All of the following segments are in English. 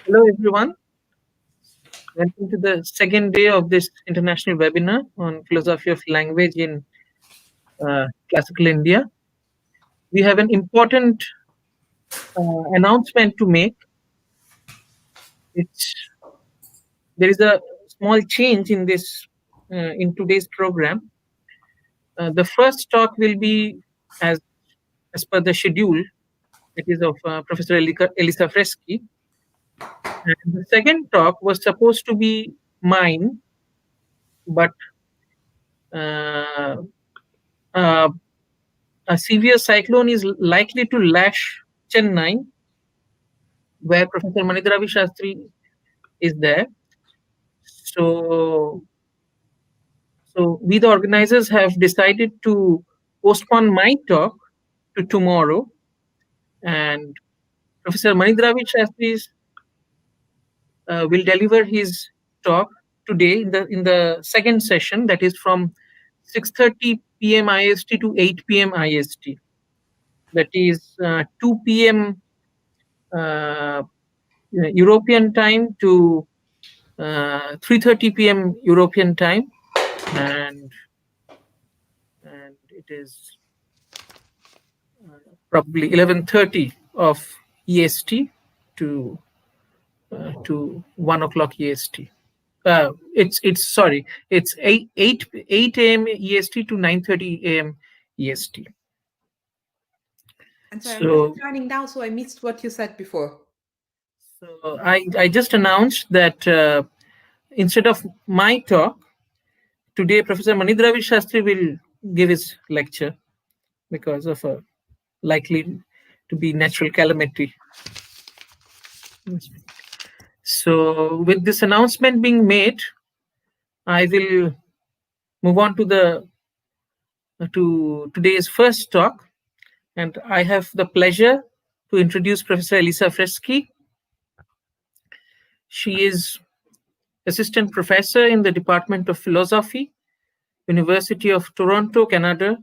Hello, everyone. Welcome to the second day of this international webinar on philosophy of language in classical India. We have an important announcement to make. There is a small change in this in today's program. The first talk will be as per the schedule, that is of Professor Elisa Fresky. And the second talk was supposed to be mine, but uh, uh, a severe cyclone is likely to lash Chennai, where Professor Ravi Shastri is there. So, so we, the organizers, have decided to postpone my talk to tomorrow, and Professor Ravi Shastri will deliver his talk today in the second session, that is from 6:30 p.m. IST to 8 p.m. IST. That is 2 p.m. European time to 3:30 p.m. European time, and it is probably 11:30 of EST to 1 o'clock EST. It's sorry, it's 8 a.m. EST to 9:30 a.m. EST. And so I'm joining now, so I missed what you said before. So I just announced that instead of my talk, today Professor Ravi Shastri will give his lecture because of a likely to be natural calamity. So with this announcement being made, I will move on to today's first talk, and I have the pleasure to introduce Professor Elisa Fresky. She is assistant professor in the Department of Philosophy, University of Toronto, Canada.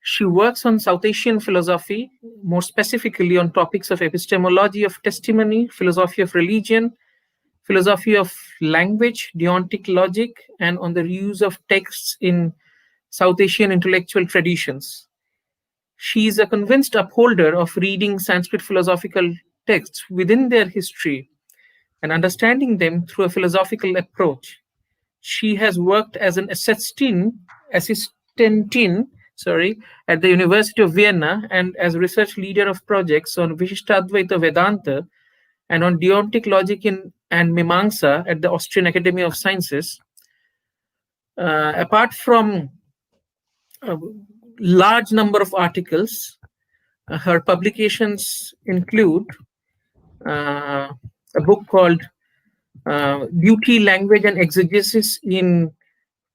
She works on South Asian philosophy, more specifically on topics of epistemology of testimony, philosophy of religion, philosophy of language, deontic logic, and on the reuse of texts in South Asian intellectual traditions. She is a convinced upholder of reading Sanskrit philosophical texts within their history and understanding them through a philosophical approach. She has worked as an assistantin at the University of Vienna and as research leader of projects on Vishishtadvaita Vedanta and on deontic logic and Mimamsa at the Austrian Academy of Sciences. Apart from a large number of articles, her publications include a book called Beauty, Language and Exegesis in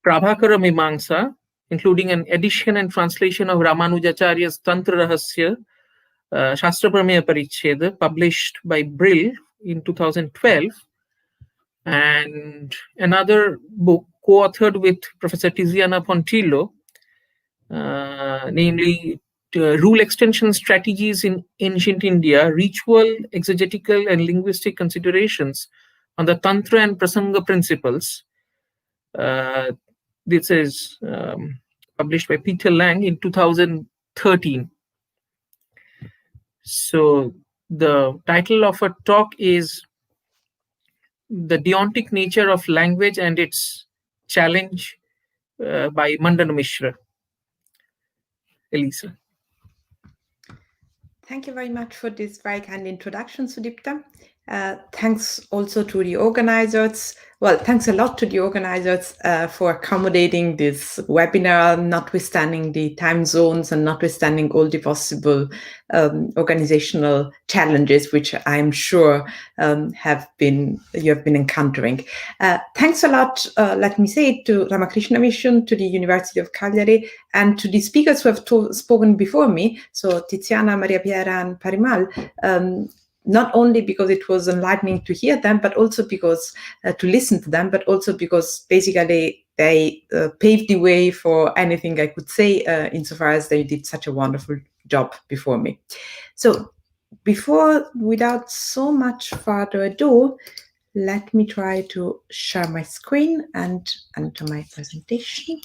Prabhakara Mimamsa, including an edition and translation of Ramanujacharya's Tantra Rahasya, Shastra Prameya Paricheda, published by Brill in 2012, and another book co-authored with Professor Tiziana Pontillo, namely Rule Extension Strategies in Ancient India, Ritual, Exegetical and Linguistic Considerations on the Tantra and Prasanga Principles. This is published by Peter Lang in 2013. So the title of a talk is The Deontic Nature of Language and Its Challenge by Mandana Mishra. Elisa. Thank you very much for this very kind introduction, Sudipta. Thanks also to the organizers. Well, thanks a lot to the organizers for accommodating this webinar, notwithstanding the time zones and notwithstanding all the possible organizational challenges, which I'm sure you have been encountering. Thanks a lot, let me say, to Ramakrishna Mission, to the University of Cagliari, and to the speakers who have spoken before me, so Tiziana, Maria Piera, and Parimal. Not only because it was enlightening to hear them, but also because to listen to them, but also because basically they paved the way for anything I could say insofar as they did such a wonderful job before me. So without so much further ado, let me try to share my screen and enter my presentation.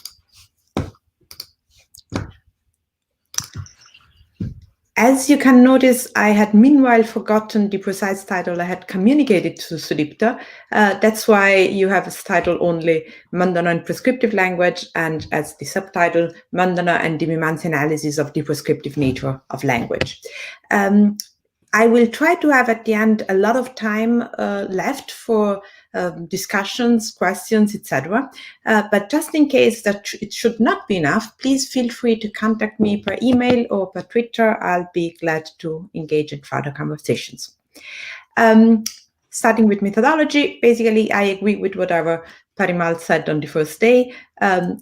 As you can notice, I had meanwhile forgotten the precise title I had communicated to Sudipta. That's why you have as title only Mandana and Prescriptive Language, and as the subtitle, Mandana and the Mimamsa Analysis of the Prescriptive Nature of Language. I will try to have at the end a lot of time left for discussions, questions, etc. But just in case that it should not be enough, please feel free to contact me per email or per Twitter. I'll be glad to engage in further conversations. Starting with methodology, basically I agree with whatever Parimal said on the first day.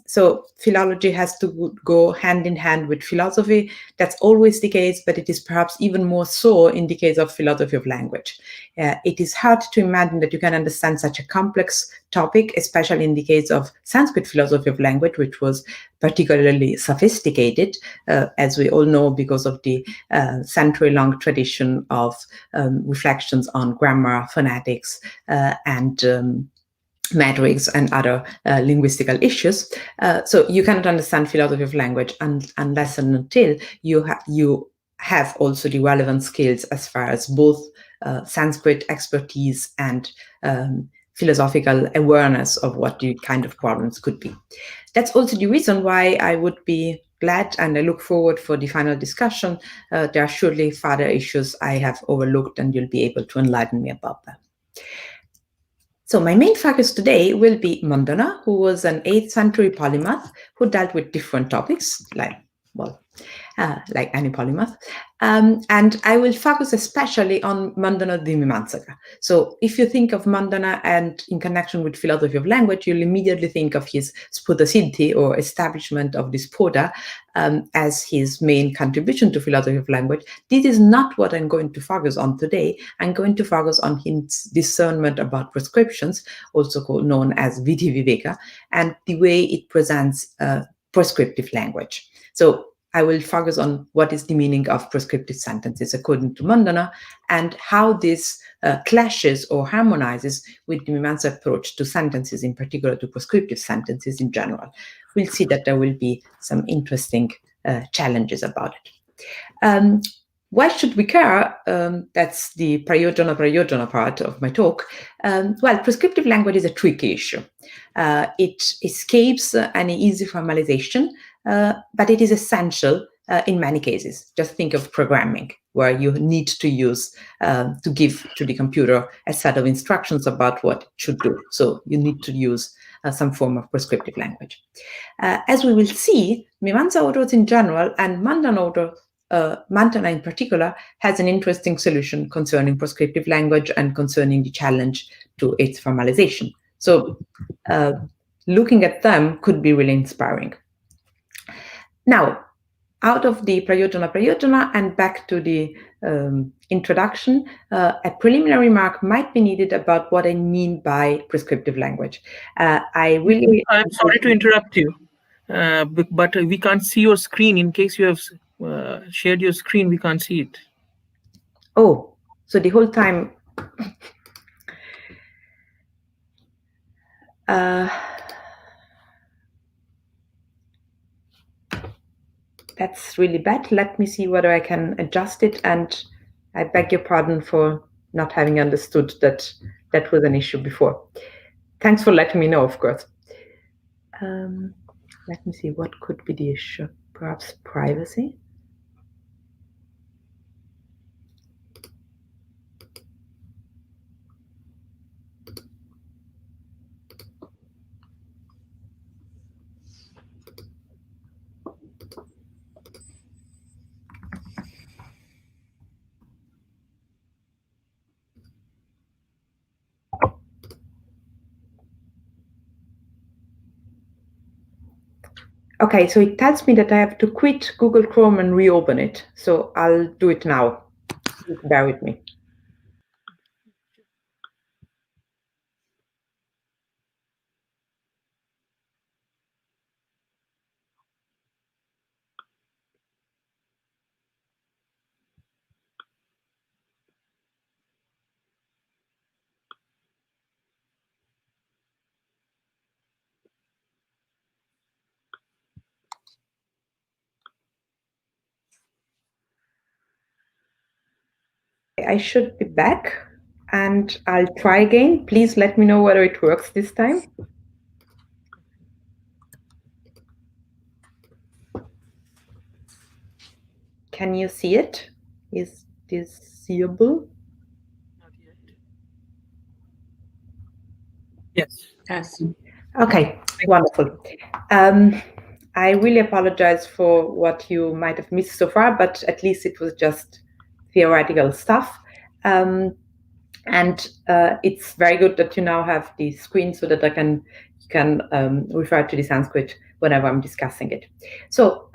So philology has to go hand in hand with philosophy. That's always the case, but it is perhaps even more so in the case of philosophy of language. It is hard to imagine that you can understand such a complex topic, especially in the case of Sanskrit philosophy of language, which was particularly sophisticated, as we all know, because of the century-long tradition of reflections on grammar, phonetics, and metrics and other linguistical issues. So you cannot understand philosophy of language unless and until you have also the relevant skills as far as both Sanskrit expertise and philosophical awareness of what the kind of problems could be. That's also the reason why I would be glad, and I look forward for the final discussion. There are surely further issues I have overlooked, and you'll be able to enlighten me about them. So my main focus today will be Mandana, who was an 8th century polymath who dealt with different topics, like any polymath. And I will focus especially on Mandana the Mimamsaka. So if you think of Mandana and in connection with philosophy of language, you'll immediately think of his Sputa Siddhi, or establishment of the Sputa, as his main contribution to philosophy of language. This is not what I'm going to focus on today. I'm going to focus on his discernment about prescriptions, also known as Vidhi Viveka, and the way it presents prescriptive language. So I will focus on what is the meaning of prescriptive sentences according to Mandana, and how this clashes or harmonizes with the Mimamsa approach to sentences, in particular to prescriptive sentences in general. We'll see that there will be some interesting challenges about it. Why should we care? That's the prayojana part of my talk. Well, prescriptive language is a tricky issue. It escapes any easy formalization, but it is essential in many cases. Just think of programming, where you need to use, to give to the computer a set of instructions about what it should do. So you need to use some form of prescriptive language. As we will see, Mimamsa authors in general and Mandana in particular has an interesting solution concerning prescriptive language and concerning the challenge to its formalization. So looking at them could be really inspiring. Now, out of the prayojana and back to the introduction, a preliminary remark might be needed about what I mean by prescriptive language. I'm sorry to interrupt you, but we can't see your screen. In case you have shared your screen, we can't see it. Oh, so the whole time. That's really bad. Let me see whether I can adjust it, and I beg your pardon for not having understood that that was an issue before. Thanks for letting me know, of course. Let me see, what could be the issue? Perhaps privacy? Okay, so it tells me that I have to quit Google Chrome and reopen it. So I'll do it now. Please bear with me. I should be back, and I'll try again. Please let me know whether it works this time. Can you see it? Is this seeable? Not yet. Yes. Yes. Okay, wonderful. I really apologize for what you might have missed so far, but at least it was just theoretical stuff. And it's very good that you now have the screen so that I can refer to the Sanskrit whenever I'm discussing it. So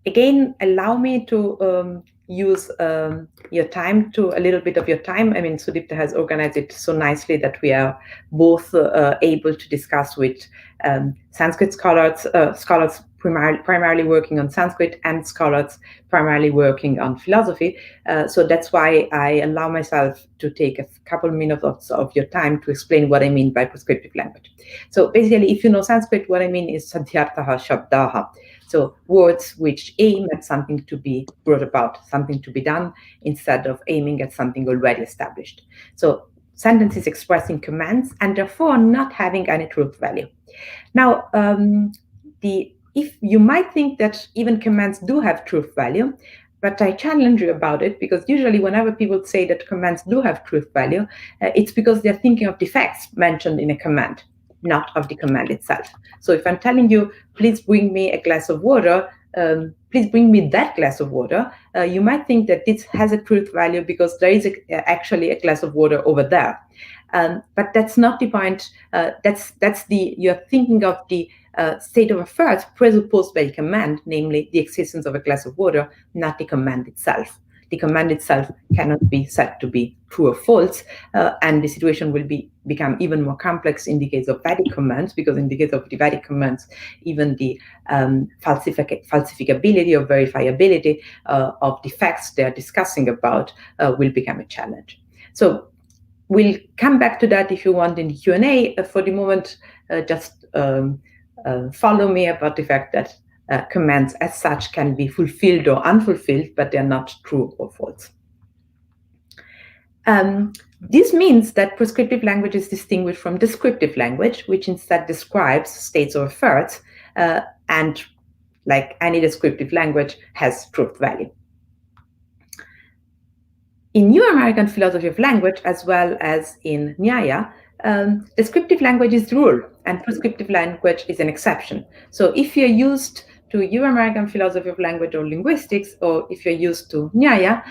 again, allow me to use your time, to a little bit of your time. I mean, Sudipta has organized it so nicely that we are both able to discuss with Sanskrit scholars primarily working on Sanskrit, and scholars primarily working on philosophy. So that's why I allow myself to take a couple minutes of your time to explain what I mean by prescriptive language. So basically, if you know Sanskrit, what I mean is sadhyartaha shabdaha. So words which aim at something to be brought about, something to be done, instead of aiming at something already established. So sentences expressing commands and therefore not having any truth value. Now, if you might think that even commands do have truth value, but I challenge you about it, because usually whenever people say that commands do have truth value, it's because they're thinking of the facts mentioned in a command, not of the command itself. So if I'm telling you, please bring me a glass of water, please bring me that glass of water, you might think that this has a truth value because there is actually a glass of water over there. But that's not the point. You're thinking of the state of affairs presupposed by a command, namely the existence of a glass of water, not the command itself. The command itself cannot be said to be true or false, and the situation will become even more complex in the case of Vedic commands, because in the case of the Vedic commands, even the falsificability or verifiability of the facts they are discussing about will become a challenge. So we'll come back to that if you want in the Q&A. For the moment, just follow me about the fact that commands as such can be fulfilled or unfulfilled, but they're not true or false. This means that prescriptive language is distinguished from descriptive language, which instead describes states or affairs, and like any descriptive language, has truth value. In New American philosophy of language, as well as in Nyaya, descriptive language is the rule, and prescriptive language is an exception. So if you're used to Euro-American philosophy of language or linguistics, or if you're used to Nyaya,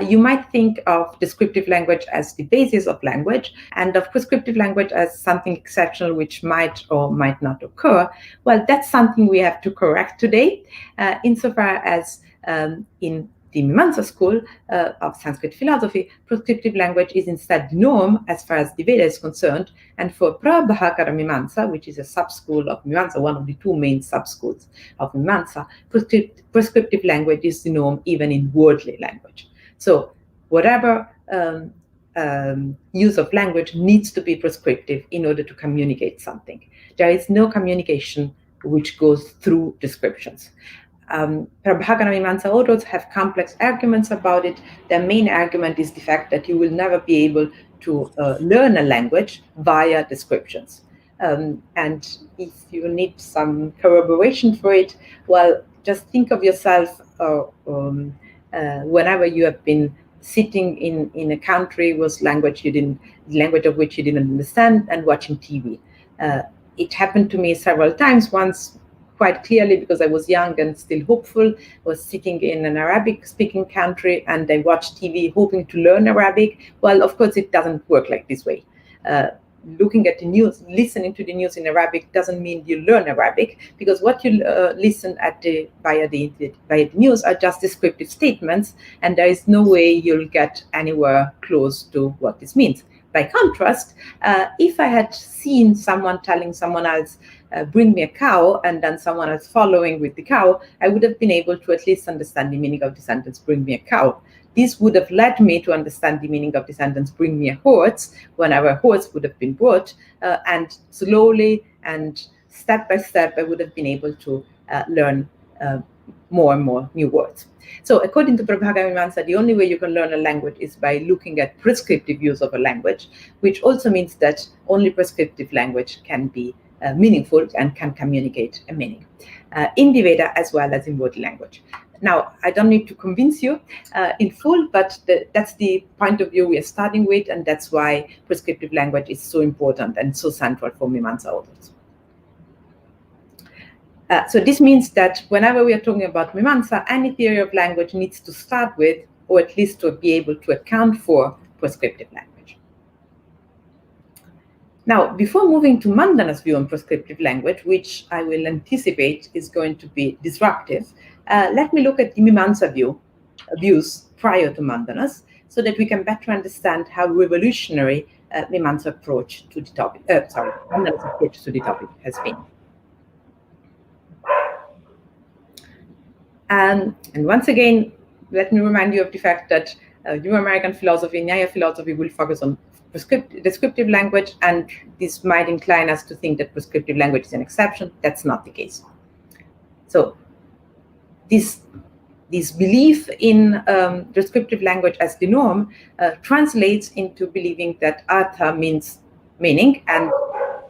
you might think of descriptive language as the basis of language, and of prescriptive language as something exceptional which might or might not occur. Well, that's something we have to correct today, insofar as in the Mimamsa school of Sanskrit philosophy, prescriptive language is instead the norm as far as the Veda is concerned, and for Prabhakara Mimamsa, which is a sub-school of Mimamsa, one of the two main sub-schools of Mimamsa, prescriptive language is the norm even in worldly language. So whatever use of language needs to be prescriptive in order to communicate something. There is no communication which goes through descriptions. Prabhakara Mimamsa authors have complex arguments about it. Their main argument is the fact that you will never be able to learn a language via descriptions. And if you need some corroboration for it, well, just think of yourself whenever you have been sitting in a country whose language of which you didn't understand, and watching TV. It happened to me several times. Once, quite clearly, because I was young and still hopeful, was sitting in an Arabic-speaking country, and I watched TV hoping to learn Arabic. Well, of course, it doesn't work like this way. Looking at the news, listening to the news in Arabic doesn't mean you learn Arabic, because what you listen via the news are just descriptive statements, and there is no way you'll get anywhere close to what this means. By contrast, if I had seen someone telling someone else, bring me a cow, and then someone else following with the cow, I would have been able to at least understand the meaning of the sentence, bring me a cow. This would have led me to understand the meaning of the sentence, bring me a horse, whenever a horse would have been brought, and slowly and step by step, I would have been able to learn more and more new words. So according to Prabhagamimamsa, the only way you can learn a language is by looking at prescriptive use of a language, which also means that only prescriptive language can be meaningful and can communicate a meaning in the Veda as well as in body language. Now, I don't need to convince you in full, but that's the point of view we are starting with, and that's why prescriptive language is so important and so central for Mimamsa authors. So this means that whenever we are talking about Mimamsa, any theory of language needs to start with, or at least to be able to account for, prescriptive language. Now, before moving to Mandana's view on prescriptive language, which I will anticipate is going to be disruptive, let me look at the Mimamsa views prior to Mandana's, so that we can better understand how revolutionary Mimamsa approach to the topic, Mandana's approach to the topic has been. And once again, let me remind you of the fact that Euro-American philosophy, Nyaya philosophy will focus on descriptive language, and this might incline us to think that prescriptive language is an exception. That's not the case. So this belief in descriptive language as the norm translates into believing that artha means meaning, and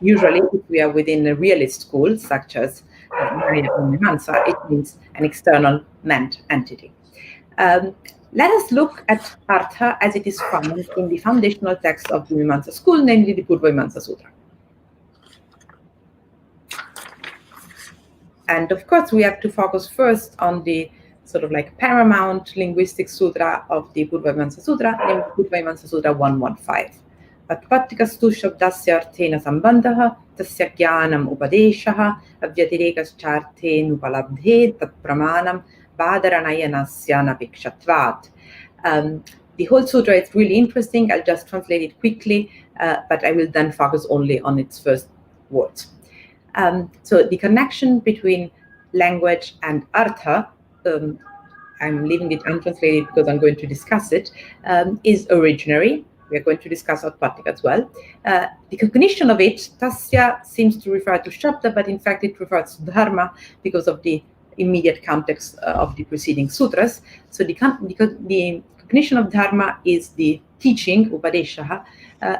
usually if we are within a realist school, such as Nyaya or Mimamsa, it means an external meant entity. Let us look at artha as it is found in the foundational text of the Mimamsa school, namely the Purva Mimamsa Sutra. And of course, we have to focus first on the sort of like paramount linguistic sutra of the Purva Mimamsa Sutra, named Purva Mimamsa Sutra 115. Atpatikastu shabdasya arthena sambandhaha tasya jnanam upadeshaha avyatirekascha nupalabdhe tat pramanam bhadaranayanasya napikshatvat. The whole sutra is really interesting. I'll just translate it quickly, but I will then focus only on its first words. So the connection between language and artha, I'm leaving it untranslated because I'm going to discuss it, is originary. We are going to discuss Atpatika as well. The cognition of it, tasya, seems to refer to Shabda, but in fact it refers to Dharma because of the immediate context of the preceding sutras. So the cognition of Dharma is the teaching, Upadeshaha,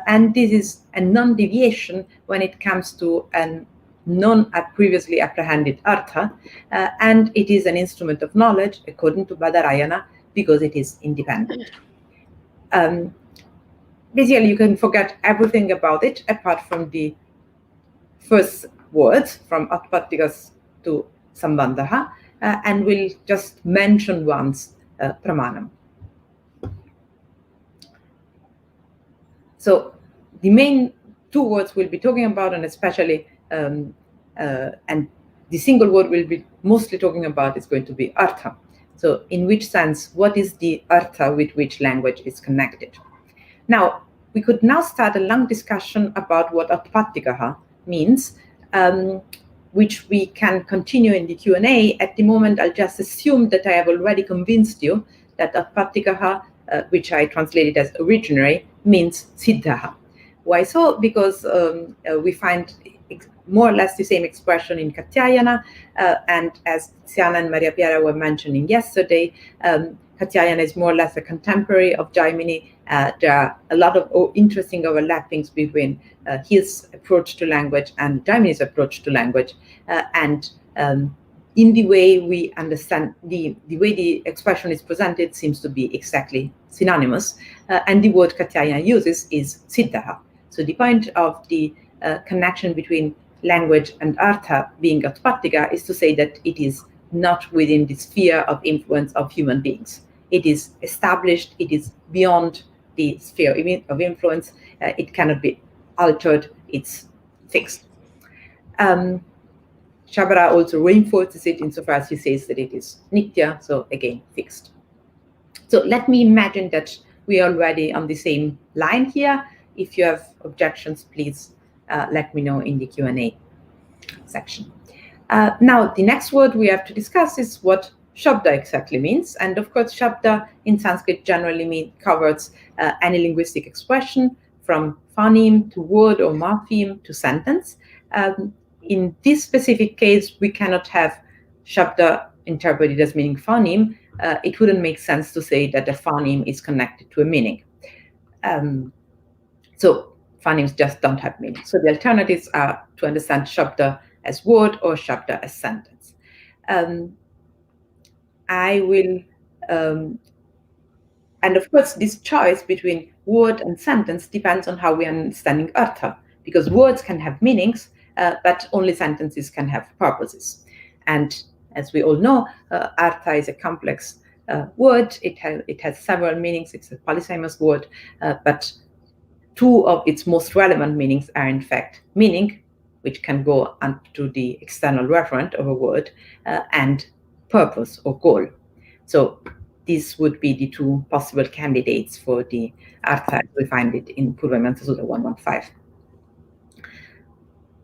and this is a non-deviation when it comes to an previously apprehended artha, and it is an instrument of knowledge according to Badarayana because it is independent. Basically, you can forget everything about it apart from the first words from Atpatikas to Sambandhaha, and we'll just mention once Pramanam. So the main two words we'll be talking about, and especially and the single word we'll be mostly talking about is going to be artha. So in which sense, what is the artha with which language is connected? Now, we could now start a long discussion about what atpatikaha means, which we can continue in the Q&A. At the moment, I'll just assume that I have already convinced you that atpatikaha, which I translated as originary, means siddhaha. Why so? Because we find more or less the same expression in Katyayana, and as Siana and Maria Piera were mentioning yesterday, Katyayana is more or less a contemporary of Jaimini. There are a lot of interesting overlappings between his approach to language and Jaimini's approach to language, and in the way we understand, the way the expression is presented seems to be exactly synonymous, and the word Katyayana uses is siddhaha. So the point of the connection between language and artha being atpatika is to say that it is not within the sphere of influence of human beings. It is established, it is beyond the sphere of influence, it cannot be altered, it's fixed. Shabara also reinforces it insofar as he says that it is nitya, so again, fixed. So let me imagine that we are already on the same line here. If you have objections, please let me know in the Q&A section. Now, the next word we have to discuss is what Shabda exactly means. And of course, Shabda in Sanskrit generally covers any linguistic expression from phoneme to word or morpheme to sentence. In this specific case, we cannot have Shabda interpreted as meaning phoneme, it wouldn't make sense to say that the phoneme is connected to a meaning. So phonemes just don't have meaning. So the alternatives are to understand shabda as word or shabda as sentence. I will, and of course, this choice between word and sentence depends on how we are understanding artha, because words can have meanings, but only sentences can have purposes. And as we all know, artha is a complex word. It has several meanings. It's a polysemous word, but two of its most relevant meanings are, in fact, meaning, which can go onto the external referent of a word, and purpose or goal. So these would be the two possible candidates for the artha as we find it in Purvamyansa Sutta 115.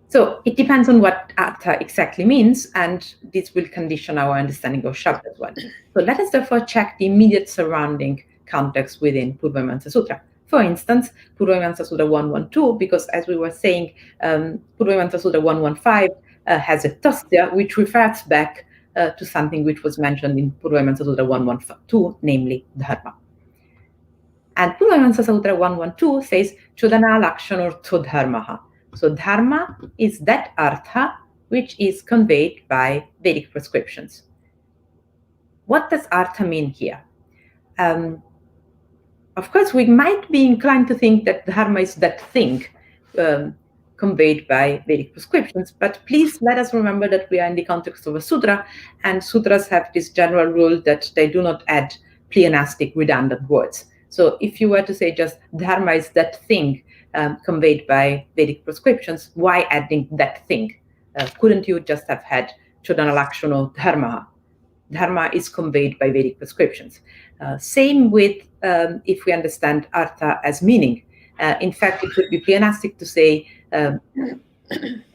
So it depends on what artha exactly means, and this will condition our understanding of shabda as well. So let us therefore check the immediate surrounding context within Purvamyansa Sutra. For instance, Purvamyansa Sutta 112, because as we were saying, Purvamyansa Sutta 115 has a tasya, which refers back to something which was mentioned in Purvamyansa Sutta 112, namely dharma. And Purvamyansa Sutra 112 says, Chodana lakshanartho dharmaha. So dharma is that artha which is conveyed by Vedic prescriptions. What does artha mean here? Of course, we might be inclined to think that dharma is that thing conveyed by Vedic prescriptions, but please let us remember that we are in the context of a sutra, and sutras have this general rule that they do not add pleonastic redundant words. So if you were to say just dharma is that thing conveyed by Vedic prescriptions, why adding that thing? Couldn't you just have had Chodana lakshano dharma? Dharma is conveyed by Vedic prescriptions. Same with if we understand artha as meaning. In fact, it would be pleonastic to say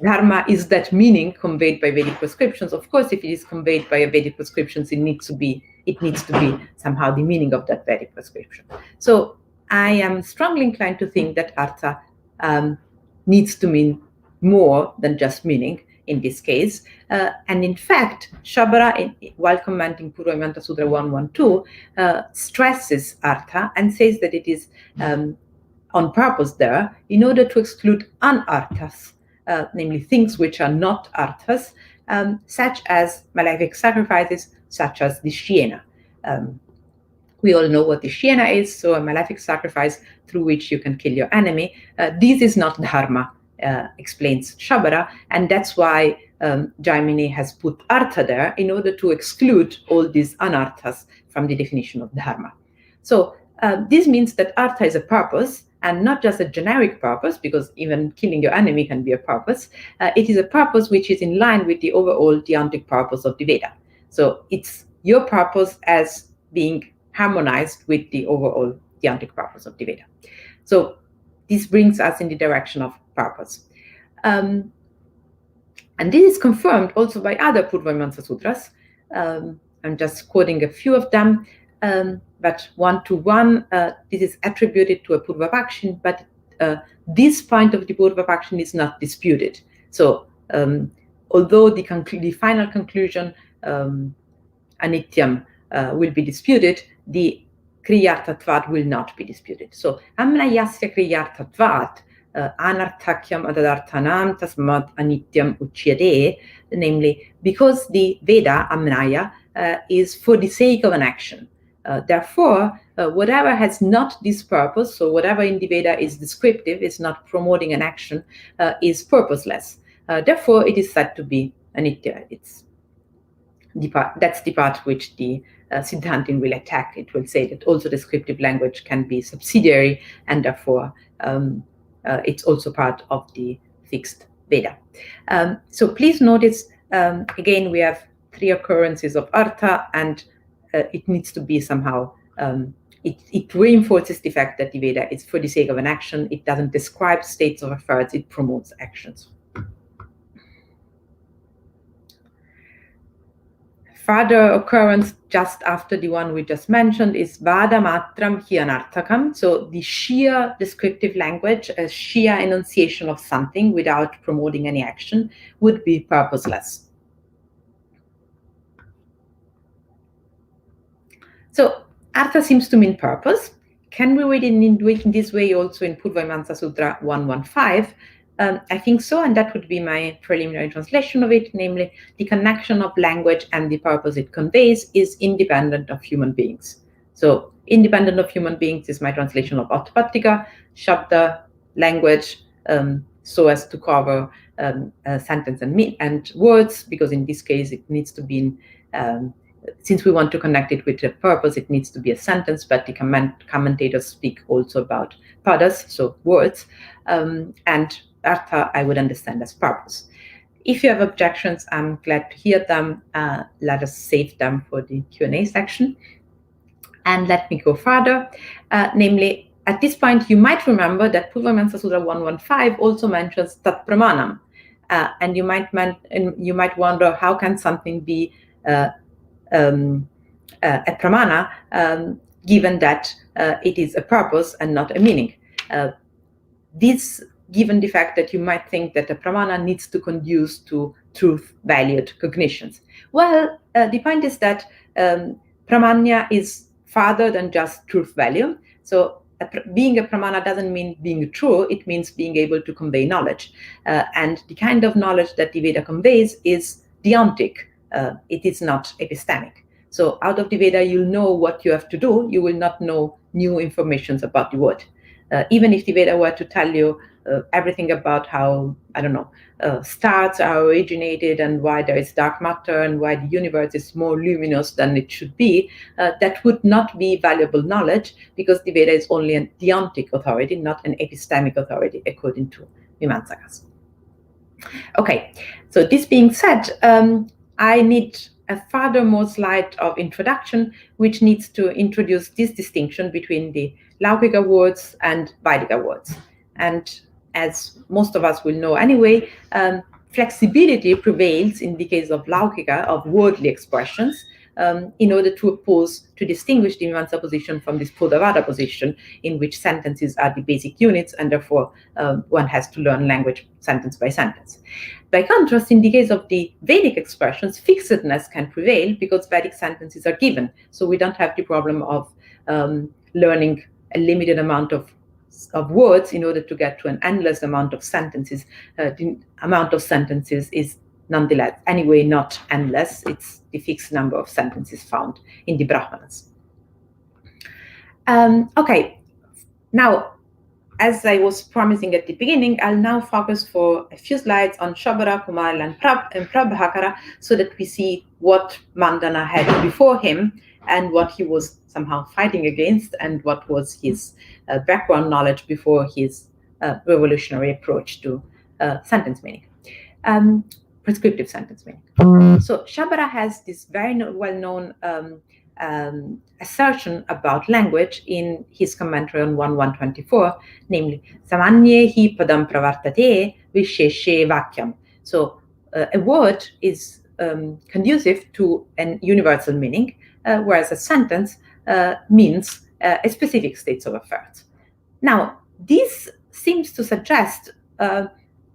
dharma is that meaning conveyed by Vedic prescriptions. Of course, if it is conveyed by a Vedic prescriptions, it needs to be somehow the meaning of that Vedic prescription. So I am strongly inclined to think that artha needs to mean more than just meaning in this case. And in fact, Shabara, while commenting Purvamyansa Sutra 112, stresses artha and says that it is on purpose there in order to exclude unarthas, namely things which are not arthas, such as malefic sacrifices, such as the Shiena. We all know what the Shiena is, so a malefic sacrifice through which you can kill your enemy. This is not dharma, explains Shabara, and that's why Jaimini has put artha there in order to exclude all these anarthas from the definition of dharma. So this means that artha is a purpose, and not just a generic purpose, because even killing your enemy can be a purpose. It is a purpose which is in line with the overall deontic purpose of the Veda. So it's your purpose as being harmonized with the overall deontic purpose of the Veda. So this brings us in the direction of purpose. And this is confirmed also by other Purvamyansa Sutras. I'm just quoting a few of them, but 121, this is attributed to a Purvapakshin, but this point of the Purvapakshin is not disputed. So although the final conclusion, Anityam, will be disputed, the Kriyartatvat will not be disputed. So Amnayasya Kriyartatvat anarthakyam adadarthanam tasmat anityam uchyade, namely because the Veda, Amnaya, is for the sake of an action. Therefore, whatever has not this purpose, so whatever in the Veda is descriptive, is not promoting an action, is purposeless. Therefore, it is said to be anitya. That's the part which the Siddhantin will attack. It will say that also descriptive language can be subsidiary, and therefore it's also part of the fixed Veda. So please notice, again, we have three occurrences of artha, and it needs to be somehow, it reinforces the fact that the Veda is for the sake of an action. It doesn't describe states of affairs, it promotes actions. Further occurrence just after the one we just mentioned is vada matram hi anarthakam. So the sheer descriptive language, a sheer enunciation of something without promoting any action, would be purposeless. So artha seems to mean purpose. Can we read it in this way also in Purvamimamsa Sutra 115? I think so, and that would be my preliminary translation of it, namely, the connection of language and the purpose it conveys is independent of human beings. So independent of human beings is my translation of Autapattika, Shabda, language, so as to cover a sentence and words, because in this case it needs to be in, since we want to connect it with a purpose, it needs to be a sentence, but the commentators speak also about padas, so words, and artha I would understand as purpose. If you have objections, I'm glad to hear them. Let us save them for the Q&A section. And let me go further, namely, at this point, you might remember that Purvamimamsa Sutra 115 also mentions tat pramanam, and you might wonder, how can something be a pramana, given that it is a purpose and not a meaning? This, given the fact that you might think that a pramana needs to conduce to truth-valued cognitions. Well, the point is that pramanya is farther than just truth value. So being a pramana doesn't mean being true, it means being able to convey knowledge. And the kind of knowledge that the Veda conveys is deontic, it is not epistemic. So out of the Veda, you'll know what you have to do, you will not know new information about the world. Even if the Veda were to tell you everything about how, I don't know, stars are originated and why there is dark matter and why the universe is more luminous than it should be, that would not be valuable knowledge, because the Veda is only a deontic authority, not an epistemic authority, according to Mimamsakas. Okay, so this being said, I need a furthermore slide of introduction, which needs to introduce this distinction between the Laukika words and Vaidika words. And as most of us will know anyway, flexibility prevails in the case of Laukika, of worldly expressions, in order to distinguish the Mimamsa position from this Bodhavada position, in which sentences are the basic units, and therefore one has to learn language sentence by sentence. By contrast, in the case of the Vedic expressions, fixedness can prevail because Vedic sentences are given. So we don't have the problem of learning a limited amount of words in order to get to an endless amount of sentences. The amount of sentences is nonetheless anyway not endless. It's the fixed number of sentences found in the Brahmanas. Okay, now, as I was promising at the beginning, I'll now focus for a few slides on Shabara, Kumaril, and Prabhakara, so that we see what Mandana had before him and what he was somehow fighting against, and what was his background knowledge before his revolutionary approach to sentence meaning, prescriptive sentence meaning. So Shabara has this very well-known assertion about language in his commentary on 1.124, namely, samanye hi padam pravartate visheshe vakyam. So a word is conducive to an universal meaning, whereas a sentence means a specific state of affairs. Now, this seems to suggest,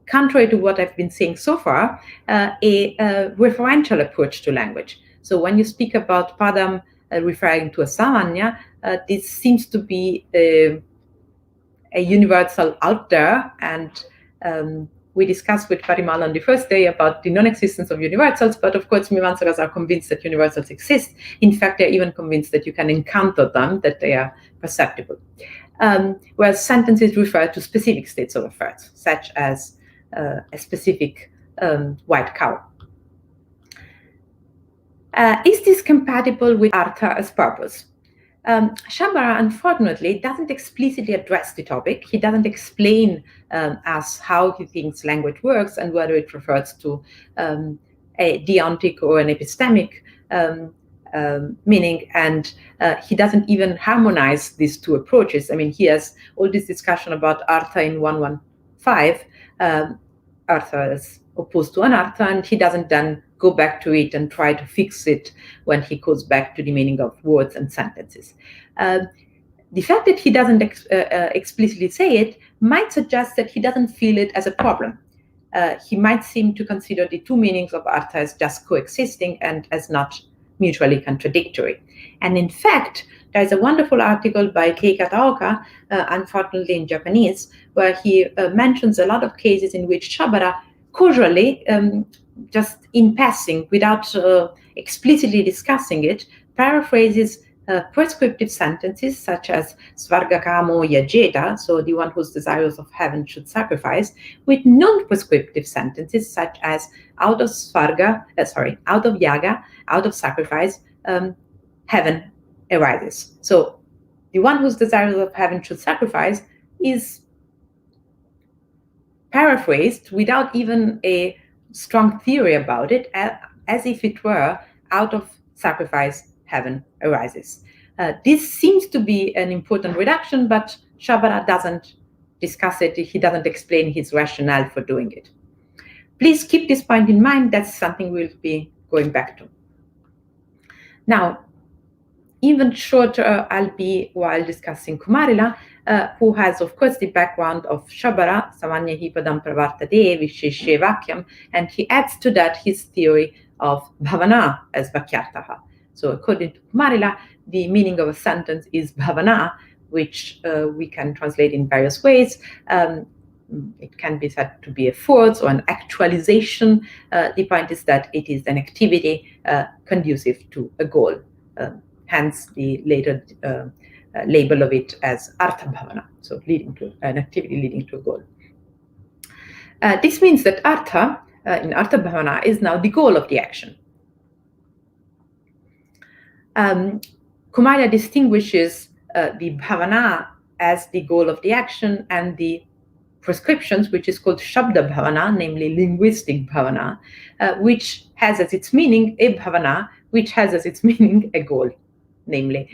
contrary to what I've been saying so far, a referential approach to language. So when you speak about padam referring to a samanya, this seems to be a universal out there, and we discussed with Parimal on the first day about the non-existence of universals, but of course Mimamsakas are convinced that universals exist. In fact, they're even convinced that you can encounter them, that they are perceptible. Whereas sentences refer to specific states of affairs, such as a specific white cow. Is this compatible with artha as purpose? Shabara, unfortunately, doesn't explicitly address the topic. He doesn't explain us how he thinks language works and whether it refers to a deontic or an epistemic meaning, and he doesn't even harmonize these two approaches. I mean, he has all this discussion about artha in 1.1.5, artha as opposed to anartha, and he doesn't then go back to it and try to fix it when he goes back to the meaning of words and sentences. The fact that he doesn't explicitly say it might suggest that he doesn't feel it as a problem. He might seem to consider the two meanings of artha as just coexisting and as not mutually contradictory. And in fact, there's a wonderful article by Kei Kataoka, unfortunately in Japanese, where he mentions a lot of cases in which Shabara casually, just in passing, without explicitly discussing it, paraphrases prescriptive sentences such as Svargakamo Yajeta, so the one who's desirous of heaven should sacrifice, with non-prescriptive sentences such as out of yaga, out of sacrifice, heaven arises. So the one who's desirous of heaven should sacrifice is paraphrased without even a strong theory about it, as if it were out of sacrifice, heaven arises. This seems to be an important reduction, but Shabara doesn't discuss it. He doesn't explain his rationale for doing it. Please keep this point in mind. That's something we'll be going back to. Now, even shorter I'll be while discussing Kumarila, who has, of course, the background of Shabara, Samanya Hipadam Pravartade, Visheshe Vakyam, and he adds to that his theory of Bhavana as Bakyata. So according to Kumarila, the meaning of a sentence is Bhavana, which we can translate in various ways. It can be said to be a force or an actualization. The point is that it is an activity conducive to a goal. Hence the later label of it as Artha Bhavana, so leading to an activity leading to a goal. This means that Artha, in Artha Bhavana, is now the goal of the action. Kumarila distinguishes the Bhavana as the goal of the action and the prescriptions, which is called Shabda Bhavana, namely linguistic Bhavana, which has as its meaning a Bhavana, which has as its meaning a goal, namely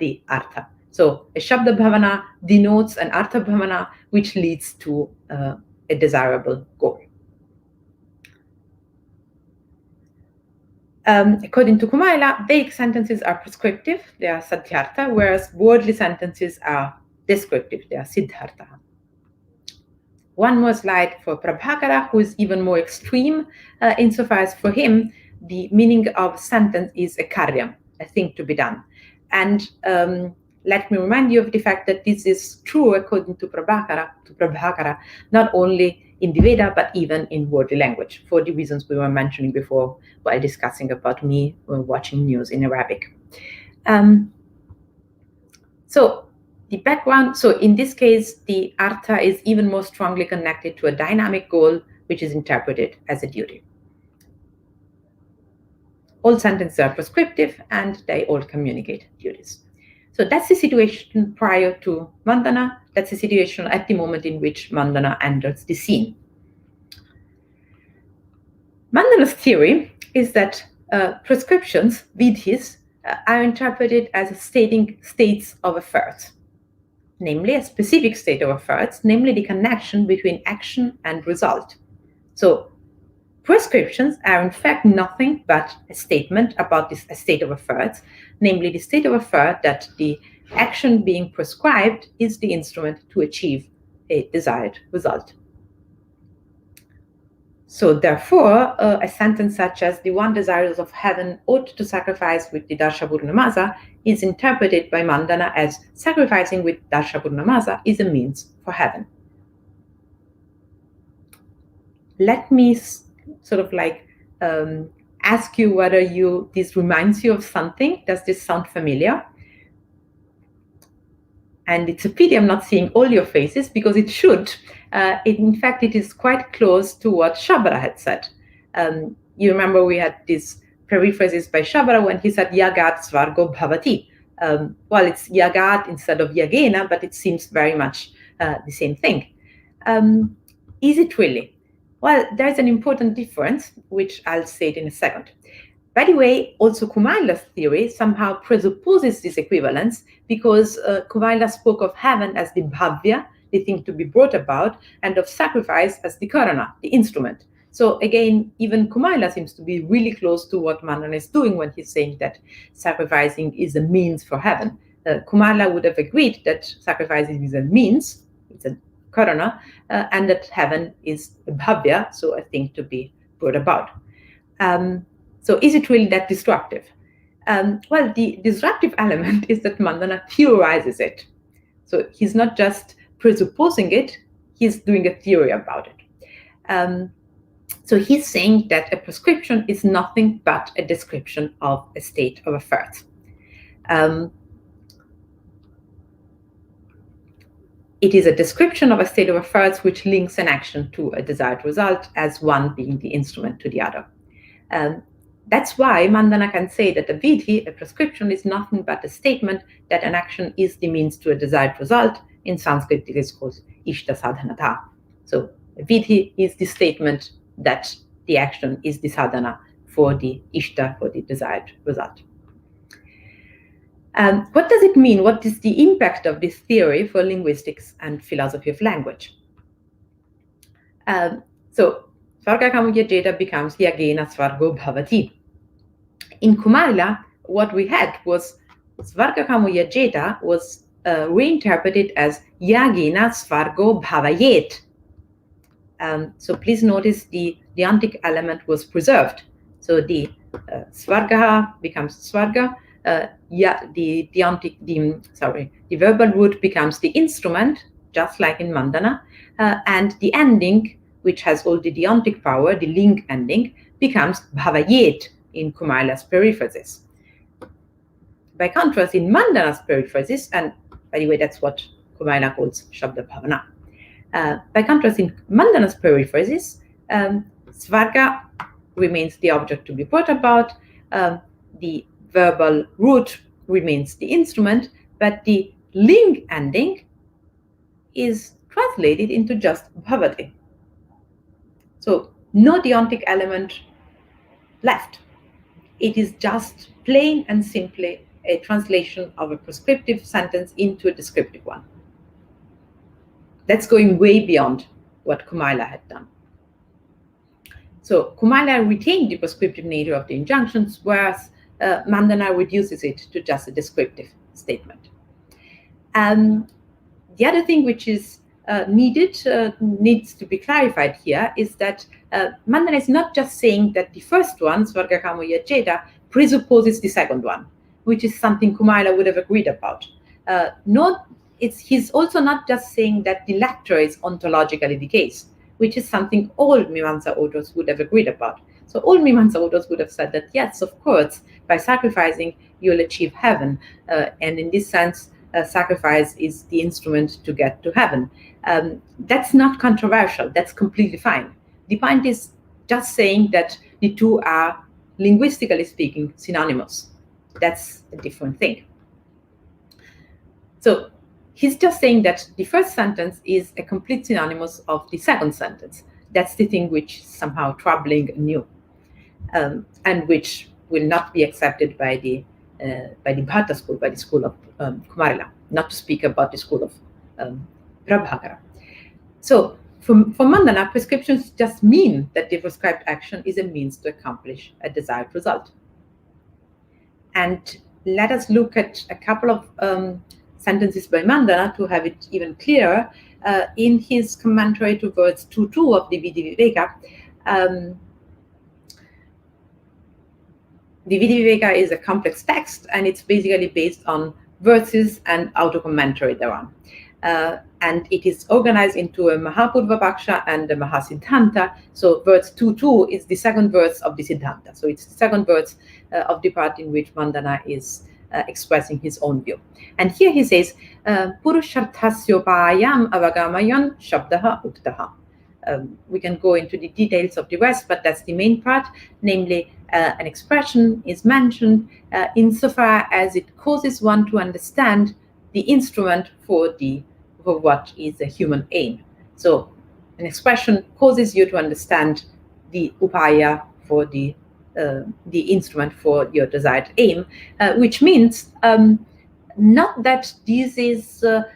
the Artha. So a Shabda Bhavana denotes an Artha Bhavana, which leads to a desirable goal. According to Kumarila, vague sentences are prescriptive, they are Satyartha, whereas wordly sentences are descriptive, they are Siddhartha. One more slide for Prabhakara, who is even more extreme, insofar as for him, the meaning of sentence is a karyam, a thing to be done. And let me remind you of the fact that this is true according to Prabhakara, not only in the Veda, but even in worldly language, for the reasons we were mentioning before while discussing about me watching news in Arabic. So the background, so in this case, the Artha is even more strongly connected to a dynamic goal, which is interpreted as a duty. All sentences are prescriptive and they all communicate duties. So that's the situation prior to Mandana. That's the situation at the moment in which Mandana enters the scene. Mandana's theory is that prescriptions, vidhis, are interpreted as stating states of affairs, namely a specific state of affairs, namely the connection between action and result. So prescriptions are in fact nothing but a statement about this state of affairs, namely the state of affairs that the action being prescribed is the instrument to achieve a desired result. So therefore, a sentence such as the one desirous of heaven ought to sacrifice with the Darshaburnamasa is interpreted by Mandana as sacrificing with Darshaburnamasa is a means for heaven. Let me sort of like ask you whether this reminds you of something. Does this sound familiar? And it's a pity I'm not seeing all your faces because it should. In fact, it is quite close to what Shabara had said. You remember we had these periphrases by Shabara when he said Yagat Svargo Bhavati. Well, it's Yagat instead of Yagena, but it seems very much the same thing. Is it really? Well, there's an important difference, which I'll state in a second. By the way, also Kumarila's theory somehow presupposes this equivalence because Kumarila spoke of heaven as the bhavya, the thing to be brought about, and of sacrifice as the karana, the instrument. So again, even Kumarila seems to be really close to what Mandana is doing when he's saying that sacrificing is a means for heaven. Kumarila would have agreed that sacrificing is a means, it's a karana, and that heaven is a bhavya, so a thing to be brought about. So is it really that destructive? Well, the disruptive element is that Mandana theorizes it. So he's not just presupposing it, he's doing a theory about it. So he's saying that a prescription is nothing but a description of a state of affairs. It is a description of a state of affairs which links an action to a desired result, as one being the instrument to the other. That's why Mandana can say that a vidhi, a prescription, is nothing but a statement that an action is the means to a desired result. In Sanskrit, it is called ishta sadhanata. So a vidhi is the statement that the action is the sadhana for the ishta, for the desired result. What does it mean? What is the impact of this theory for linguistics and philosophy of language? So Svarga Kamuyajeta becomes Yagena Svargo Bhavati. In Kumarila, what we had was Svarga Kamuyajeta was reinterpreted as Yagena Svargo Bhavayet. So please notice the deontic element was preserved. So the Svarga becomes Svarga. The verbal root becomes the instrument, just like in Mandana, and the ending, which has all the deontic power, the ling ending, becomes bhavayet in Kumarila's periphrasis. By contrast, in Mandana's periphrasis, and by the way, that's what Kumarila calls Shabda Bhavana. By contrast, in Mandana's periphrasis, Svarga remains the object to be brought about, the verbal root remains the instrument, but the ling ending is translated into just bhavati. So no deontic element left. It is just plain and simply a translation of a prescriptive sentence into a descriptive one. That's going way beyond what Kumarila had done. So Kumarila retained the prescriptive nature of the injunctions, whereas Mandana reduces it to just a descriptive statement. The other thing which is needs to be clarified here is that Mandana is not just saying that the first one, Svarga Kamuya Jeda, presupposes the second one, which is something Kumarila would have agreed about. He's also not just saying that the latter is ontologically the case, which is something all Mimamsa authors would have agreed about. So all Mimamsa authors would have said that, yes, of course, by sacrificing, you'll achieve heaven. And in this sense, sacrifice is the instrument to get to heaven. That's not controversial. That's completely fine. The point is just saying that the two are, linguistically speaking, synonymous. That's a different thing. So he's just saying that the first sentence is a complete synonymous of the second sentence. That's the thing which is somehow troubling and new, and which will not be accepted by the Bharata school, by the school of Kumarila, not to speak about the school of Prabhakara. So for Mandana, prescriptions just mean that the prescribed action is a means to accomplish a desired result. And let us look at a couple of sentences by Mandana to have it even clearer. In his commentary to verse 2.2 of the Vidhi Viveka, the Vidhi Viveka is a complex text, and it's basically based on verses and auto-commentary thereon. And it is organized into a Mahapurva Paksha and a Mahasiddhanta. So verse 2.2 is the second verse of the Siddhanta. So it's the second verse of the part in which Mandana is expressing his own view. And here he says, Purusharthasyopayam avagamayan shabdaha uktaha. We can go into the details of the rest, but that's the main part, namely an expression is mentioned insofar as it causes one to understand the instrument for what is a human aim. So an expression causes you to understand the upaya for the instrument for your desired aim, which means not that this is a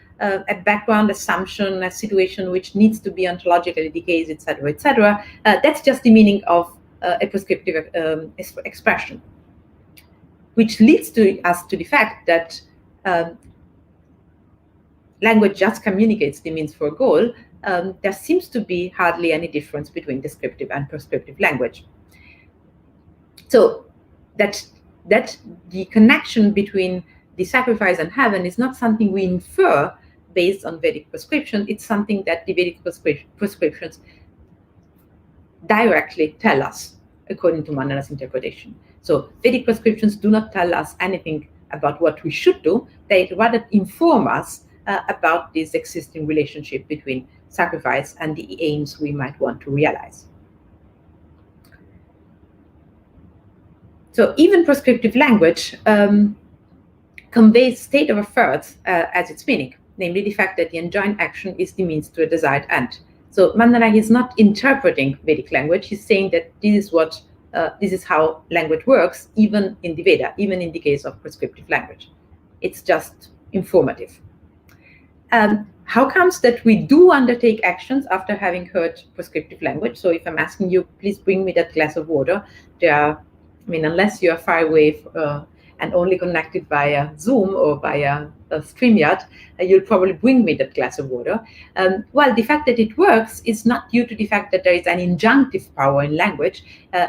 background assumption, a situation which needs to be ontologically the case, etc., etc. That's just the meaning of a prescriptive expression, which leads us to the fact that language just communicates the means for a goal. There seems to be hardly any difference between descriptive and prescriptive language. So that that the connection between the sacrifice and heaven is not something we infer based on Vedic prescription. It's something that the Vedic prescriptions directly tell us, according to Mandana's interpretation. So Vedic prescriptions do not tell us anything about what we should do. They rather inform us about this existing relationship between sacrifice and the aims we might want to realize. So even prescriptive language conveys state of affairs as its meaning, namely the fact that the enjoined action is the means to a desired end. So Mandana is not interpreting Vedic language. He's saying that this is how language works, even in the Veda, even in the case of prescriptive language. It's just informative. How comes that we do undertake actions after having heard prescriptive language? So if I'm asking you, please bring me that glass of water, unless you are far away and only connected via Zoom or via StreamYard, you'll probably bring me that glass of water. Well, the fact that it works is not due to the fact that there is an injunctive power in language.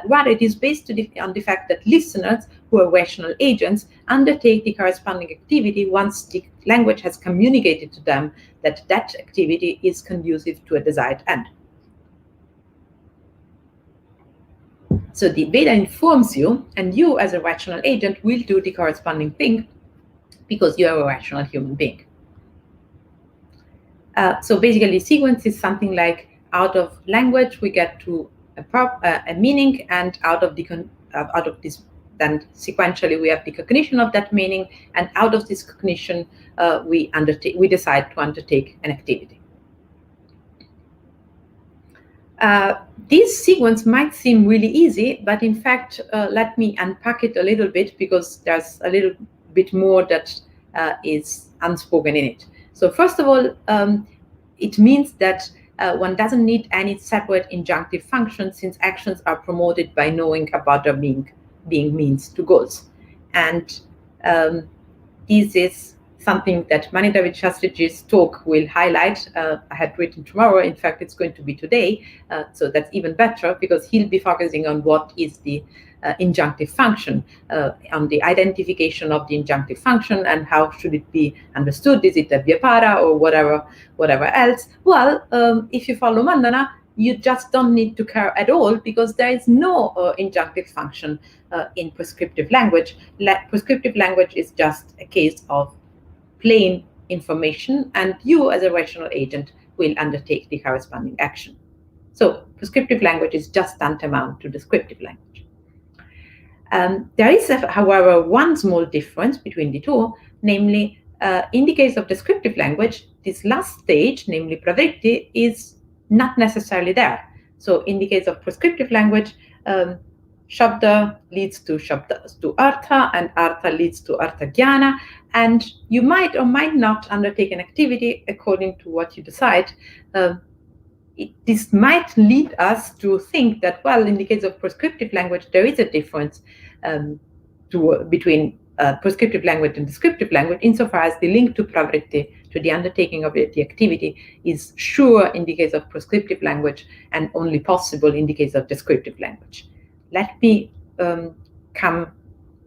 Rather, it is based on the fact that listeners, who are rational agents, undertake the corresponding activity once the language has communicated to them that that activity is conducive to a desired end. So the Veda informs you, and you as a rational agent will do the corresponding thing because you are a rational human being. So basically, sequence is something like, out of language we get to a meaning, and out of this, then sequentially we have the cognition of that meaning, and out of this cognition we decide to undertake an activity. This sequence might seem really easy, but in fact, let me unpack it a little bit, because there's a little bit more that is unspoken in it. So first of all, it means that one doesn't need any separate injunctive function, since actions are promoted by knowing about their being means to goals. And this is something that Manindra Shastriji's talk will highlight. I had written tomorrow. In fact, it's going to be today. So that's even better, because he'll be focusing on what is the injunctive function, on the identification of the injunctive function and how should it be understood. Is it a vyapara or whatever else? Well, if you follow Mandana, you just don't need to care at all, because there is no injunctive function in prescriptive language. Prescriptive language is just a case of plain information, and you as a rational agent will undertake the corresponding action. So prescriptive language is just tantamount to descriptive language. There is, however, one small difference between the two, namely, in the case of descriptive language, this last stage, namely pravritti, is not necessarily there. So in the case of prescriptive language, Shabda leads to Artha, and Artha leads to Artha Jnana, and you might or might not undertake an activity according to what you decide. This might lead us to think that, well, in the case of prescriptive language, there is a difference between prescriptive language and descriptive language, insofar as the link to pravritti, to the undertaking of the activity, is sure in the case of prescriptive language and only possible in the case of descriptive language. Let me come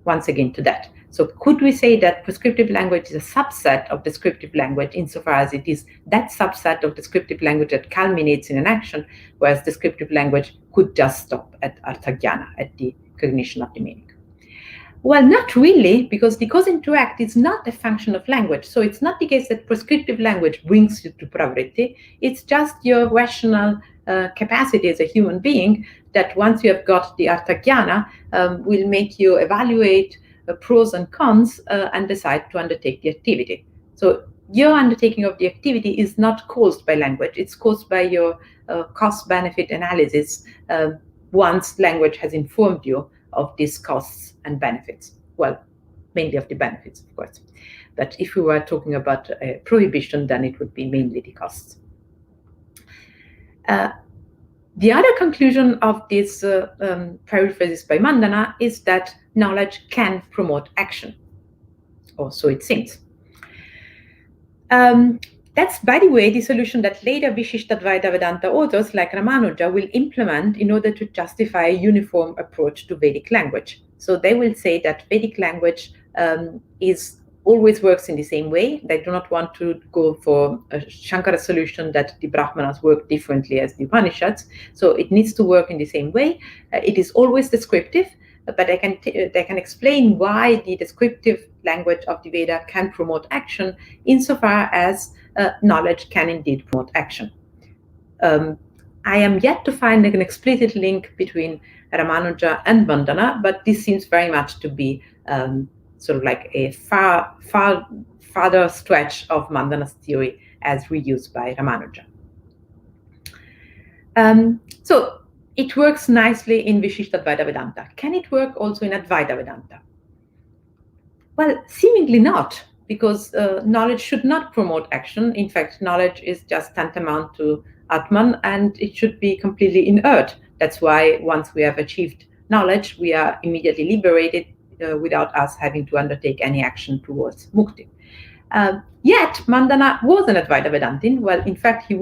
once again to that. So could we say that prescriptive language is a subset of descriptive language, insofar as it is that subset of descriptive language that culminates in an action, whereas descriptive language could just stop at arthajnana, at the cognition of the meaning? Well, not really, because the cause and to act is not a function of language. So it's not the case that prescriptive language brings you to pravritti. It's just your rational capacity as a human being that, once you have got the arthajnana, will make you evaluate pros and cons and decide to undertake the activity. So your undertaking of the activity is not caused by language. It's caused by your cost-benefit analysis once language has informed you of these costs and benefits. Well, mainly of the benefits, of course. But if we were talking about a prohibition, then it would be mainly the costs. The other conclusion of this periphrasis by Mandana is that knowledge can promote action, or so it seems. That's, by the way, the solution that later Vishishtadvaita Vedanta authors like Ramanuja will implement in order to justify a uniform approach to Vedic language. So they will say that Vedic language always works in the same way. They do not want to go for a Shankara solution that the Brahmanas work differently as the Upanishads. So it needs to work in the same way. It is always descriptive, but they can explain why the descriptive language of the Veda can promote action insofar as knowledge can indeed promote action. I am yet to find an explicit link between Ramanuja and Vandana, but this seems very much to be sort of like a farther stretch of Vandana's theory as reused by Ramanuja. So it works nicely in Vishishtadvaita Vedanta. Can it work also in Advaita Vedanta? Well, seemingly not, because knowledge should not promote action. In fact, knowledge is just tantamount to Atman, and it should be completely inert. That's why once we have achieved knowledge, we are immediately liberated without us having to undertake any action towards mukti. Yet, Mandana was an Advaita Vedantin. Well, in fact,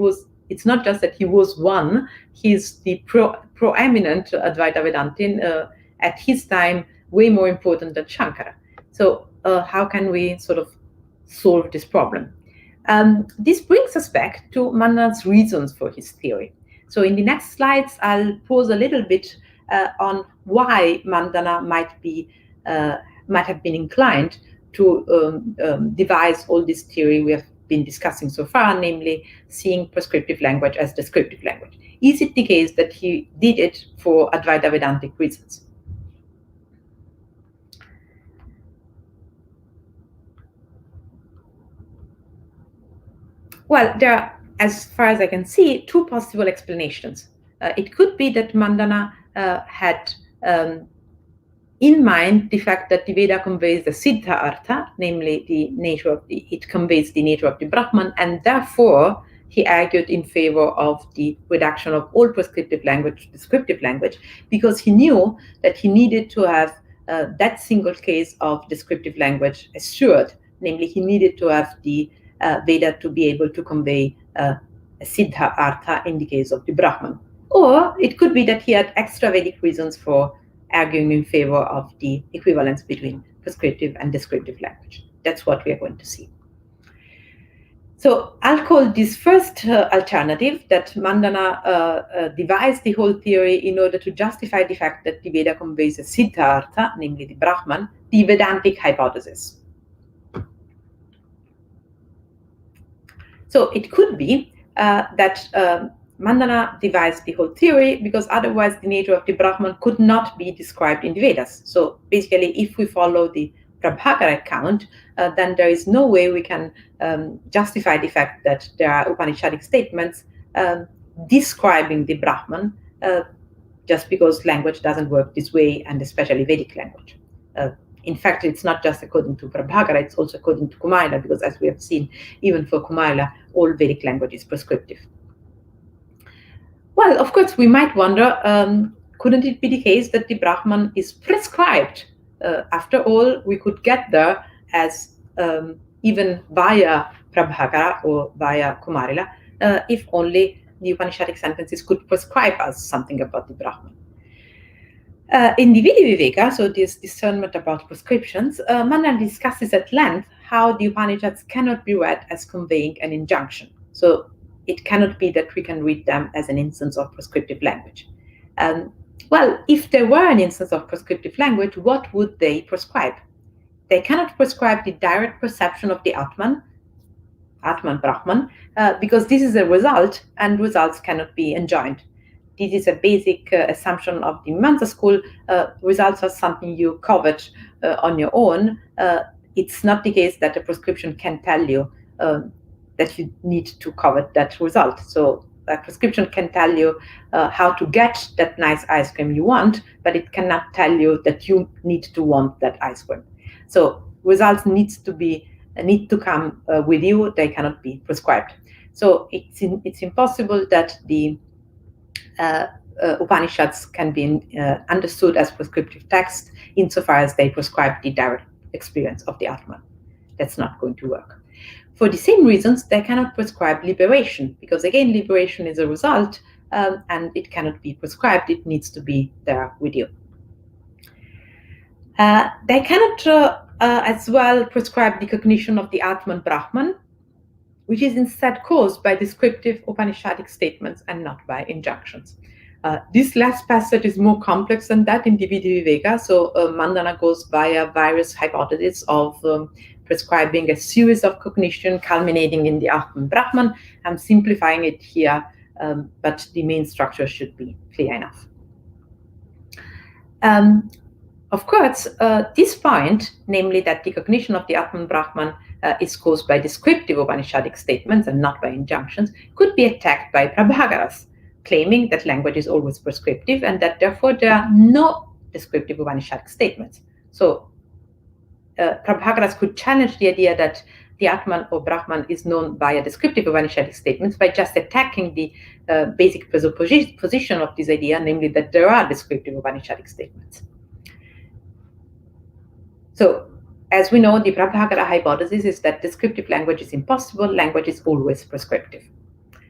it's not just that he was one, he's the proeminent Advaita Vedantin, at his time, way more important than Shankara. So how can we sort of solve this problem? This brings us back to Mandana's reasons for his theory. So in the next slides, I'll pause a little bit on why Mandana might have been inclined to devise all this theory we have been discussing so far, namely seeing prescriptive language as descriptive language. Is it the case that he did it for Advaita Vedantic reasons? Well, there are, as far as I can see, two possible explanations. It could be that Mandana had in mind the fact that the Veda conveys the Siddha Artha, namely it conveys the nature of the Brahman, and therefore he argued in favor of the reduction of all prescriptive language to descriptive language, because he knew that he needed to have that single case of descriptive language assured, namely he needed to have the Veda to be able to convey a Siddha Artha in the case of the Brahman. Or it could be that he had extra Vedic reasons for arguing in favor of the equivalence between prescriptive and descriptive language. That's what we are going to see. So I'll call this first alternative, that Mandana devised the whole theory in order to justify the fact that the Veda conveys a Siddha Artha, namely the Brahman, the Vedantic hypothesis. So it could be that Mandana devised the whole theory because otherwise the nature of the Brahman could not be described in the Vedas. So basically, if we follow the Prabhakara account, then there is no way we can justify the fact that there are Upanishadic statements describing the Brahman just because language doesn't work this way, and especially Vedic language. In fact, it's not just according to Prabhakara, it's also according to Kumaila, because as we have seen, even for Kumaila, all Vedic language is prescriptive. Well, of course, we might wonder, couldn't it be the case that the Brahman is prescribed? After all, we could get there as even via Prabhakara or via Kumarila, if only the Upanishadic sentences could prescribe us something about the Brahman. In the Vidiviveka, so this discernment about prescriptions, Mandana discusses at length how the Upanishads cannot be read as conveying an injunction. So it cannot be that we can read them as an instance of prescriptive language. Well, if there were an instance of prescriptive language, what would they prescribe? They cannot prescribe the direct perception of the Atman Brahman, because this is a result, and results cannot be enjoined. This is a basic assumption of the Mimamsa school. Results are something you covet on your own. It's not the case that a prescription can tell you that you need to covet that result. So a prescription can tell you how to get that nice ice cream you want, but it cannot tell you that you need to want that ice cream. So results need to come with you. They cannot be prescribed. So it's impossible that the Upanishads can be understood as prescriptive text insofar as they prescribe the direct experience of the Atman. That's not going to work. For the same reasons, they cannot prescribe liberation, because again, liberation is a result, and it cannot be prescribed. It needs to be there with you. They cannot as well prescribe the cognition of the Atman Brahman, which is instead caused by descriptive Upanishadic statements and not by injunctions. This last passage is more complex than that in Dividi Viveka. So Mandana goes via various hypotheses of prescribing a series of cognition culminating in the Atman Brahman. I'm simplifying it here, but the main structure should be clear enough. Of course, this point, namely that the cognition of the Atman Brahman is caused by descriptive Upanishadic statements and not by injunctions, could be attacked by Prabhakaras, claiming that language is always prescriptive and that therefore there are no descriptive Upanishadic statements. So Prabhakaras could challenge the idea that the Atman or Brahman is known via descriptive Upanishadic statements by just attacking the basic presupposition of this idea, namely that there are descriptive Upanishadic statements. So, as we know, the Prabhakara hypothesis is that descriptive language is impossible, language is always prescriptive.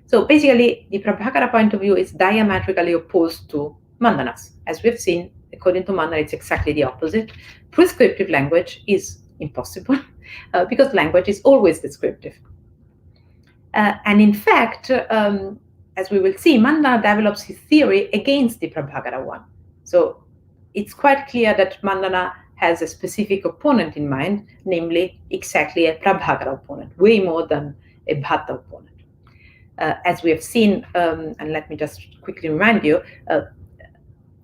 So basically, the Prabhakara point of view is diametrically opposed to Mandana's. As we've seen, according to Mandana, it's exactly the opposite. Prescriptive language is impossible because language is always descriptive. And in fact, as we will see, Mandana develops his theory against the Prabhakara one. So it's quite clear that Mandana has a specific opponent in mind, namely exactly a Prabhakara opponent, way more than a Bhatta opponent. As we have seen, and let me just quickly remind you,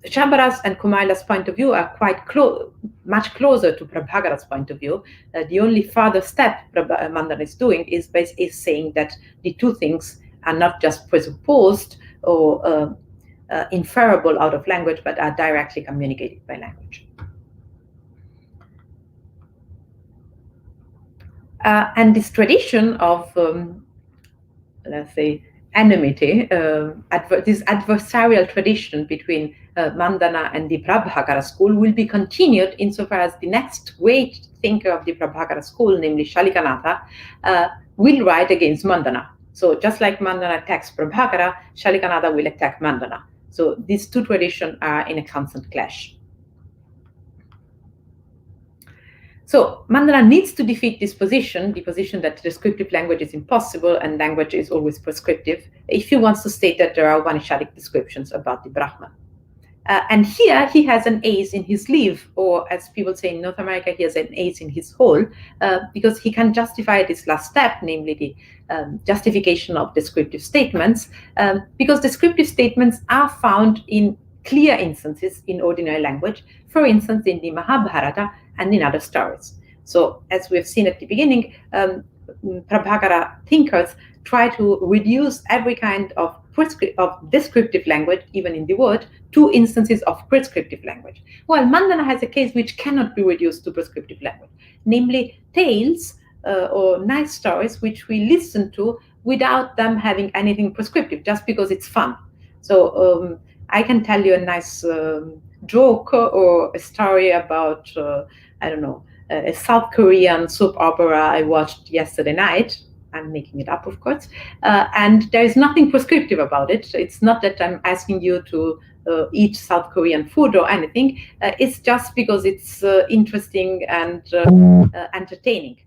Shambhara's and Kumaila's point of view are quite much closer to Prabhakara's point of view. The only further step Mandana is doing is saying that the two things are not just presupposed or inferable out of language, but are directly communicated by language. And this tradition of, let's say, enmity, this adversarial tradition between Mandana and the Prabhakara school will be continued insofar as the next great thinker of the Prabhakara school, namely Shalikanatha, will write against Mandana. So just like Mandana attacks Prabhakara, Shalikanatha will attack Mandana. So these two traditions are in a constant clash. So Mandana needs to defeat this position, the position that descriptive language is impossible and language is always prescriptive, if he wants to state that there are Upanishadic descriptions about the Brahman. And here he has an ace in his sleeve, or as people say in North America, he has an ace in his hole, because he can justify this last step, namely the justification of descriptive statements, because descriptive statements are found in clear instances in ordinary language, for instance, in the Mahabharata and in other stories. So, as we have seen at the beginning, Prabhakara thinkers try to reduce every kind of descriptive language, even in the word, to instances of prescriptive language. While Mandana has a case which cannot be reduced to prescriptive language, namely tales or nice stories which we listen to without them having anything prescriptive, just because it's fun. So I can tell you a nice joke or a story about, I don't know, a South Korean soap opera I watched yesterday night. I'm making it up, of course. And there is nothing prescriptive about it. It's not that I'm asking you to eat South Korean food or anything. It's just because it's interesting and entertaining.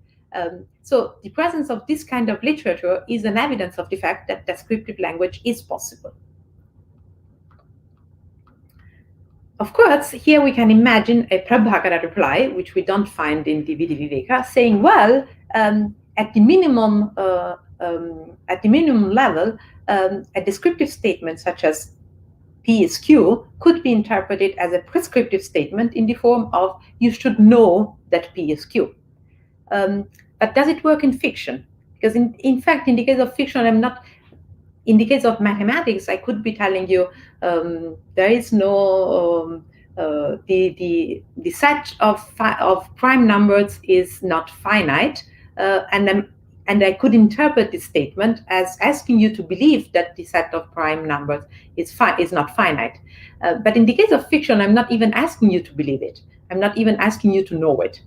So the presence of this kind of literature is an evidence of the fact that descriptive language is possible. Of course, here we can imagine a Prabhakara reply, which we don't find in the Vidhi Viveka, saying, well, at the minimum level, a descriptive statement such as P is Q could be interpreted as a prescriptive statement in the form of you should know that P is Q. But does it work in fiction? Because in fact, in the case of fiction, in the case of mathematics, I could be telling you there is no the set of prime numbers is not finite, and I could interpret this statement as asking you to believe that the set of prime numbers is not finite. But in the case of fiction, I'm not even asking you to believe it. I'm not even asking you to know it.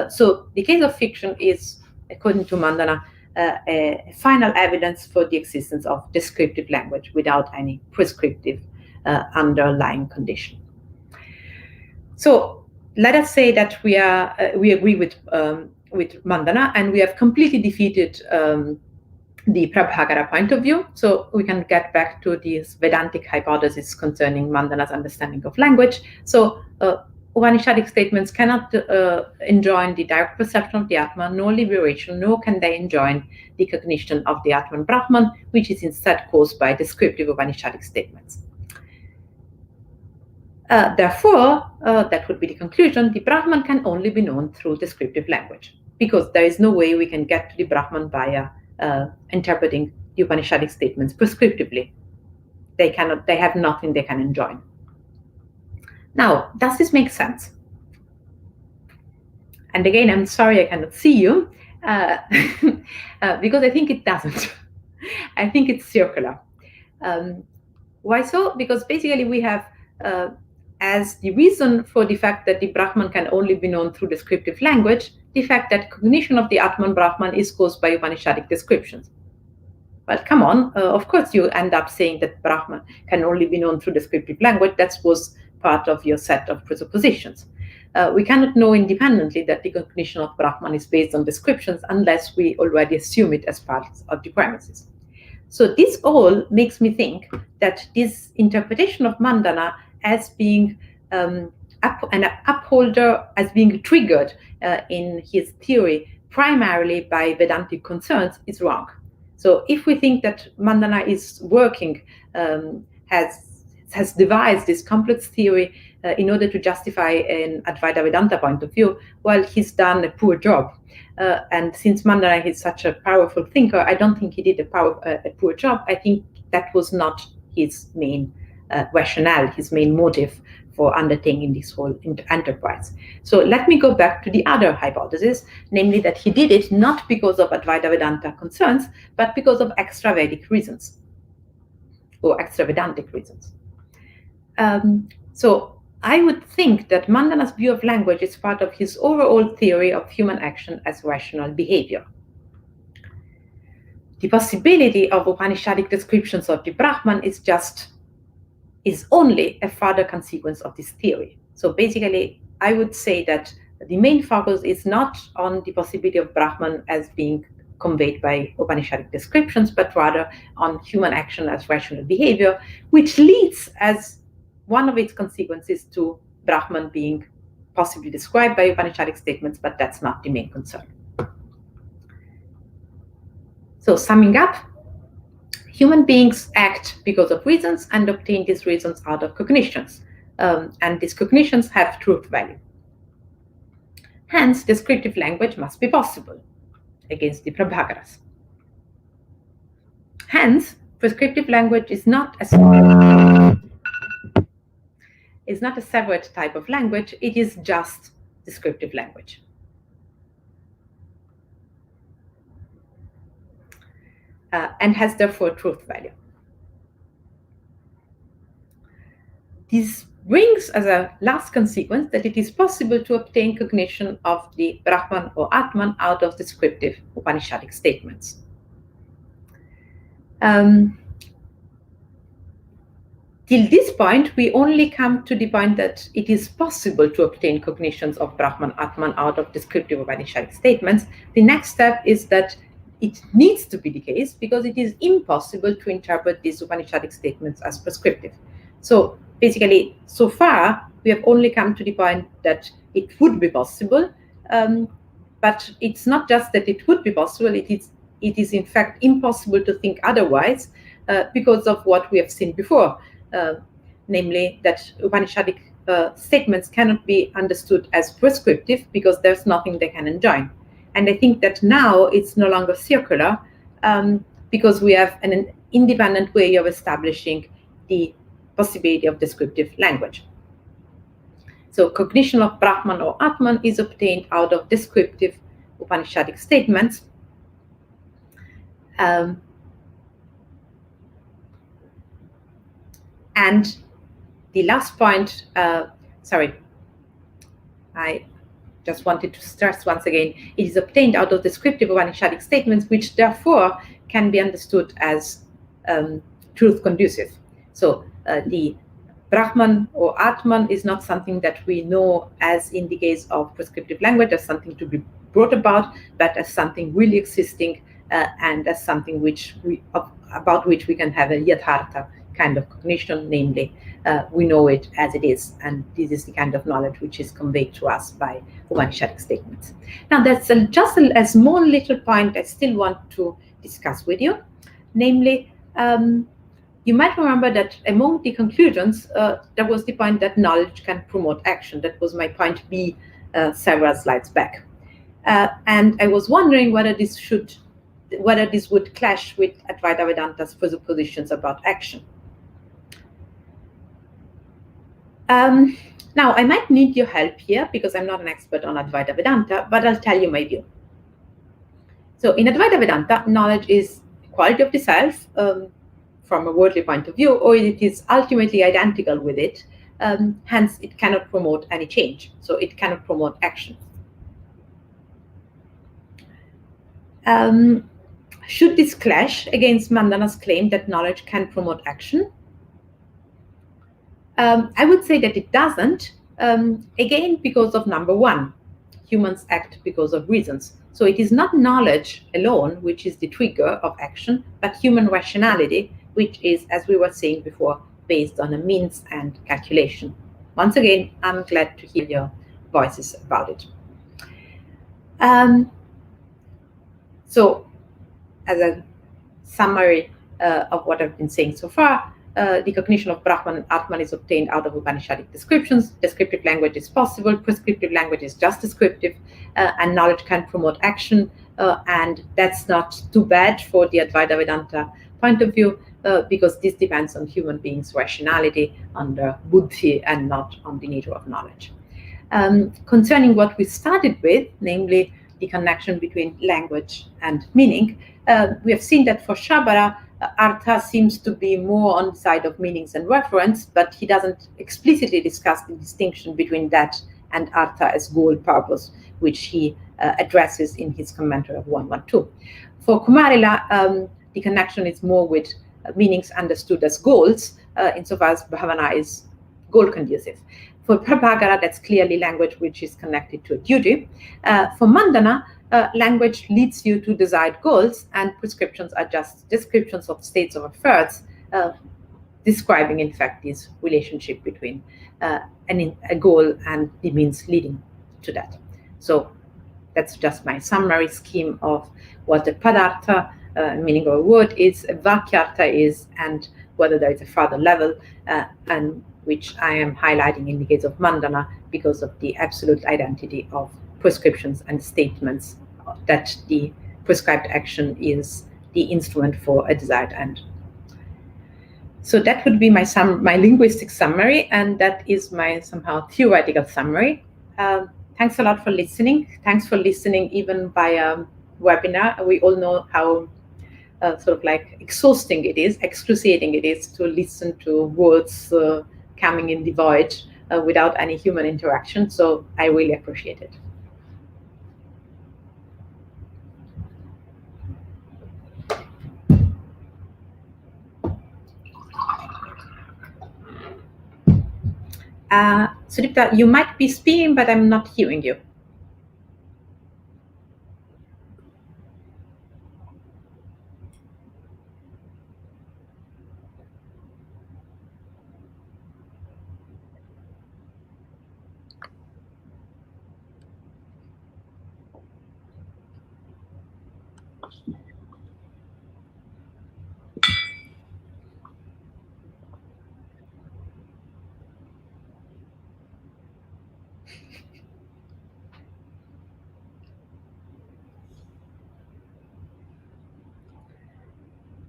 So the case of fiction is, according to Mandana, a final evidence for the existence of descriptive language without any prescriptive underlying condition. So let us say that we agree with Mandana, and we have completely defeated the Prabhakara point of view. So we can get back to this Vedantic hypothesis concerning Mandana's understanding of language. So Upanishadic statements cannot enjoin the direct perception of the Atman, nor liberation, nor can they enjoin the cognition of the Atman Brahman, which is instead caused by descriptive Upanishadic statements. Therefore, that would be the conclusion, the Brahman can only be known through descriptive language, because there is no way we can get to the Brahman via interpreting the Upanishadic statements prescriptively. They have nothing they can enjoin. Now, does this make sense? And again, I'm sorry I cannot see you, because I think it doesn't. I think it's circular. Why so? Because basically we have, as the reason for the fact that the Brahman can only be known through descriptive language, the fact that cognition of the Atman Brahman is caused by Upanishadic descriptions. Well, come on, of course you end up saying that Brahman can only be known through descriptive language. That was part of your set of presuppositions. We cannot know independently that the cognition of Brahman is based on descriptions unless we already assume it as part of the premises. So this all makes me think that this interpretation of Mandana as being an upholder, as being triggered in his theory primarily by Vedantic concerns is wrong. So if we think that Mandana is working, has devised this complex theory in order to justify an Advaita Vedanta point of view, well, he's done a poor job. And since Mandana is such a powerful thinker, I don't think he did a poor job. I think that was not his main rationale, his main motive for undertaking this whole enterprise. So let me go back to the other hypothesis, namely that he did it not because of Advaita Vedanta concerns, but because of extra Vedic reasons, or extra Vedantic reasons. So I would think that Mandana's view of language is part of his overall theory of human action as rational behavior. The possibility of Upanishadic descriptions of the Brahman is only a further consequence of this theory. So basically, I would say that the main focus is not on the possibility of Brahman as being conveyed by Upanishadic descriptions, but rather on human action as rational behavior, which leads as one of its consequences to Brahman being possibly described by Upanishadic statements, but that's not the main concern. So summing up, human beings act because of reasons and obtain these reasons out of cognitions. And these cognitions have truth value. Hence, descriptive language must be possible against the Prabhakaras. Hence, prescriptive language is not a separate type of language, it is just descriptive language. And has therefore truth value. This brings as a last consequence that it is possible to obtain cognition of the Brahman or Atman out of descriptive Upanishadic statements. Till this point, we only come to the point that it is possible to obtain cognitions of Brahman, Atman out of descriptive Upanishadic statements. The next step is that it needs to be the case because it is impossible to interpret these Upanishadic statements as prescriptive. So basically, so far, we have only come to the point that it would be possible, but it's not just that it would be possible, it is in fact impossible to think otherwise because of what we have seen before, namely that Upanishadic statements cannot be understood as prescriptive because there's nothing they can enjoin. And I think that now it's no longer circular because we have an independent way of establishing the possibility of descriptive language. So cognition of Brahman or Atman is obtained out of descriptive Upanishadic statements. And the last point, I just wanted to stress once again, it is obtained out of descriptive Upanishadic statements, which therefore can be understood as truth conducive. So the Brahman or Atman is not something that we know as in the case of prescriptive language as something to be brought about, but as something really existing and as something about which we can have a yathartha kind of cognition, namely we know it as it is, and this is the kind of knowledge which is conveyed to us by Upanishadic statements. Now that's just a small little point I still want to discuss with you, namely you might remember that among the conclusions, there was the point that knowledge can promote action. That was my point B several slides back. And I was wondering whether this would clash with Advaita Vedanta's presuppositions about action. Now, I might need your help here because I'm not an expert on Advaita Vedanta, but I'll tell you my view. So in Advaita Vedanta, knowledge is quality of the self, from a worldly point of view, or it is ultimately identical with it, hence it cannot promote any change, so it cannot promote action. Should this clash against Mandana's claim that knowledge can promote action? I would say that it doesn't, again, because of number one, humans act because of reasons. So it is not knowledge alone which is the trigger of action, but human rationality, which is, as we were saying before, based on a means and calculation. Once again, I'm glad to hear your voices about it. So, as a summary of what I've been saying so far, the cognition of Brahman and Atman is obtained out of Upanishadic descriptions. Descriptive language is possible, prescriptive language is just descriptive, and knowledge can promote action, and that's not too bad for the Advaita Vedanta point of view, because this depends on human beings' rationality, on the buddhi, and not on the nature of knowledge. Concerning what we started with, namely the connection between language and meaning, we have seen that for Shabara, Artha seems to be more on the side of meanings and reference, but he doesn't explicitly discuss the distinction between that and Artha as goal purpose, which he addresses in his commentary of 112. For Kumarila, the connection is more with meanings understood as goals, insofar as Bhavana is goal conducive. For Prabhakara, that's clearly language which is connected to a duty. For Mandana, language leads you to desired goals, and prescriptions are just descriptions of states of affairs, describing, in fact, this relationship between a goal and the means leading to that. So that's just my summary scheme of what the Padartha, meaning of a word, is, Bakyata is, and whether there is a further level, and which I am highlighting in the case of Mandana because of the absolute identity of prescriptions and statements that the prescribed action is the instrument for a desired end. So that would be my linguistic summary, and that is my somehow theoretical summary. Thanks a lot for listening. Thanks for listening even by webinar. We all know how sort of like exhausting it is, excruciating it is to listen to words coming in the void without any human interaction. So I really appreciate it. Sudipta, you might be speaking, but I'm not hearing you.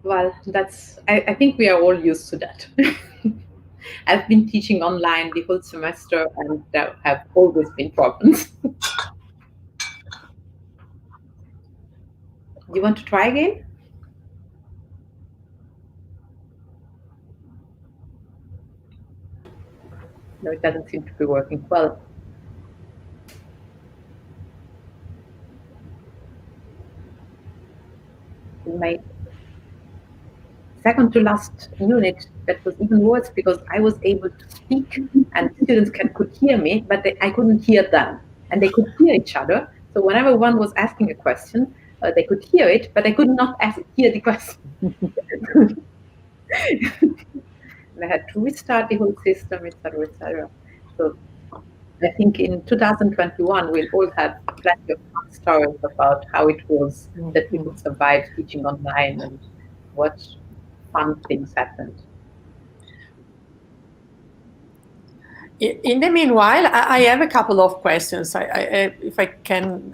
Well, I think we are all used to that. I've been teaching online the whole semester, and there have always been problems. You want to try again? No, it doesn't seem to be working well. second to last unit, that was even worse because I was able to speak and students could hear me, but I couldn't hear them. And they could hear each other. So whenever one was asking a question, they could hear it, but they could not hear the question. And I had to restart the whole system, etc., etc. So I think in 2021 we'll all have plenty of fun stories about how it was that we could survive teaching online and what fun things happened. In the meanwhile, I have a couple of questions. If I can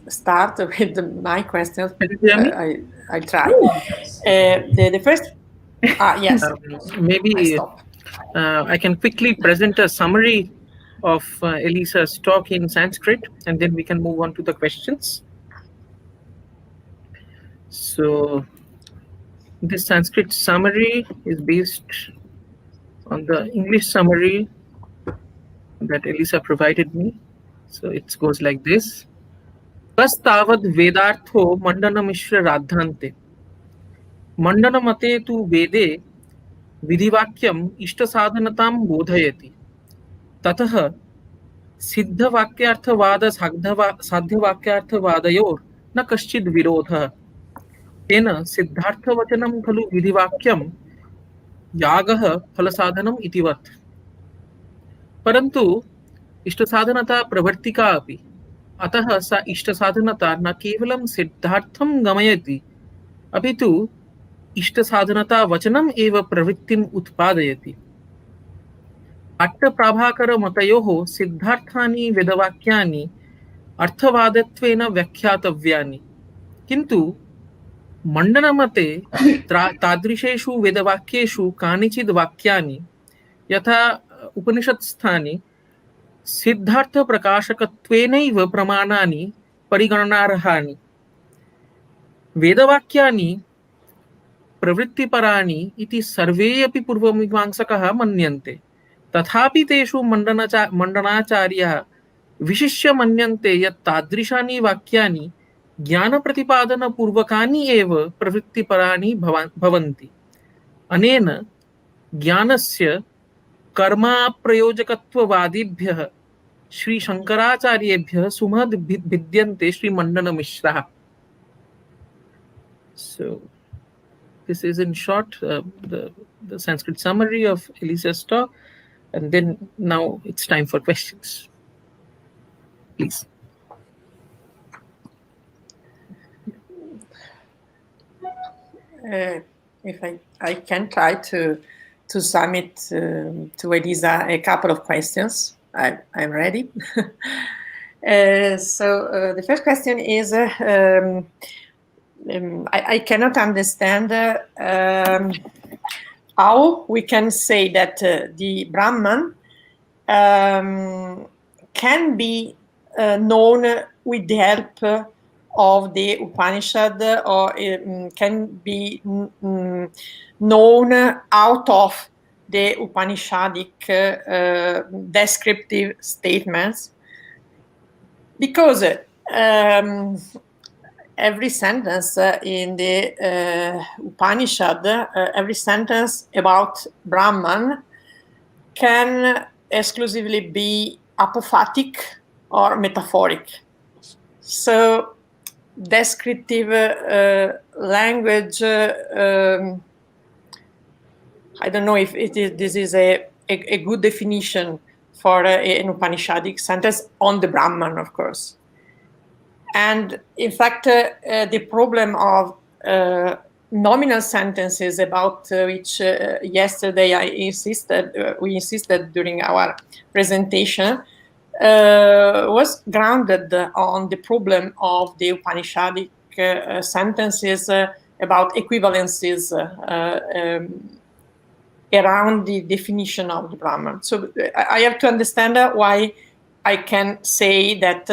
start with my questions, I try. The first, yes. Maybe I can quickly present a summary of Elisa's talk in Sanskrit, and then we can move on to the questions. So this Sanskrit summary is based on the English summary that Elisa provided me. So it goes like this. Tastavad vedartho mandana mishra radhante. Mandana mate tu vede vidivakyam ishta sadhanatam bodhayati. Tatah सिद्ध वाक्यार्थवाद साध्य वाक्यार्थवादयोर न कश्चिद विरोधः तेन सिद्धार्थवचनं खलु विधिवाक्यं यागः फलसाधनम् इतिवत् परन्तु इष्टसाधनता प्रवर्तिका अपि अतः सा इष्टसाधनता न केवलं सिद्धार्थं गमयति अपि तु इष्टसाधनता वचनम् एव प्रवृत्तिम् उत्पादयति अट्टप्रभाकर मतयोः सिद्धार्थानि वेदवाक्यानि अर्थवादत्वेन व्याख्यातव्यानि किन्तु मंडनमते तादृशेषु वेदवाक्येषु कानिचिद् वाक्यानि यथा उपनिषत्स्थानि सिद्धार्थप्रकाशकत्वेनैव प्रमाणानि परिगणनार्हाणि वेदवाक्यानि प्रवृत्तिपराणि इति सर्वे अपि पूर्वमीमांसकाः मन्यन्ते तथापि तेषु मंडनाचार्याः विशिष्य मन्यन्ते यत् तादृशानि वाक्यानि ज्ञानप्रतिपादनपूर्वकानि एव प्रवृत्तिपराणि भवन्ति अनेन ज्ञानस्य कर्माप्रयोजकत्ववादिभ्यः Shri शंकराचार्येभ्यः सुमद् भिद्यन्ते Shri मंडनमिश्रः. So this is in short the Sanskrit summary of Elisa's talk. And then now it's time for questions. Please. If I can try to submit to Elisa a couple of questions. I'm ready. So the first question is, I cannot understand how we can say that the Brahman can be known with the help of the Upanishad or can be known out of the Upanishadic descriptive statements, because every sentence in the Upanishad, every sentence about Brahman can exclusively be apophatic or metaphoric. So descriptive language, I don't know if this is a good definition for an Upanishadic sentence on the Brahman, of course. And in fact, the problem of nominal sentences, about which yesterday we insisted during our presentation, was grounded on the problem of the Upanishadic sentences about equivalences around the definition of the Brahman. So I have to understand why I can say that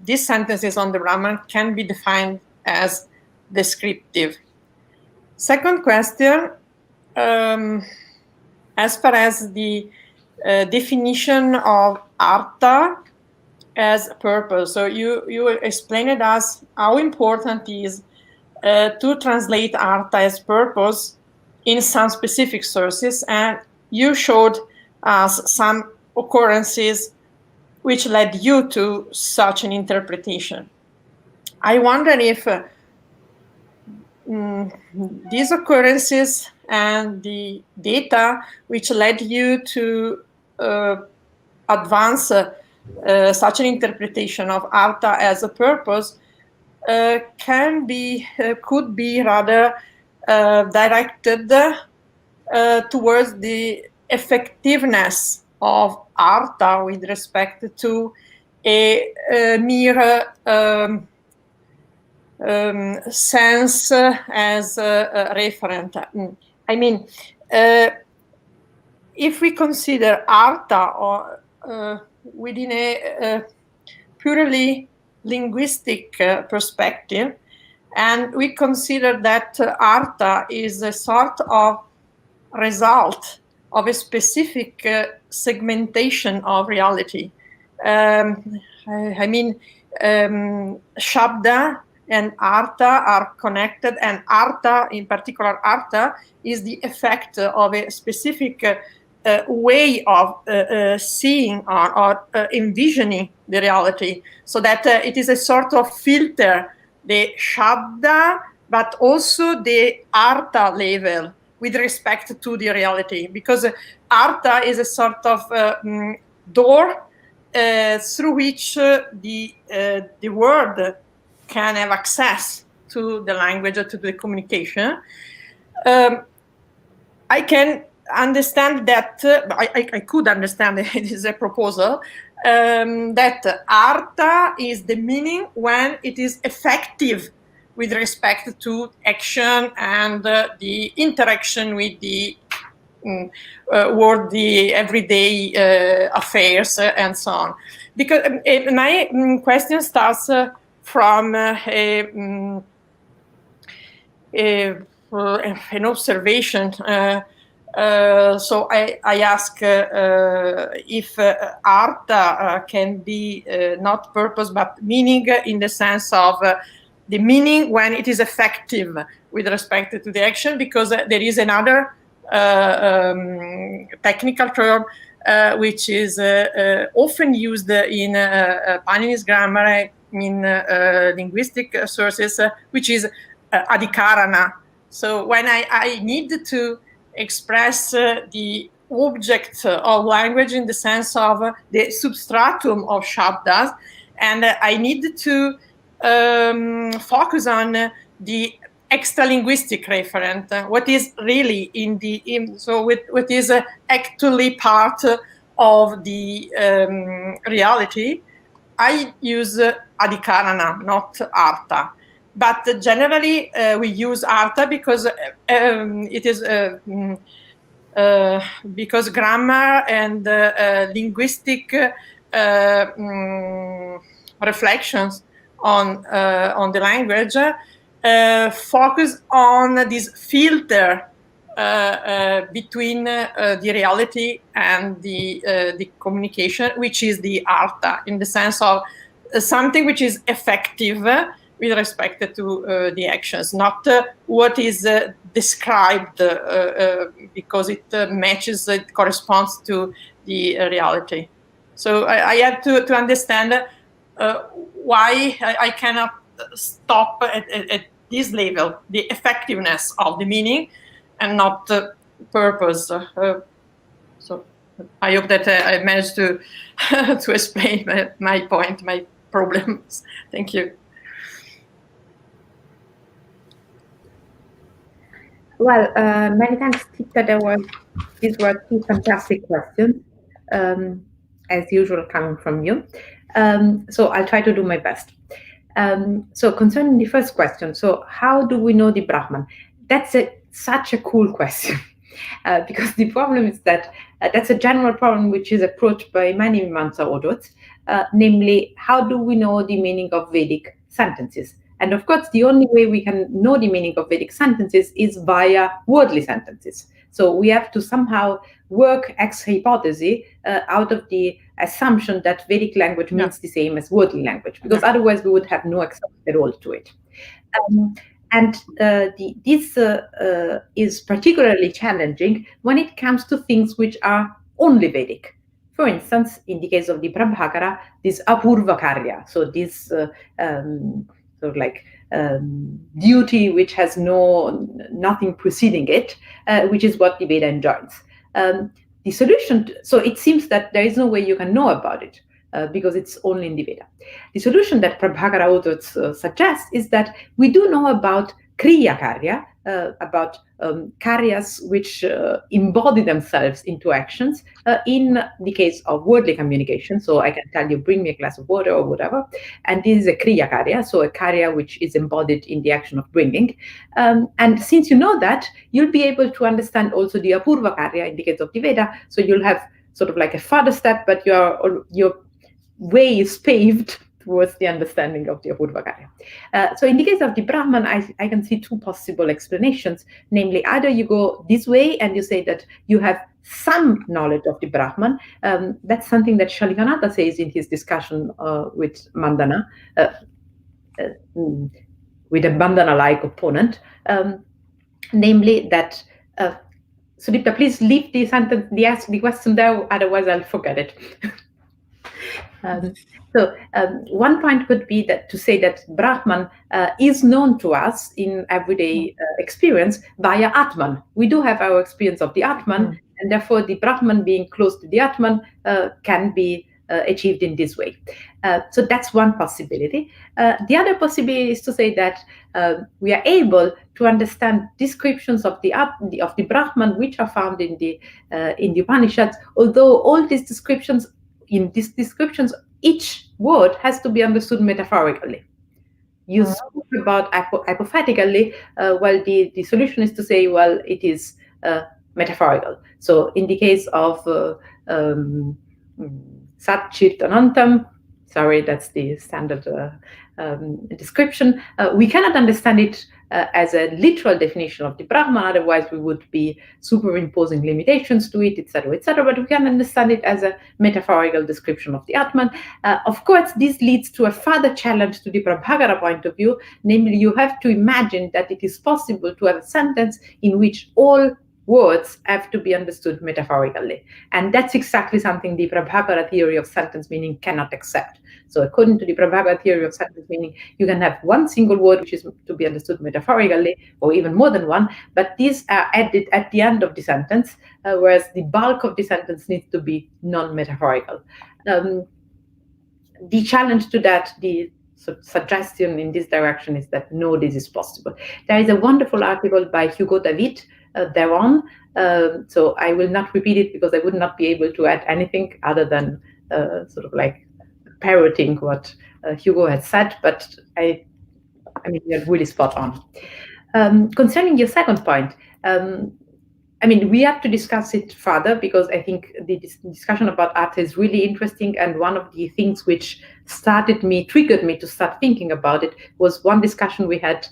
these sentences on the Brahman can be defined as descriptive. Second question, as far as the definition of artha as purpose. So you explained us how important it is to translate artha as purpose in some specific sources, and you showed us some occurrences which led you to such an interpretation. I wonder if these occurrences and the data which led you to advance such an interpretation of artha as a purpose could be rather directed towards the effectiveness of artha with respect to a mere sense as a referent. I mean, if we consider artha or within a purely linguistic perspective, and we consider that artha is a sort of result of a specific segmentation of reality. I mean, shabda and artha are connected, and artha, in particular artha, is the effect of a specific way of seeing or envisioning the reality, so that it is a sort of filter, the shabda, but also the artha level with respect to the reality, because artha is a sort of door through which the word can have access to the language or to the communication. I can understand that, I could understand it is a proposal, that artha is the meaning when it is effective with respect to action and the interaction with the world, the everyday affairs and so on. Because my question starts from an observation. So I ask if artha can be not purpose but meaning, in the sense of the meaning when it is effective with respect to the action, because there is another technical term which is often used in Panini's grammar, in linguistic sources, which is adhikarana. So when I need to express the object of language in the sense of the substratum of shabdas, and I need to focus on the extra-linguistic referent, what is really what is actually part of the reality, I use adhikarana, not artha. But generally, we use artha because it is because grammar and linguistic reflections on the language focus on this filter between the reality and the communication, which is the artha, in the sense of something which is effective with respect to the actions, not what is described because it matches, it corresponds to the reality. So I have to understand why I cannot stop at this level, the effectiveness of the meaning, and not the purpose. So I hope that I managed to to explain my point, my problems. Thank you. Well, many thanks, Tita. These were two fantastic questions, as usual, coming from you. So I'll try to do my best. So concerning the first question, so how do we know the Brahman? That's such a cool question, because the problem is that that's a general problem which is approached by many Mimamsa authors, namely, how do we know the meaning of Vedic sentences? And of course, the only way we can know the meaning of Vedic sentences is via wordly sentences. So we have to somehow work ex hypothesis out of the assumption that Vedic language means the same as wordly language, because otherwise we would have no access at all to it. And this is particularly challenging when it comes to things which are only Vedic. For instance, in the case of the Prabhakara, this apurva karya, so this sort of like duty which has nothing preceding it, which is what the Veda enjoins. The solution, so it seems that there is no way you can know about it because it's only in the Veda. The solution that Prabhakara authors suggest is that we do know about Kriya Karya, about karyas which embody themselves into actions in the case of wordly communication. So I can tell you, bring me a glass of water or whatever. And this is a Kriya Karya, so a Karya which is embodied in the action of bringing. And since you know that, you'll be able to understand also the Apurva Karya in the case of the Veda. So you'll have sort of like a further step, but your way is paved towards the understanding of the Apurva Karya. So in the case of the Brahman, I can see two possible explanations. Namely, either you go this way and you say that you have some knowledge of the Brahman. That's something that Shalivanatha says in his discussion with Mandana, with a Mandana-like opponent. Namely that, Sudipta, please leave the sentence, the question there, otherwise I'll forget it. So one point would be that to say that Brahman is known to us in everyday experience via Atman. We do have our experience of the Atman, and therefore the Brahman being close to the Atman can be achieved in this way. So that's one possibility. The other possibility is to say that we are able to understand descriptions of the Brahman which are found in the Upanishads, although all these descriptions, each word has to be understood metaphorically. You spoke about hypothetically, well, the solution is to say, well, it is metaphorical. So in the case of Sat Chit Anantam, sorry, that's the standard description, we cannot understand it as a literal definition of the Brahman, otherwise we would be superimposing limitations to it, etc., but we can understand it as a metaphorical description of the Atman. Of course, this leads to a further challenge to the Prabhakara point of view, namely you have to imagine that it is possible to have a sentence in which all words have to be understood metaphorically. And that's exactly something the Prabhakara theory of sentence meaning cannot accept. So according to the Prabhakara theory of sentence meaning, you can have one single word which is to be understood metaphorically, or even more than one, but these are added at the end of the sentence, whereas the bulk of the sentence needs to be non-metaphorical. The challenge to that, the suggestion in this direction is that no, this is possible. There is a wonderful article by Hugo David thereon, so I will not repeat it because I would not be able to add anything other than sort of like parroting what Hugo had said, but I mean, you're really spot on. Concerning your second point, I mean, we have to discuss it further because I think the discussion about art is really interesting. And one of the things which triggered me to start thinking about it was one discussion we had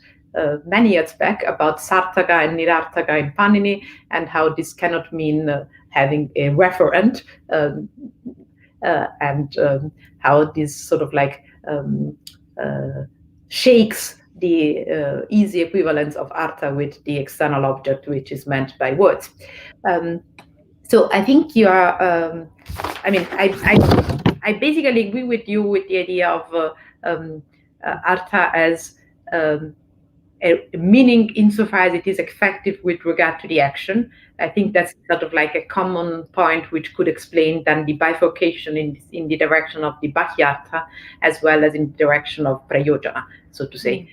many years back about Sartaka and Nirartaka in Panini, and how this cannot mean having a referent, and how this sort of like shakes the easy equivalence of artha with the external object, which is meant by words. So I think you are, I mean, I basically agree with you with the idea of artha as a meaning insofar as it is effective with regard to the action. I think that's sort of like a common point which could explain then the bifurcation in the direction of the Bakyata as well as in the direction of Prayojana, so to say.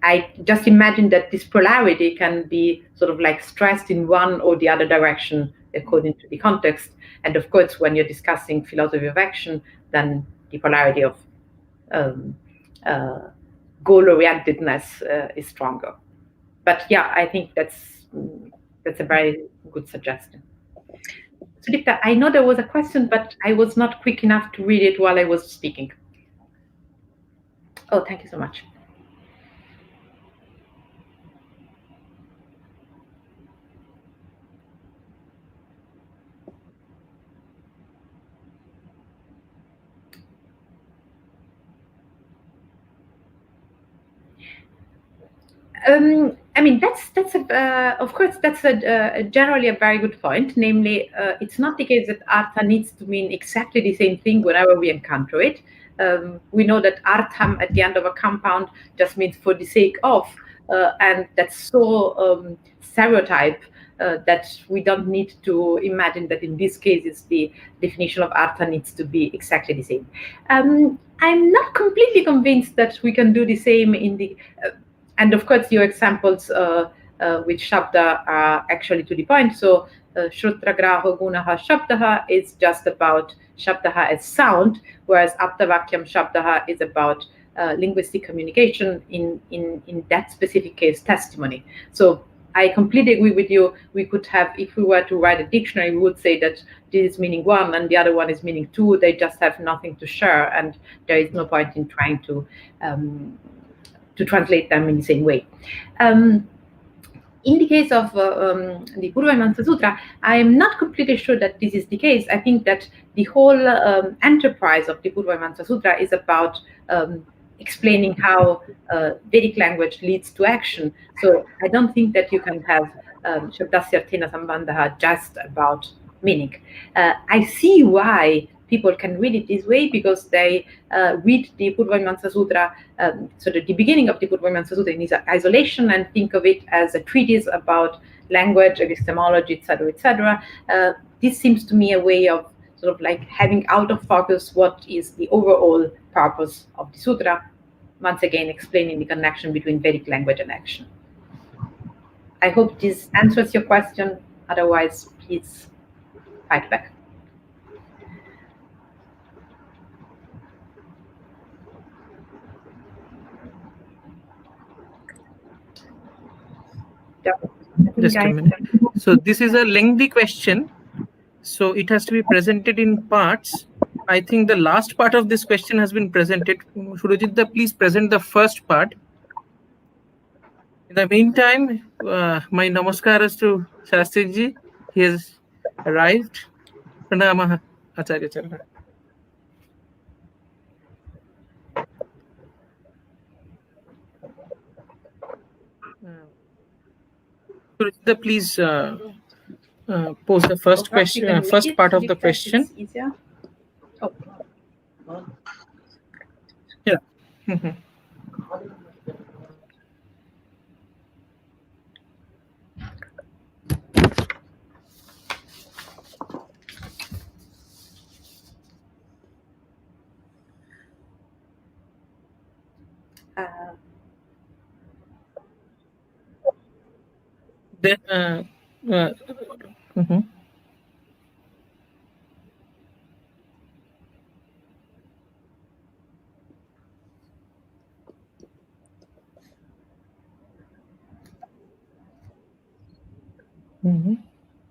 I just imagine that this polarity can be sort of like stressed in one or the other direction according to the context. And of course, when you're discussing philosophy of action, then the polarity of goal-orientedness is stronger. But yeah, I think that's a very good suggestion. Sudipta, I know there was a question, but I was not quick enough to read it while I was speaking. Oh, thank you so much. I mean, that's of course that's generally a very good point. Namely, it's not the case that artha needs to mean exactly the same thing whenever we encounter it. We know that artham at the end of a compound just means for the sake of, and that's so stereotype that we don't need to imagine that in this case it's the definition of artha needs to be exactly the same. I'm not completely convinced that we can do the same in the and of course, your examples with Shabda are actually to the point. So, Shrutragraho Gunaha Shabdaha is just about Shabdaha as sound, whereas Aptavakyam Shabdaha is about linguistic communication, in that specific case, testimony. So, I completely agree with you. We could have, if we were to write a dictionary, we would say that this is meaning one and the other one is meaning two. They just have nothing to share, and there is no point in trying to translate them in the same way. In the case of the Purvamimamsa Sutra, I am not completely sure that this is the case. I think that the whole enterprise of the Purvamimamsa Sutra is about explaining how Vedic language leads to action. So I don't think that you can have Shabdasya Arthena Sambandha just about meaning. I see why people can read it this way, because they read the Purvamimamsa Sutra, so the beginning of the Purvamimamsa Sutra in isolation, and think of it as a treatise about language, epistemology, etc., this seems to me a way of sort of like having out of focus what is the overall purpose of the sutra, once again explaining the connection between Vedic language and action. I hope this answers your question. Otherwise, please fight back. Just a minute. So this is a lengthy question, so it has to be presented in parts. I think the last part of this question has been presented. Shurajitda, please present the first part. In the meantime, my namaskaras to Shastriji. He has arrived. Pranamaha, Acharya Charana. Shurajitda, please pose the first question, first part of the question. Oh. Yeah.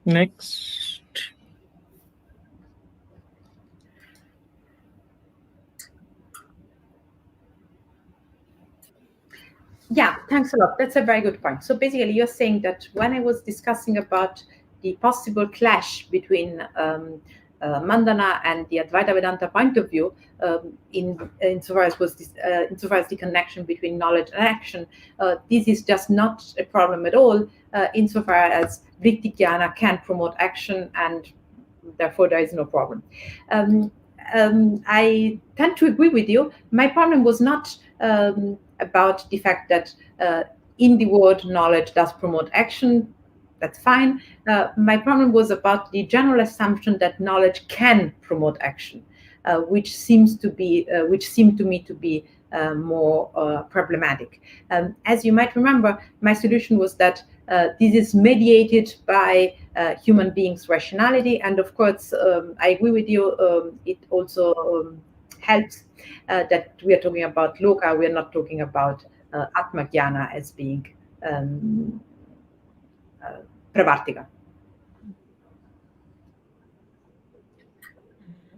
Next. Yeah, thanks a lot. That's a very good point. So basically, you're saying that when I was discussing about the possible clash between Mandana and the Advaita Vedanta point of view, insofar as the connection between knowledge and action, this is just not a problem at all, insofar as Vritti Jnana can promote action, and therefore there is no problem. I tend to agree with you. My problem was not about the fact that in the word knowledge does promote action. That's fine. My problem was about the general assumption that knowledge can promote action, which seemed to me to be more problematic. As you might remember, my solution was that this is mediated by human beings' rationality, and of course, I agree with you. It also helps that we are talking about loka. We are not talking about atma-jnana as being pravartika.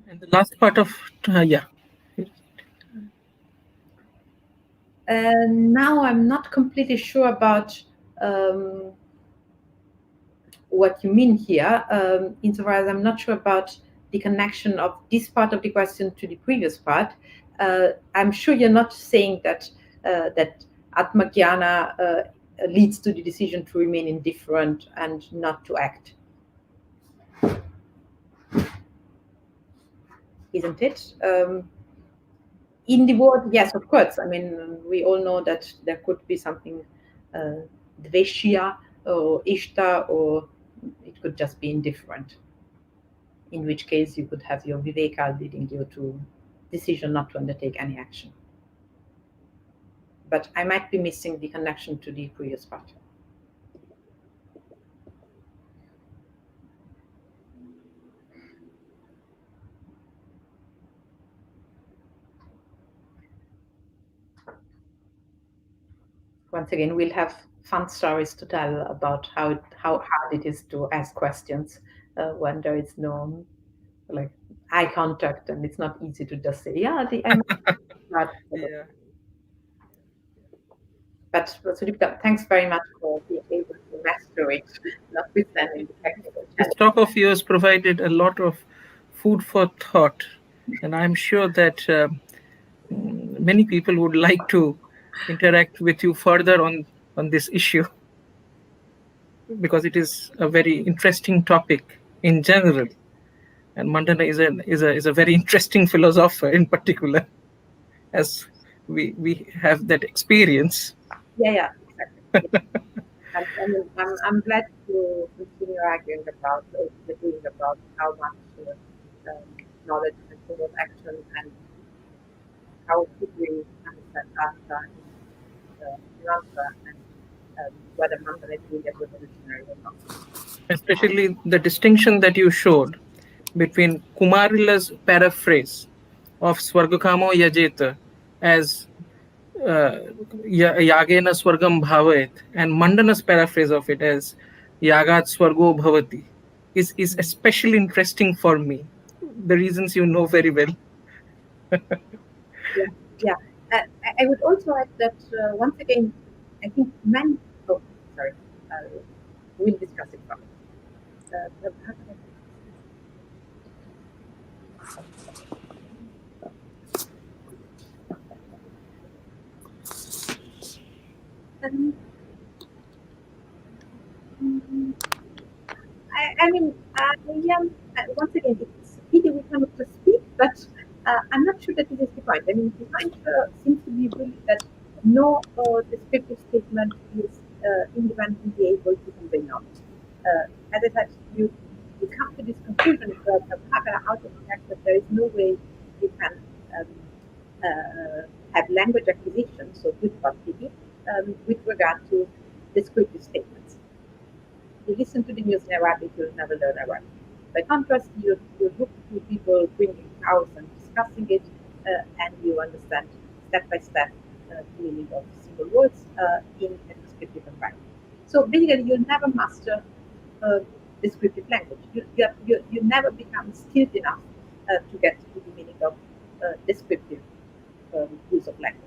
And the last part of yeah. Now I'm not completely sure about what you mean here, insofar as I'm not sure about the connection of this part of the question to the previous part. I'm sure you're not saying that that Atma-jnana leads to the decision to remain indifferent and not to act. Isn't it? In the word, yes, of course. I mean, we all know that there could be something dveshya or ishta, or it could just be indifferent. In which case, you could have your viveka leading you to decision not to undertake any action. But I might be missing the connection to the previous part. Once again, we'll have fun stories to tell about how hard it is to ask questions when there is no like eye contact, and it's not easy to just say, yeah, I'm not. Yeah. But Sudipta, thanks very much for being able to master it, notwithstanding the technical This challenge. talk of yours provided a lot of food for thought, and I'm sure that many people would like to interact with you further on this issue, because it is a very interesting topic in general, and Mandana is a very interesting philosopher in particular, as we have that experience. Yeah, exactly. I'm glad to continue arguing about how much knowledge can promote action, and how could we understand Artha in Mantra, and whether Mandana is really revolutionary or not. Especially the distinction that you showed between Kumarila's paraphrase of Swargakamo Yajeta as Yagena Swargam Bhavayet, and Mandana's paraphrase of it as Yagat Swargo Bhavati is especially interesting for me. The reasons you know very well. Yeah. I would also add that once again, I think many. Oh, sorry. We'll discuss it further. I mean, I am once again. It's pity we cannot just speak, but I'm not sure that it is the point. I mean, the point seems to be really that no descriptive statement is independently able to convey knowledge. As I said, you come to this conclusion out of the fact that there is no way you can have language acquisition, so good quantity, with regard to descriptive statements. You listen to the news in Arabic, you'll never learn Arabic. By contrast, you look to people bringing cows and discussing it, and you understand step by step the meaning of single words in a descriptive environment. So basically, you'll never master descriptive language. You never become skilled enough to get to the meaning of descriptive use of language.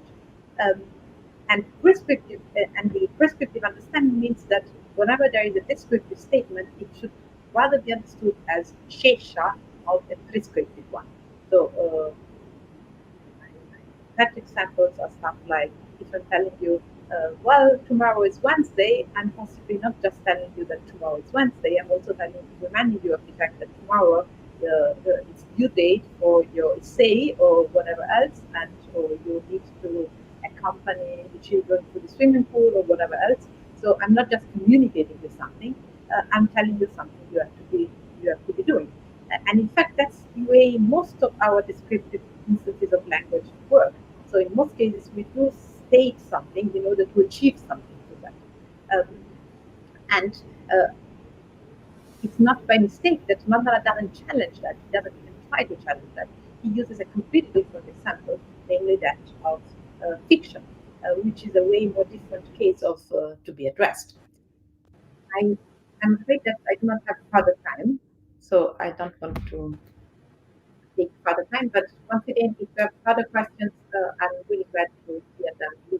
And prescriptive and the prescriptive understanding means that whenever there is a descriptive statement, it should rather be understood as shesha of a prescriptive one. So pet examples are stuff like if I'm telling you, well, tomorrow is Wednesday, I'm possibly not just telling you that tomorrow is Wednesday, I'm also reminding you of the fact that tomorrow it's due date for your essay or whatever else, and or you need to accompany the children to the swimming pool or whatever else. So I'm not just communicating with something, I'm telling you something you have to be doing. And in fact, that's the way most of our descriptive instances of language work. So in most cases, we do state something in order to achieve something to that. And it's not by mistake that Mandana doesn't challenge that. He doesn't even try to challenge that. He uses a completely different example, namely that of fiction, which is a way more different case of to be addressed. I'm afraid that I do not have further time, so I don't want to take further time. But once again, if you have further questions, I'm really glad to hear them. To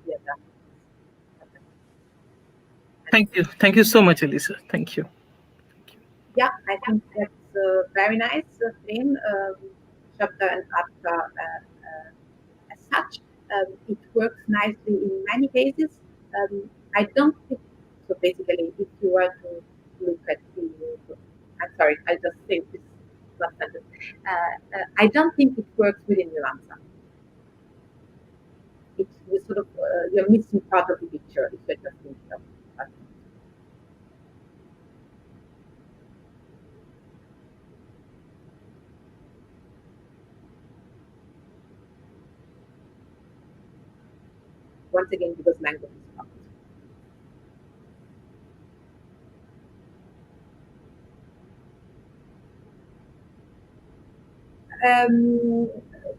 hear them. Thank you so much, Elisa. Thank you. Yeah, I think that's very nice, Flynn. Shabda and Artha as such. It works nicely in many cases. I don't think so. Basically, if you were to look at the, I'm sorry, I'll just say this one sentence. I don't think it works within Mimamsa. It's you sort of you're missing part of the picture if you're just thinking of that. Once again, because language is part.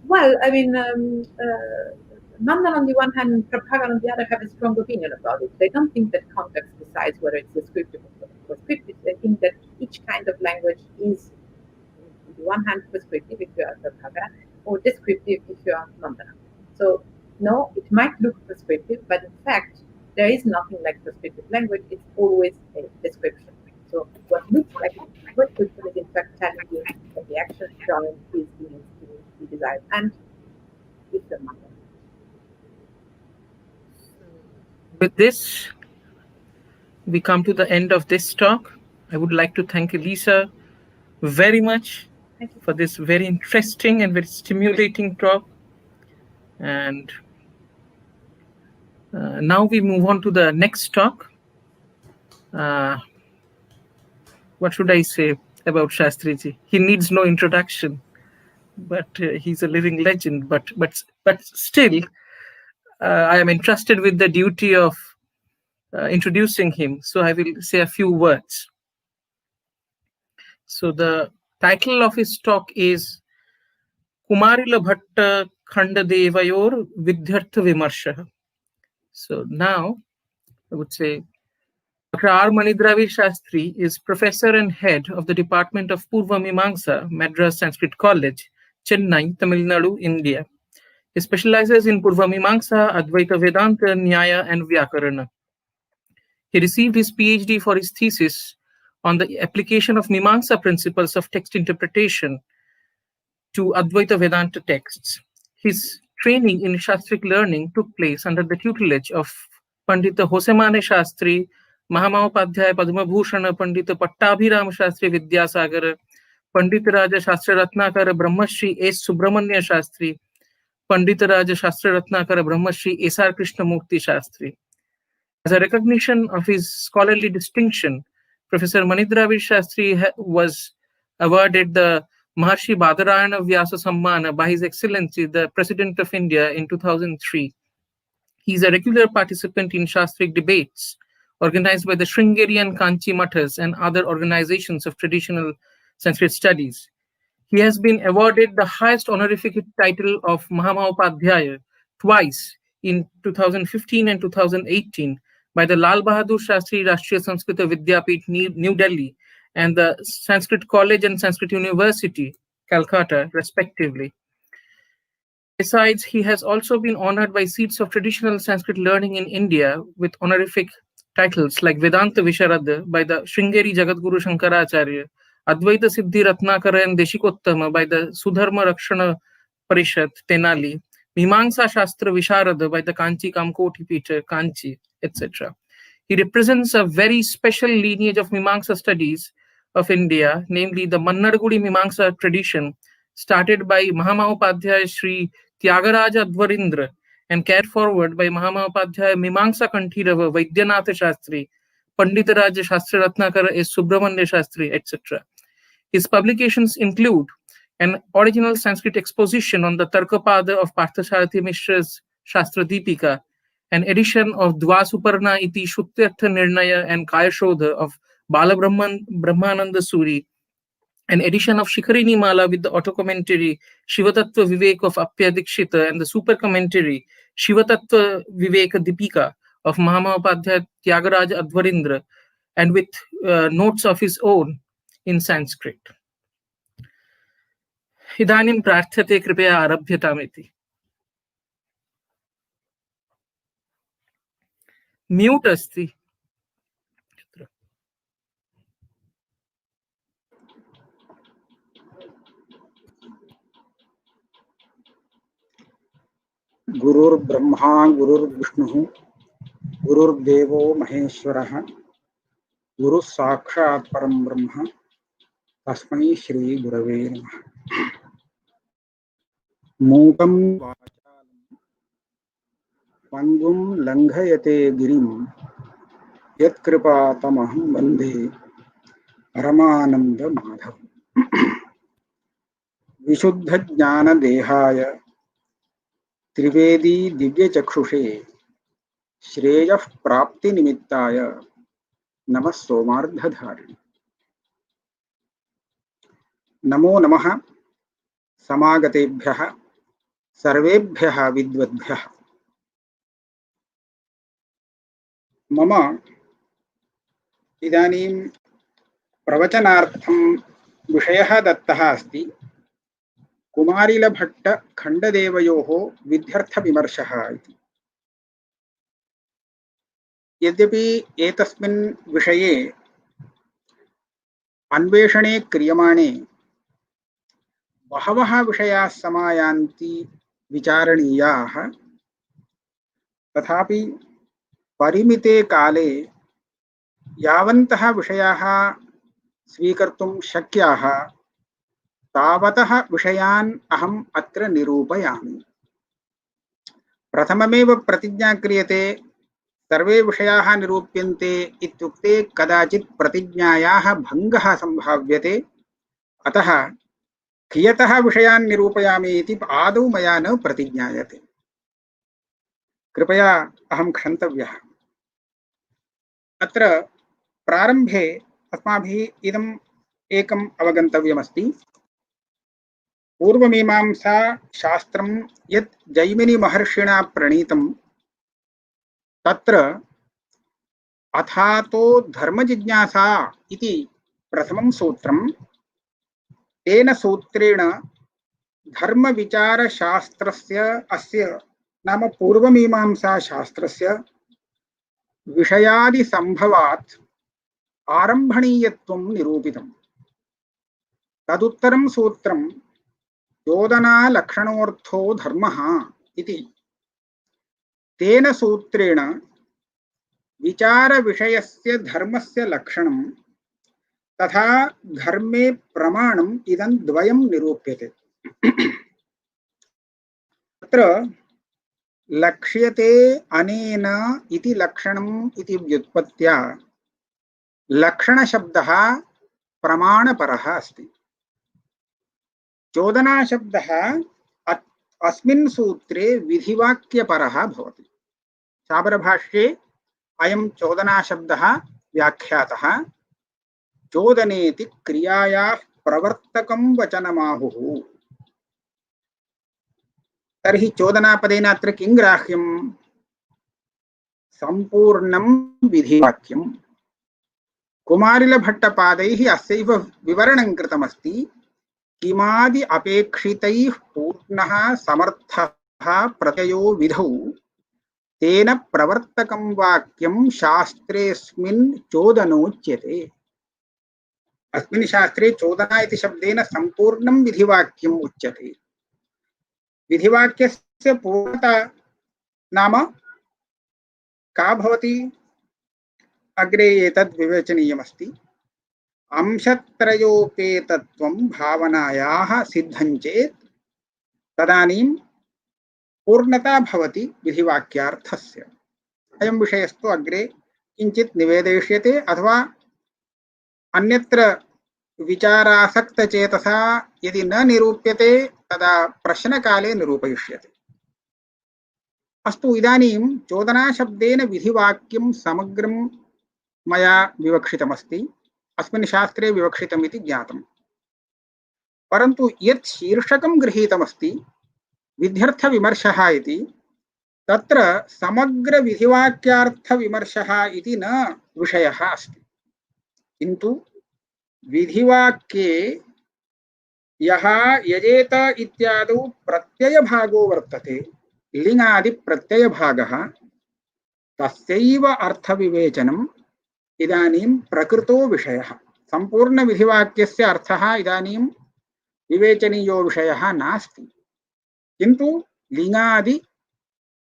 Well, I mean, Mandan on the one hand and Prabhavan on the other have a strong opinion about it. They don't think that context decides whether it's descriptive or prescriptive. They think that each kind of language is, on the one hand, prescriptive if you are Prabhavan, or descriptive if you are Mandana. So, no, it might look prescriptive, but in fact, there is nothing like prescriptive language. It's always a description. So, what looks like a prescription is in fact telling you that the action shown is means to be desired. And it's the Mandana. With this, we come to the end of this talk. I would like to thank Elisa very much for this very interesting and very stimulating talk. And now we move on to the next talk. What should I say about Shastriji? He needs no introduction, but he's a living legend. But still, I am entrusted with the duty of introducing him. So I will say a few words. So the title of his talk is Kumarila Bhatta Khandadevayor Vidyartha Vimarsha. So now I would say Dr. R. Manidravi Shastri is professor and head of the Department of Purva Mimamsa, Madras Sanskrit College, Chennai, Tamil Nadu, India. He specializes in Purva Mimamsa, Advaita Vedanta, Nyaya, and Vyakarana. He received his PhD for his thesis on the application of Mimamsa principles of text interpretation to Advaita Vedanta texts. His training in Shastric learning took place under the tutelage of Pandita Hosemane Shastri, Mahamahopadhyaya Padma Bhushana, Pandita Pattabhiram Shastri Vidyasagar, Pandita Raja Shastra Ratnakara Brahmashri S. Subramanya Shastri, Pandita Raja Shastra Ratnakara Brahmashri S.R. Krishnamurti Shastri. As a recognition of his scholarly distinction, Professor Manidravi Shastri was awarded the Maharshi Badarayana Vyasa Sammana by His Excellency, the President of India, in 2003. He is a regular participant in Shastric debates organized by the Sringeri and Kanchi Mathas and other organizations of traditional Sanskrit studies. He has been awarded the highest honorific title of Mahamahopadhyaya twice in 2015 and 2018 by the Lal Bahadur Shastri Rashtriya Samskrita Vidyapith, New Delhi, and the Sanskrit College and Sanskrit University, Calcutta, respectively. Besides, he has also been honored by seats of traditional Sanskrit learning in India with honorific titles like Vedanta Visharada by the Sringeri Jagadguru Shankaracharya, Advaita Siddhi Ratnakara and Deshikottama by the Sudharma Rakshana Parishad, Tenali, Mimamsa Shastra Visharada by the Kanchi Kamkoti Pita, Kanchi, etc. He represents a very special lineage of Mimamsa studies of India, namely the Mannadgudi Mimamsa tradition, started by Mahamahopadhyaya Sri Tyagaraja Advarindra and carried forward by Mahamahopadhyaya Mimamsa Kanthirava Vaidyanatha Shastri, Panditaraja Shastra Ratnakara S. Subramanya Shastri, etc. His publications include an original Sanskrit exposition on the Tarkapada of Parthasarathi Mishra's Shastra Deepika, an edition of Dvasuparna iti Shutyartha Nirnaya and Kayashodha of Brahmananda Suri, an edition of Shikharini Mala with the auto commentary Shivatattva Vivek of Apya Dikshita and the super commentary Shivatattva Viveka Deepika of Mahamahopadhyaya Tyagaraja Advarindra, and with notes of his own in Sanskrit. Idanim prarthate kripaya arabhyatamiti. Mute asti. गुरुर्ब्रह्मा गुरुर्विष्णुः गुरुर्देवो महेश्वरः गुरुः साक्षात् परं ब्रह्म तस्मै श्री गुरवे नमः। मूकं वाचालं पङ्गुं लङ्घयते गिरिं यत्कृपातमहं वन्दे परमानन्दमाधवम्। विशुद्धज्ञानदेहाय त्रिवेदी दिव्यचक्षुषे श्रेयः प्राप्तिनिमित्ताय नमः सोमार्धधारिणे। नमो नमः समागतेभ्यः सर्वेभ्यः विद्वद्भ्यः। मम इदानीं प्रवचनार्थं विषयः दत्तः अस्ति कुमारिलभट्ट खण्डदेवयोः विध्यर्थविमर्शः इति। यद्यपि एतस्मिन् विषये अन्वेषणे क्रियमाणे बहवः विषयाः समायान्ति विचारणीयाः, तथापि परिमिते काले यावन्तः विषयाः स्वीकर्तुं शक्याः तावतः विषयान् अहम् अत्र निरूपयामि। प्रथममेव प्रतिज्ञा क्रियते सर्वे विषयाः निरूप्यन्ते इत्युक्ते कदाचित् प्रतिज्ञायाः भङ्गः सम्भाव्यते। अतः कियतः विषयान् निरूपयामि इति आदौ मया न प्रतिज्ञायते। कृपया अहं क्षन्तव्यः। अत्र प्रारम्भे अस्माभिः इदम् एकम् अवगन्तव्यमस्ति। पूर्वमीमांसा शास्त्रं यत् जैमिनिमहर्षिणा प्रणीतं तत्र अथातो धर्मजिज्ञासा इति प्रथमं सूत्रं। तेन सूत्रेण धर्मविचारशास्त्रस्य अस्य नाम पूर्वमीमांसाशास्त्रस्य विषयादिसम्भवात् आरम्भणीयत्वं निरूपितं। तदुत्तरं सूत्रं चोदनालक्षणोऽर्थो धर्मः इति। तेन सूत्रेण विचारविषयस्य धर्मस्य लक्षणं तथा धर्मे प्रमाणम् इदं द्वयं निरूप्यते। तत्र लक्ष्यते अनेन इति लक्षणम् इति व्युत्पत्त्या लक्षणशब्दः प्रमाणपरः अस्ति। चोदनाशब्दः अस्मिन् सूत्रे विधिवाक्यपरः भवति। शाबरभाष्ये अयं चोदनाशब्दः व्याख्यातः चोदनेति क्रियायाः प्रवर्तकं वचनमाहुः। तर्हि चोदनापदेन अत्र किं ग्राह्यं? सम्पूर्णं विधिवाक्यं। कुमारिलभट्टपादैः अस्यैव विवरणं कृतमस्ति। किमादि अपेक्षितैः पूर्णः समर्थः प्रत्ययो विधौ तेन प्रवर्तकं वाक्यं शास्त्रेऽस्मिन् चोदनोच्यते। अस्मिन् शास्त्रे चोदना इति शब्देन सम्पूर्णं विधिवाक्यम् उच्यते। विधिवाक्यस्य पूर्णता नाम का भवति? अग्रे एतद् विवेचनीयमस्ति। अंशत्रयोपेतत्वं भावनायाः सिद्धं चेत् तदानीं पूर्णता भवति विधिवाक्यार्थस्य। अयं विषयस्तु अग्रे किञ्चित् निवेदयिष्यते अथवा अन्यत्र विचारासक्तचेतसा यदि न निरूप्यते तदा प्रश्नकाले निरूपयिष्यते। अस्तु, इदानीं चोदनाशब्देन विधिवाक्यं समग्रं मया विवक्षितमस्ति। अस्मिन् शास्त्रे विवक्षितमिति ज्ञातं। परन्तु यत् शीर्षकं गृहीतमस्ति विध्यर्थविमर्शः इति, तत्र समग्रविधिवाक्यार्थविमर्शः इति न विषयः अस्ति। किन्तु विधिवाक्ये यः यजेत इत्यादौ प्रत्ययभागो वर्तते, लिङादिप्रत्ययभागः, तस्यैव अर्थविवेचनम् इदानीं प्रकृतो विषयः। सम्पूर्णविधिवाक्यस्य अर्थः इदानीं विवेचनीयो विषयः नास्ति। किन्तु लिङादि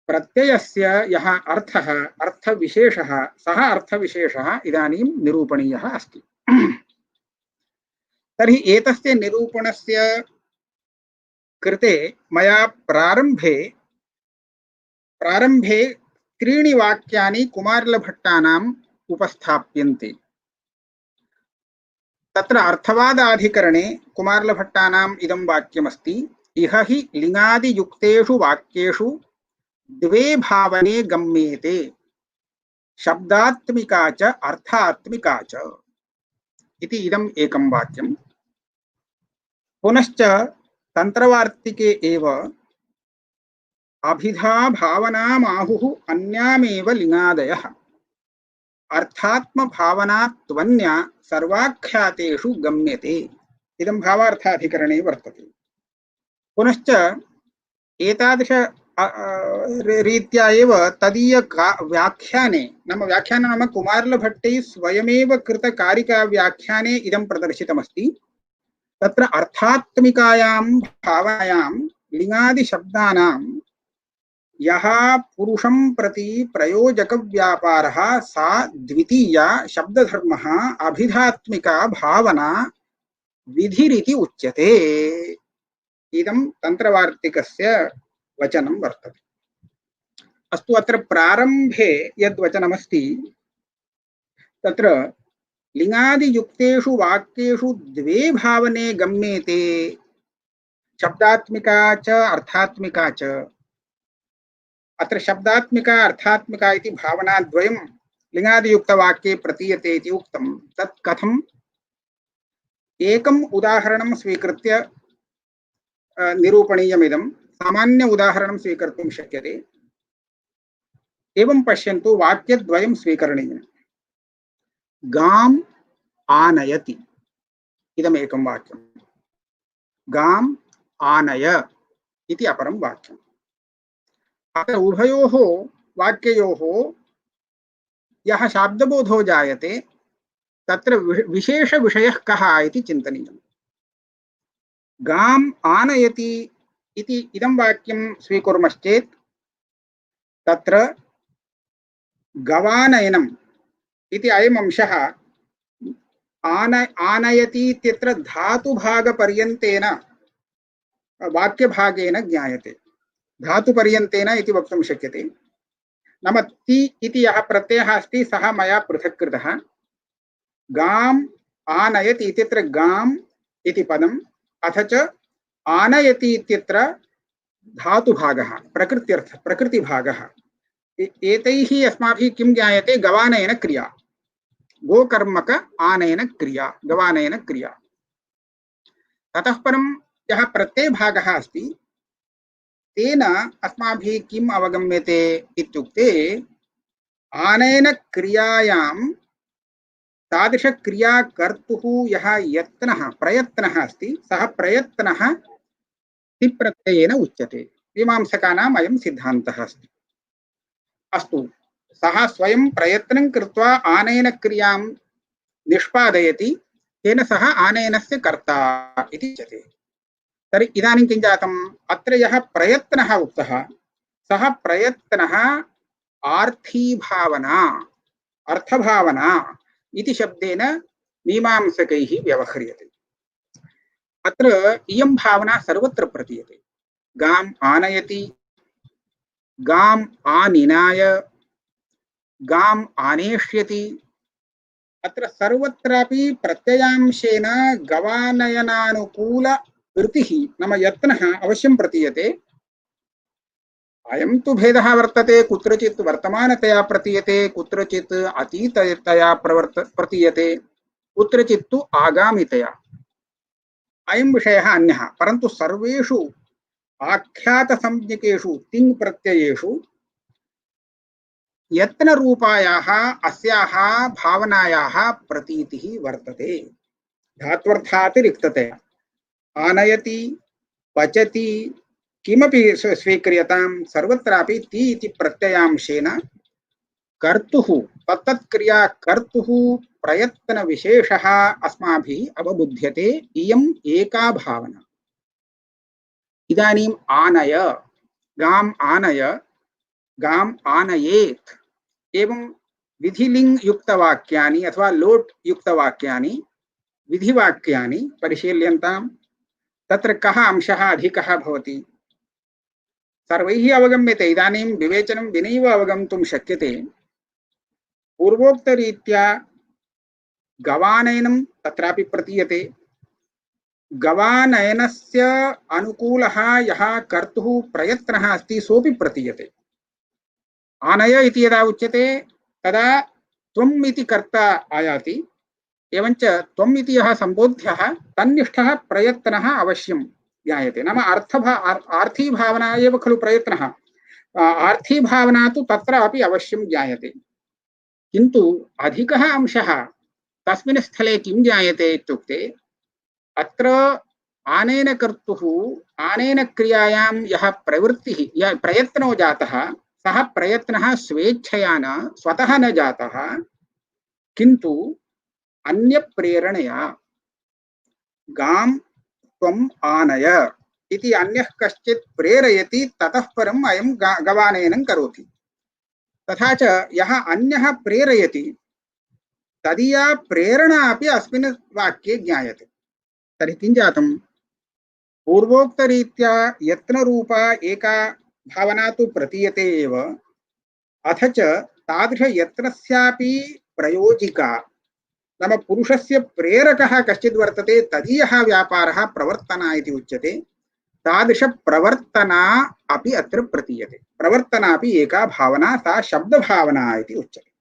प्रत्ययस्य यः अर्थः अर्थविशेषः सः अर्थविशेषः इदानीं निरूपणीयः अस्ति। तर्हि एतस्य निरूपणस्य कृते मया प्रारम्भे त्रीणि वाक्यानि कुमारलभट्टानाम् उपस्थाप्यन्ते। तत्र अर्थवादाधिकरणे कुमारलभट्टानाम् इदं वाक्यमस्ति, इह हि लिङ्गादियुक्तेषु वाक्येषु द्वे भावने गम्येते, शब्दात्मिका च अर्थात्मिका च इति इदम् एकं वाक्यम्। पुनश्च तन्त्रवार्तिके एव अभिधा भावनामाहुः अन्यामेव लिङ्गादयः, अर्थात्म भावना त्वन्या सर्वाख्यातेषु गम्यते, इदं भावार्थाधिकरणे वर्तते। पुनश्च एतादृश रीत्या एव तदीय व्याख्याने नाम कुमारलभट्टैः स्वयमेव कृतकारिकाव्याख्याने इदं प्रदर्शितमस्ति। तत्र अर्थात्मिकायां भावनायां लिङ्गादिशब्दानां यः पुरुषं प्रति प्रयोजकव्यापारः सा द्वितीया शब्दधर्मः अभिधात्मिका भावना विधिरिति उच्यते, इदं तन्त्रवार्तिकस्य वचनं वर्तते। अस्तु, अत्र प्रारम्भे यद्वचनमस्ति तत्र लिङ्गादियुक्तेषु वाक्येषु द्वे भावने गम्येते, शब्दात्मिका च अर्थात्मिका च। अत्र शब्दात्मिका अर्थात्मिका इति भावनाद्वयं लिङ्गादियुक्तवाक्ये प्रतीयते इति उक्तं। तत् कथम्? एकम् उदाहरणं स्वीकृत्य निरूपणीयमिदं। सामान्य उदाहरणं स्वीकर्तुं शक्यते। एवं पश्यन्तु, वाक्यद्वयं स्वीकरणीयम्। गाम् आनयति इदमेकं वाक्यं, गाम् आनय इति अपरं वाक्यम्। अत्र उभयोः वाक्ययोः यः शाब्दबोधो जायते तत्र विशेषविषयः कः इति चिन्तनीयम्। गाम् आनयति इति इदं वाक्यं स्वीकुर्मश्चेत् तत्र गवानयनम् इति अयम् अंशः आनयति इत्यत्र धातुभागपर्यन्तेन वाक्यभागेन ज्ञायते। धातुपर्यन्तेन इति वक्तुं शक्यते। नाम ति इति यः प्रत्ययः अस्ति सः मया पृथक् कृतः। गाम् आनयति इत्यत्र गाम् इति पदम्, अथ च आनयति इत्यत्र धातुभागः प्रकृतिभागः। एतैः अस्माभिः किं ज्ञायते? गवानयन क्रिया, गोकर्मक आनयन क्रिया, गवानयन क्रिया। ततः परं यः प्रत्ययभागः अस्ति तेन अस्माभिः किम् अवगम्यते इत्युक्ते, आनयन क्रियायां तादृशक्रिया कर्तुः यः प्रयत्नः अस्ति सः प्रयत्नः तिप्रत्ययेन उच्यते। मीमांसकानाम् अयं सिद्धान्तः अस्ति। अस्तु, सः स्वयं प्रयत्नं कृत्वा आनयनक्रियां निष्पादयति, तेन सः आनयनस्य कर्ता इति उच्यते। तर्हि इदानीं किं जातम्? अत्र यः प्रयत्नः उक्तः सः प्रयत्नः आर्थीभावना, अर्थभावना इति शब्देन मीमांसकैः व्यवह्रियते। अत्र इयं भावना सर्वत्र प्रतीयते। गाम् आनयति, गाम् आनिनाय, गाम् आनेष्यति। अत्र सर्वत्रापि प्रत्ययांशेन गवानयनानुकूल वृत्तिः नाम यत्नः अवश्यं प्रतीयते। अयं तु भेदः वर्तते, कुत्रचित् वर्तमानतया प्रतीयते, कुत्रचित् अतीततया प्रतीयते, कुत्रचित् तु आगामितया। अयं विषयः अन्यः। परन्तु सर्वेषु आख्यातसंज्ञकेषु तिङ् प्रत्ययेषु यत्नरूपायाः अस्याः भावनायाः प्रतीतिः वर्तते। धात्वर्थात् रिक्ततया आनयति, पचति, किमपि स्वीक्रियतां, सर्वत्रापि ति इति प्रत्ययांशेन कर्तुः, तत्तत्क्रिया कर्तुः प्रयत्नविशेषः अस्माभिः अवबुध्यते। इयम् एका भावना। इदानीम् आनय, गाम् आनय गाम आनयेत् एवं विधिलिंग युक्तवाक्यानि अथवा लोट युक्तवाक्यानि विधिवाक्यानि परिशील्यन्ताम्। तत्र कः अंशः अधिकः भवति सर्वैः अवगम्यते। इदानीं विवेचनं विनैव अवगन्तुं शक्यते। पूर्वोक्तरीत्या गवानयनं तत्रापि प्रतीयते। गवानयनस्य अनुकूलः यः कर्तुः प्रयत्नः अस्ति सोऽपि प्रतीयते। आनय इति यदा उच्यते तदा त्वम् इति कर्ता आयाति। एवञ्च त्वम् इति यः सम्बोध्यः तन्निष्ठः प्रयत्नः अवश्यं ज्ञायते। नाम आर्थी भावना एव खलु प्रयत्नः। आर्थी भावना तु तत्र अपि अवश्यं ज्ञायते। किन्तु अधिकः अंशः तस्मिन् स्थले किं ज्ञायते इत्युक्ते अत्र आनेन कर्तुः आनेन क्रियायां यः प्रवृत्तिः यः प्रयत्नो जातः सः प्रयत्नः स्वेच्छया न स्वतः न जातः, किन्तु अन्यप्रेरणया गां त्वम् आनय इति अन्यः कश्चित् प्रेरयति, ततः परम् अयं गवानयनं करोति। तथा च यः अन्यः प्रेरयति तदीया प्रेरणा अपि अस्मिन् वाक्ये ज्ञायते। तर्हि किं जातं पूर्वोक्तरीत्या यत्नरूपा एका भावना तु प्रतीयते एव, अथ च तादृशयत्नस्यापि प्रयोजिका नाम पुरुषस्य प्रेरकः कश्चिद् वर्तते, तदीयः व्यापारः प्रवर्तना इति उच्यते। तादृशप्रवर्तना अपि अत्र प्रतीयते। प्रवर्तना अपि एका भावना, सा शब्दभावना इति उच्यते।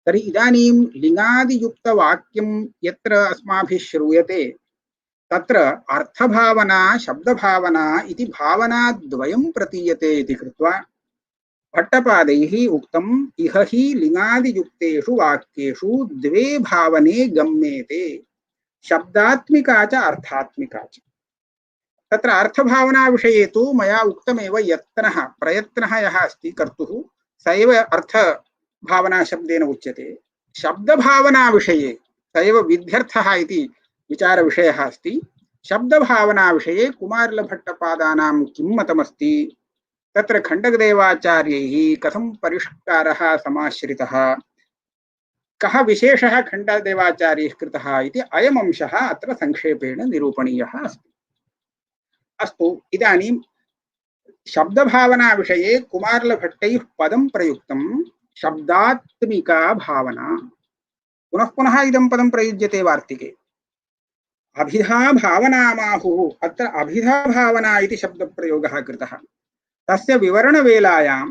तर्हि इदानीं लिङ्गादियुक्तवाक्यं यत्र अस्माभिः श्रूयते तत्र अर्थभावना शब्दभावना इति भावनाद्वयं प्रतीयते इति कृत्वा भट्टपादैः उक्तम् इह हि लिङ्गादियुक्तेषु वाक्येषु द्वे भावने गम्येते, शब्दात्मिका च अर्थात्मिका च। तत्र अर्थभावना विषये तु मया उक्तमेव यत्नः प्रयत्नः यः अस्ति कर्तुः स एव अर्थभावना शब्देन उच्यते। शब्दभावना विषये स एव विध्यर्थः इति विचारविषयः अस्ति। शब्दभावना विषये कुमारिलभट्टपादानां किं मतमस्ति, तत्र खण्डकदेवाचार्यैः कथं परिष्कारः समाश्रितः, कः विशेषः खण्डकदेवाचार्यैः कृतः इति अयम् अंशः अत्र संक्षेपेण निरूपणीयः अस्ति। अस्तु, इदानीं शब्दभावना विषये कुमारिलभट्टैः पदं प्रयुक्तं शब्दात्मिका भावना। पुनः पुनः इदं पदं प्रयुज्यते वार्तिके। अभिधा भावनामाहुः, अत्र अभिधा भावना इति शब्दप्रयोगः कृतः। तस्य विवरणवेलायां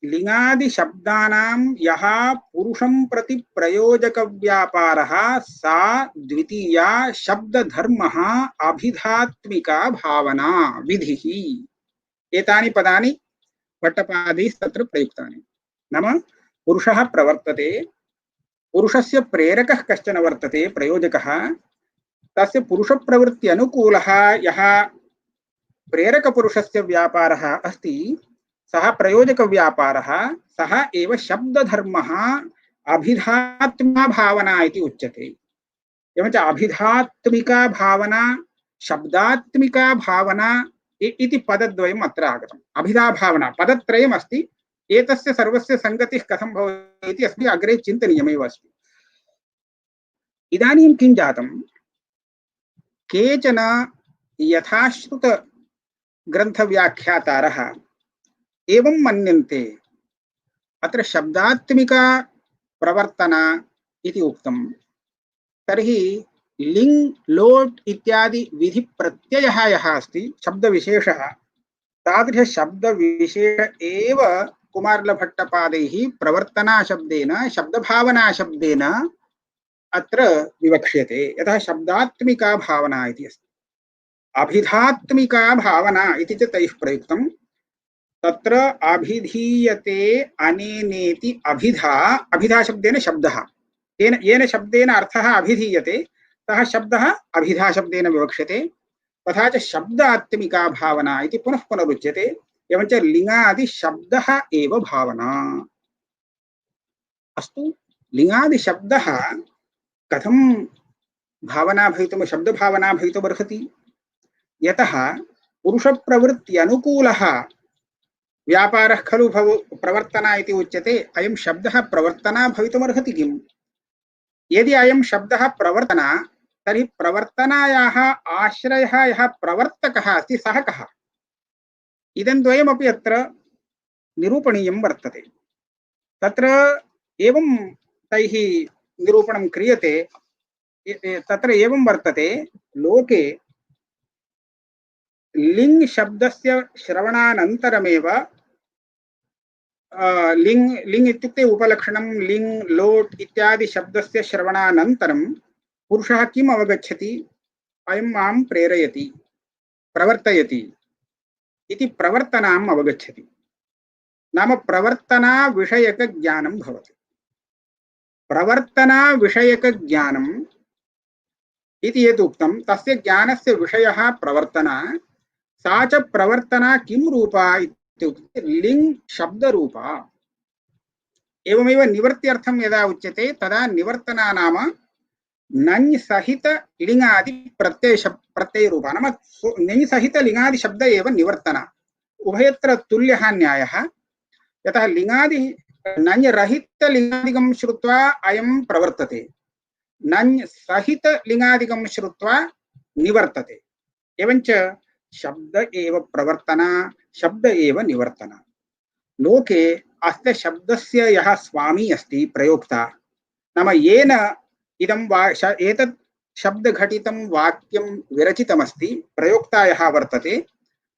लिङ्गादिशब्दानां यः पुरुषं प्रति प्रयोजकव्यापारः सा द्वितीया शब्दधर्मः अभिधात्मिका भावना विधिः। एतानि पदानि भट्टपादैः तत्र प्रयुक्तानि। नाम पुरुषः प्रवर्तते, पुरुषस्य प्रेरकः कश्चन वर्तते प्रयोजकः, तस्य पुरुषप्रवृत्ति अनुकूलः यः प्रेरकपुरुषस्य व्यापारः अस्ति सः प्रयोजकव्यापारः, सः एव शब्दधर्मः अभिधात्मिका भावना इति उच्यते। एवञ्च अभिधात्मिका भावना शब्दात्मिका भावना इति पदद्वयम् अत्र आगतम्। अभिधा भावना पदत्रयम् अस्ति। एतस्य सर्वस्य संगतिः कथं भवति इति अस्माभिः अग्रे चिन्तनीयमेव अस्ति। इदानीं किं जातं, केचन यथाश्रुत ग्रन्थव्याख्यातारः एवं मन्यन्ते अत्र शब्दात्मिका प्रवर्तना इति उक्तं, तर्हि लिङ् लोट् इत्यादि विधिप्रत्ययः यः अस्ति शब्दविशेषः, तादृशशब्दविशेष एव कुमारिलभट्टपादैः प्रवर्तना शब्देन शब्दभावना शब्देन अत्र विवक्ष्यते। यतः शब्दात्मिका भावना इति अस्ति। अभिधात्मिका भावना इति च तैः प्रयुक्तं। तत्र अभिधीयते अनेनेति अभिधा, अभिधा शब्देन शब्दः, तेन येन शब्देन अर्थः अभिधीयते सः शब्दः अभिधा शब्देन विवक्ष्यते। तथा च शब्दात्मिका भावना इति पुनः पुनरुच्यते। एवञ्च लिङ्गादि शब्दः एव भावना। अस्तु, लिङ्गादि शब्दः कथं भावना भवितुं शब्दभावना भवितुमर्हति? यतः पुरुषप्रवृत्ति अनुकूलः व्यापारः खलु प्रवर्तना इति उच्यते। अयं शब्दः प्रवर्तना भवितुमर्हति किम्? यदि अयं शब्दः प्रवर्तना, तर्हि प्रवर्तनायाः आश्रयः यः प्रवर्तकः अस्ति सः कः? इदं द्वयमपि अत्र निरूपणीयं वर्तते। तत्र एवं तैः निरूपणं क्रियते, तत्र एवं वर्तते, लोके लिङ् शब्दस्य श्रवणानन्तरमेव लिङ् इत्युक्ते उपलक्षणं, लिङ् लोट् इत्यादि शब्दस्य श्रवणानन्तरं पुरुषः किम् अवगच्छति? अयं मां प्रेरयति, प्रवर्तयति इति प्रवर्तनाम् अवगच्छति। नाम प्रवर्तना विषयक ज्ञानं भवति। प्रवर्तना विषयक ज्ञानम् इति यद् उक्तं, तस्य ज्ञानस्य विषयः प्रवर्तना। सा च प्रवर्तना किं रूपा इत्युक्ते लिङ् शब्दरूपा। एवमेव निवर्त्यर्थं यदा उच्यते तदा निवर्तना नाम नञ् सहित लिङ्गादि प्रत्ययरूपा, नाम नञ् सहित लिङ्गादि शब्द एव निवर्तना। उभयत्र तुल्यः न्यायः। यतः लिङ्गादि नञ् रहित लिङ्गादिकं श्रुत्वा अयं प्रवर्तते, नञ् सहित लिङ्गादिकं श्रुत्वा निवर्तते। एवञ्च शब्द एव प्रवर्तना, शब्द एव निवर्तना। लोके अस्य शब्दस्य यः स्वामी अस्ति, प्रयोक्ता, नाम येन इदं एतत् शब्दघटितं वाक्यं विरचितमस्ति, प्रयोक्ता यः वर्तते,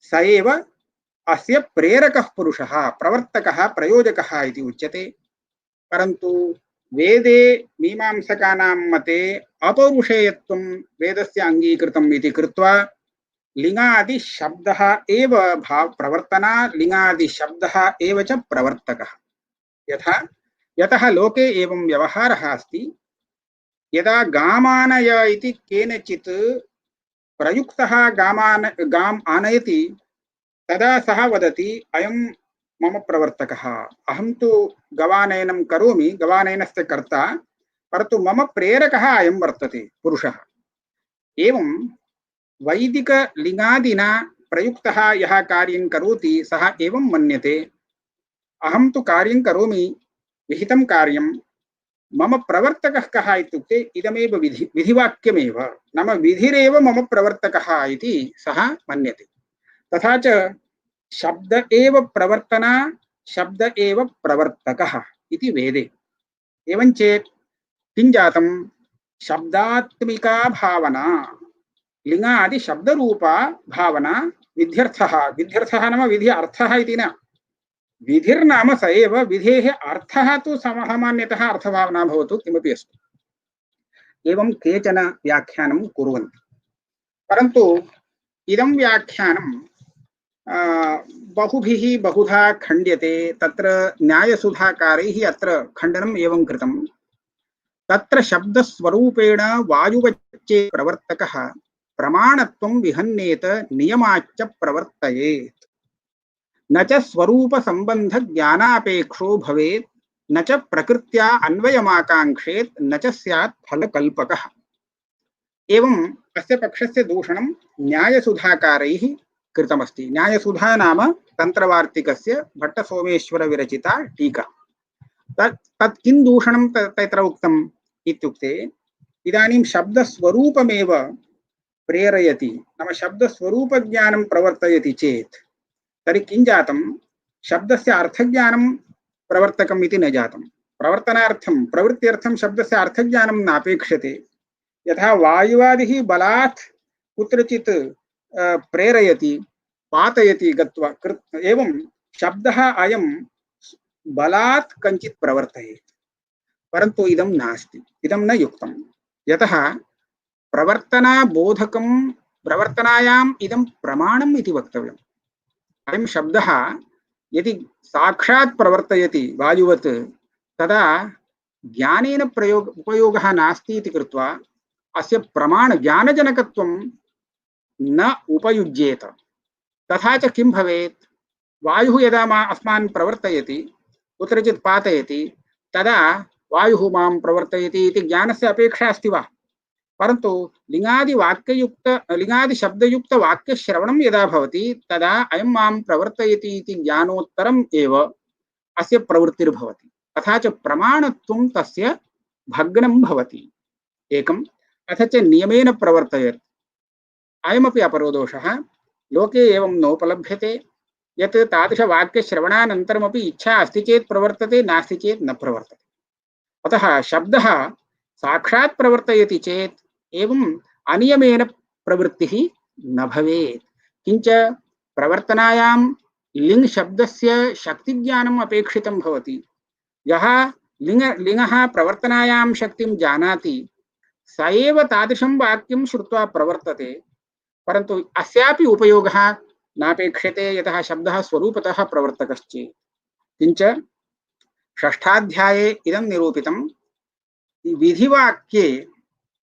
स एव अस्य प्रेरकः पुरुषः, प्रवर्तकः, प्रयोजकः इति उच्यते। परन्तु वेदे मीमांसकानां मते अपौरुषेयत्वं वेदस्य अङ्गीकृतम् इति कृत्वा लिङ्गादि शब्दः एव प्रवर्तना, लिङ्गादि शब्दः एव च प्रवर्तकः। यतः लोके एवं व्यवहारः अस्ति। यदा गामानय इति केनचित् प्रयुक्तः गाम् आनयति, तदा सः वदति अयं मम प्रवर्तकः, अहं तु गवानयनं करोमि, गवानयनस्य कर्ता, परन्तु मम प्रेरकः अयं वर्तते पुरुषः। एवं वैदिकलिङ्गादिना प्रयुक्तः यः कार्यं करोति सः एवं मन्यते, अहं तु कार्यं करोमि, विहितं कार्यं, मम प्रवर्तकः कः इत्युक्ते इदमेव विधिवाक्यमेव, नाम विधिरेव मम प्रवर्तकः इति सः मन्यते। तथा च शब्द एव प्रवर्तना, शब्द एव प्रवर्तकः इति वेदे। एवं चेत् किं जातं? शब्दात्मिका भावना, लिङ्गादि शब्दरूपा भावना विध्यर्थः। विध्यर्थः नाम विधि अर्थः इति न, विधिर्नाम स एव, विधेः अर्थः तु सामान्यतः अर्थभावना भवतु किमपि अस्तु। एवं केचन व्याख्यानं कुर्वन्ति, परन्तु इदं व्याख्यानं बहुभिः बहुधा खण्ड्यते। तत्र न्यायसुधाकारैः अत्र खण्डनम् एवं कृतं। तत्र शब्दस्वरूपेण वायुवच्चे प्रवर्तकः प्रमाणत्वं विहन्येत, नियमाच्च प्रवर्तयेत्, न च स्वरूपसम्बन्ध ज्ञानापेक्षो भवेत्, न च प्रकृत्या अन्वयमाकाङ्क्षेत्, न च स्यात् फलकल्पकः। एवं अस्य पक्षस्य दूषणं न्यायसुधाकारैः कृतमस्ति। न्यायसुधा नाम तन्त्रवार्तिकस्य भट्टसोमेश्वर विरचिता टीका। तत् किं दूषणं तत्र उक्तम् इत्युक्ते, इदानीं शब्दस्वरूपमेव प्रेरयति, नाम शब्दस्वरूपज्ञानं प्रवर्तयति चेत् तर्हि किं जातं? शब्दस्य अर्थज्ञानं प्रवर्तकम् इति न जातं। प्रवर्तनार्थं, प्रवृत्त्यर्थं शब्दस्य अर्थज्ञानं नापेक्ष्यते। यथा वायुवादिः बलात् कुत्रचित् प्रेरयति, पातयति गत्वा, एवं शब्दः अयं बलात् कञ्चित् प्रवर्तयेत्, परन्तु इदं नास्ति, इदं न युक्तं। यतः प्रवर्तना बोधकं, प्रवर्तनायाम् इदं प्रमाणम् इति वक्तव्यम्। अयं शब्दः यदि साक्षात् प्रवर्तयति वायुवत्, तदा ज्ञानेन उपयोगः नास्ति इति कृत्वा अस्य प्रमाण ज्ञानजनकत्वं न उपयुज्येत। तथा च किं भवेत्? वायुः यदा अस्मान् प्रवर्तयति, कुत्रचित् पातयति, तदा वायुः मां प्रवर्तयति इति ज्ञानस्य अपेक्षा अस्ति वा? परन्तु लिङ्गादिशब्दयुक्तवाक्यश्रवणं यदा भवति तदा अयं मां प्रवर्तयति इति ज्ञानोत्तरम् एव अस्य प्रवृत्तिर्भवति। तथा च प्रमाणत्वं तस्य भग्नं भवति एकम्। अथ च नियमेन प्रवर्तयेत् अयमपि अपरो दोषः। लोके एवं नोपलभ्यते यत् तादृशवाक्यश्रवणानन्तरमपि इच्छा अस्ति चेत् प्रवर्तते, नास्ति चेत् न प्रवर्तते। अतः शब्दः साक्षात् प्रवर्तयति चेत् एवं अनियमेन प्रवृत्तिः न भवेत्। किंच प्रवर्तनायां लिङ् शब्दस्य शक्तिज्ञानम् अपेक्षितं भवति। यः लिङ्गः प्रवर्तनायां शक्तिं जानाति स एव तादृशं वाक्यं श्रुत्वा प्रवर्तते, परन्तु अस्यापि उपयोगः नापेक्ष्यते यतः शब्दः स्वरूपतः प्रवर्तकश्चेत्। किंच षष्ठाध्याये इदं निरूपितं विधिवाक्ये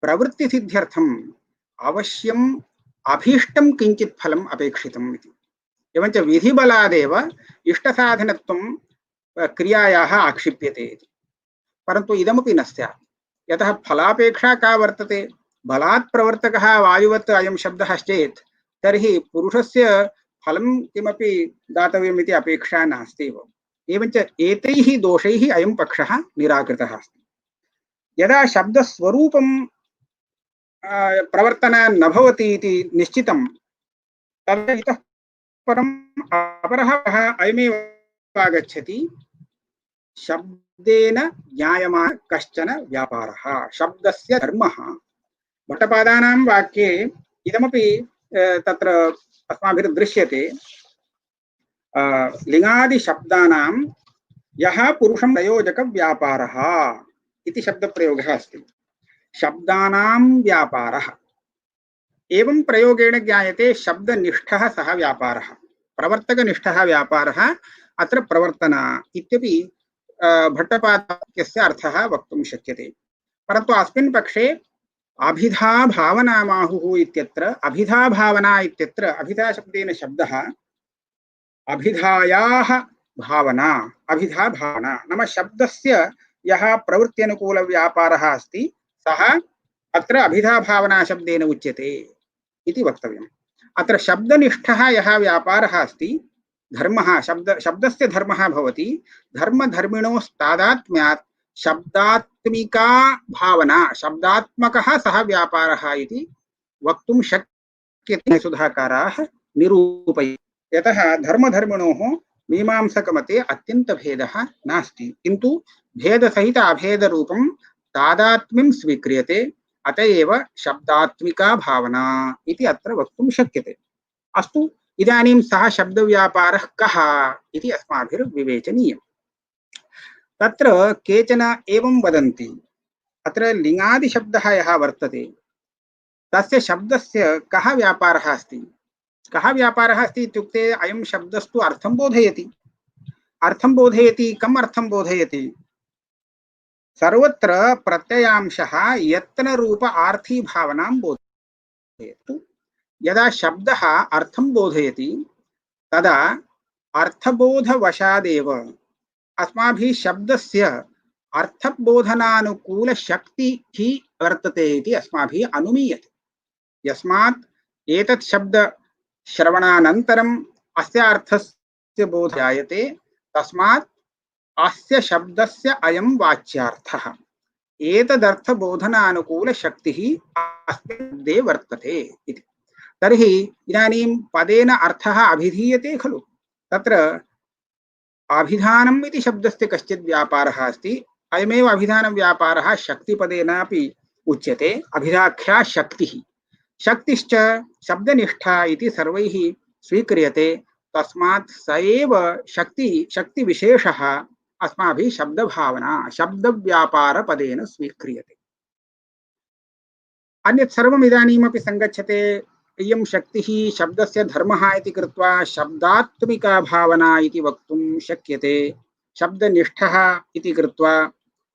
प्रवृत्तिसिद्ध्यर्थम् अवश्यम् अभीष्टं किञ्चित् फलम् अपेक्षितम् इति। एवञ्च विधिबलादेव इष्टसाधनत्वं क्रियायाः आक्षिप्यते इति। परन्तु इदमपि न स्यात्, यतः फलापेक्षा का वर्तते। बलात् प्रवर्तकः वायुवत् अयं शब्दः चेत् तर्हि पुरुषस्य फलं किमपि दातव्यम् इति अपेक्षा नास्ति एव। एवञ्च एतैः दोषैः अयं पक्षः निराकृतः अस्ति। यदा शब्दस्वरूपं प्रवर्तना न भवति इति निश्चितं तदा इतः परम् अपरः अयमेव आगच्छति, शब्देन ज्ञायमान कश्चन व्यापारः, शब्दस्य धर्मः। भट्टपादानां वाक्ये इदमपि तत्र अस्माभिर्दृश्यते। लिङ्गादिशब्दानां यः पुरुषं प्रयोजकव्यापारः इति शब्दप्रयोगः अस्ति। शब्दानां व्यापारः एवं प्रयोगेण ज्ञायते शब्दनिष्ठः सः व्यापारः, प्रवर्तकनिष्ठः व्यापारः अत्र प्रवर्तना इत्यपि भट्टपादस्य अर्थः वक्तुं शक्यते। परन्तु अस्मिन् पक्षे अभिधा भावनामाहुः इत्यत्र अभिधा भावना इत्यत्र अभिधा शब्देन शब्दः अभिधायाः भावना, अभिधा भावना नाम शब्दस्य यः प्रवृत्त्यनुकूलव्यापारः अस्ति सः अत्र अभिधा भावना शब्देन उच्यते इति वक्तव्यम्। अत्र शब्दनिष्ठः यः व्यापारः अस्ति, धर्मः, शब्दस्य धर्मः भवति। धर्मधर्मिणोस्तादात्म्यात् शब्दात्मिका भावना, शब्दात्मकः सः व्यापारः इति वक्तुं शक्यते सुधाकाराः निरूपयन्ति। यतः धर्मधर्मिणोः मीमांसकमते अत्यन्तभेदः नास्ति, किन्तु भेदसहित अभेदरूपं तादात्म्यं स्वीक्रियते। अत एव शब्दात्मिका भावना इति अत्र वक्तुं शक्यते। अस्तु, इदानीं सः शब्दव्यापारः कः इति अस्माभिर्विवेचनीयम्। तत्र केचन एवं वदन्ति, अत्र लिङ्गादिशब्दः यः वर्तते तस्य शब्दस्य कः व्यापारः अस्ति। कः व्यापारः अस्ति इत्युक्ते अयं शब्दस्तु अर्थं बोधयति। अर्थं बोधयति, कम् अर्थं बोधयति? सर्वत्र प्रत्ययांशः यत्नरूप आर्थी भावनां बोधयति। यदा शब्दः अर्थं बोधयति तदा अर्थबोधवशादेव अस्माभिः शब्दस्य अर्थबोधनानुकूलशक्तिः वर्तते इति अस्माभिः अनुमीयते। यस्मात् एतत् शब्द श्रवणानन्तरम् अस्य अर्थस्य बोधः जायते, तस्मात् अस्य शब्दस्य अयं वाच्यार्थः, एतदर्थबोधनानुकूलशक्तिः अस्मिन् शब्दे वर्तते इति। तर्हि इदानीं पदेन अर्थः अभिधीयते खलु। तत्र अभिधानम् इति शब्दस्य कश्चित् व्यापारः अस्ति। अयमेव अभिधानव्यापारः शक्तिपदेनापि उच्यते। अभिधाख्या शक्तिः, शक्तिश्च शब्दनिष्ठा इति सर्वैः स्वीक्रियते। तस्मात् स एव शक्तिविशेषः अस्माभिः शब्दभावना शब्दव्यापारपदेन स्वीक्रियते। अन्यत् सर्वम् इदानीमपि सङ्गच्छते। इयं शक्तिः शब्दस्य धर्मः इति कृत्वा शब्दात्मिका भावना इति वक्तुं शक्यते। शब्दनिष्ठः इति कृत्वा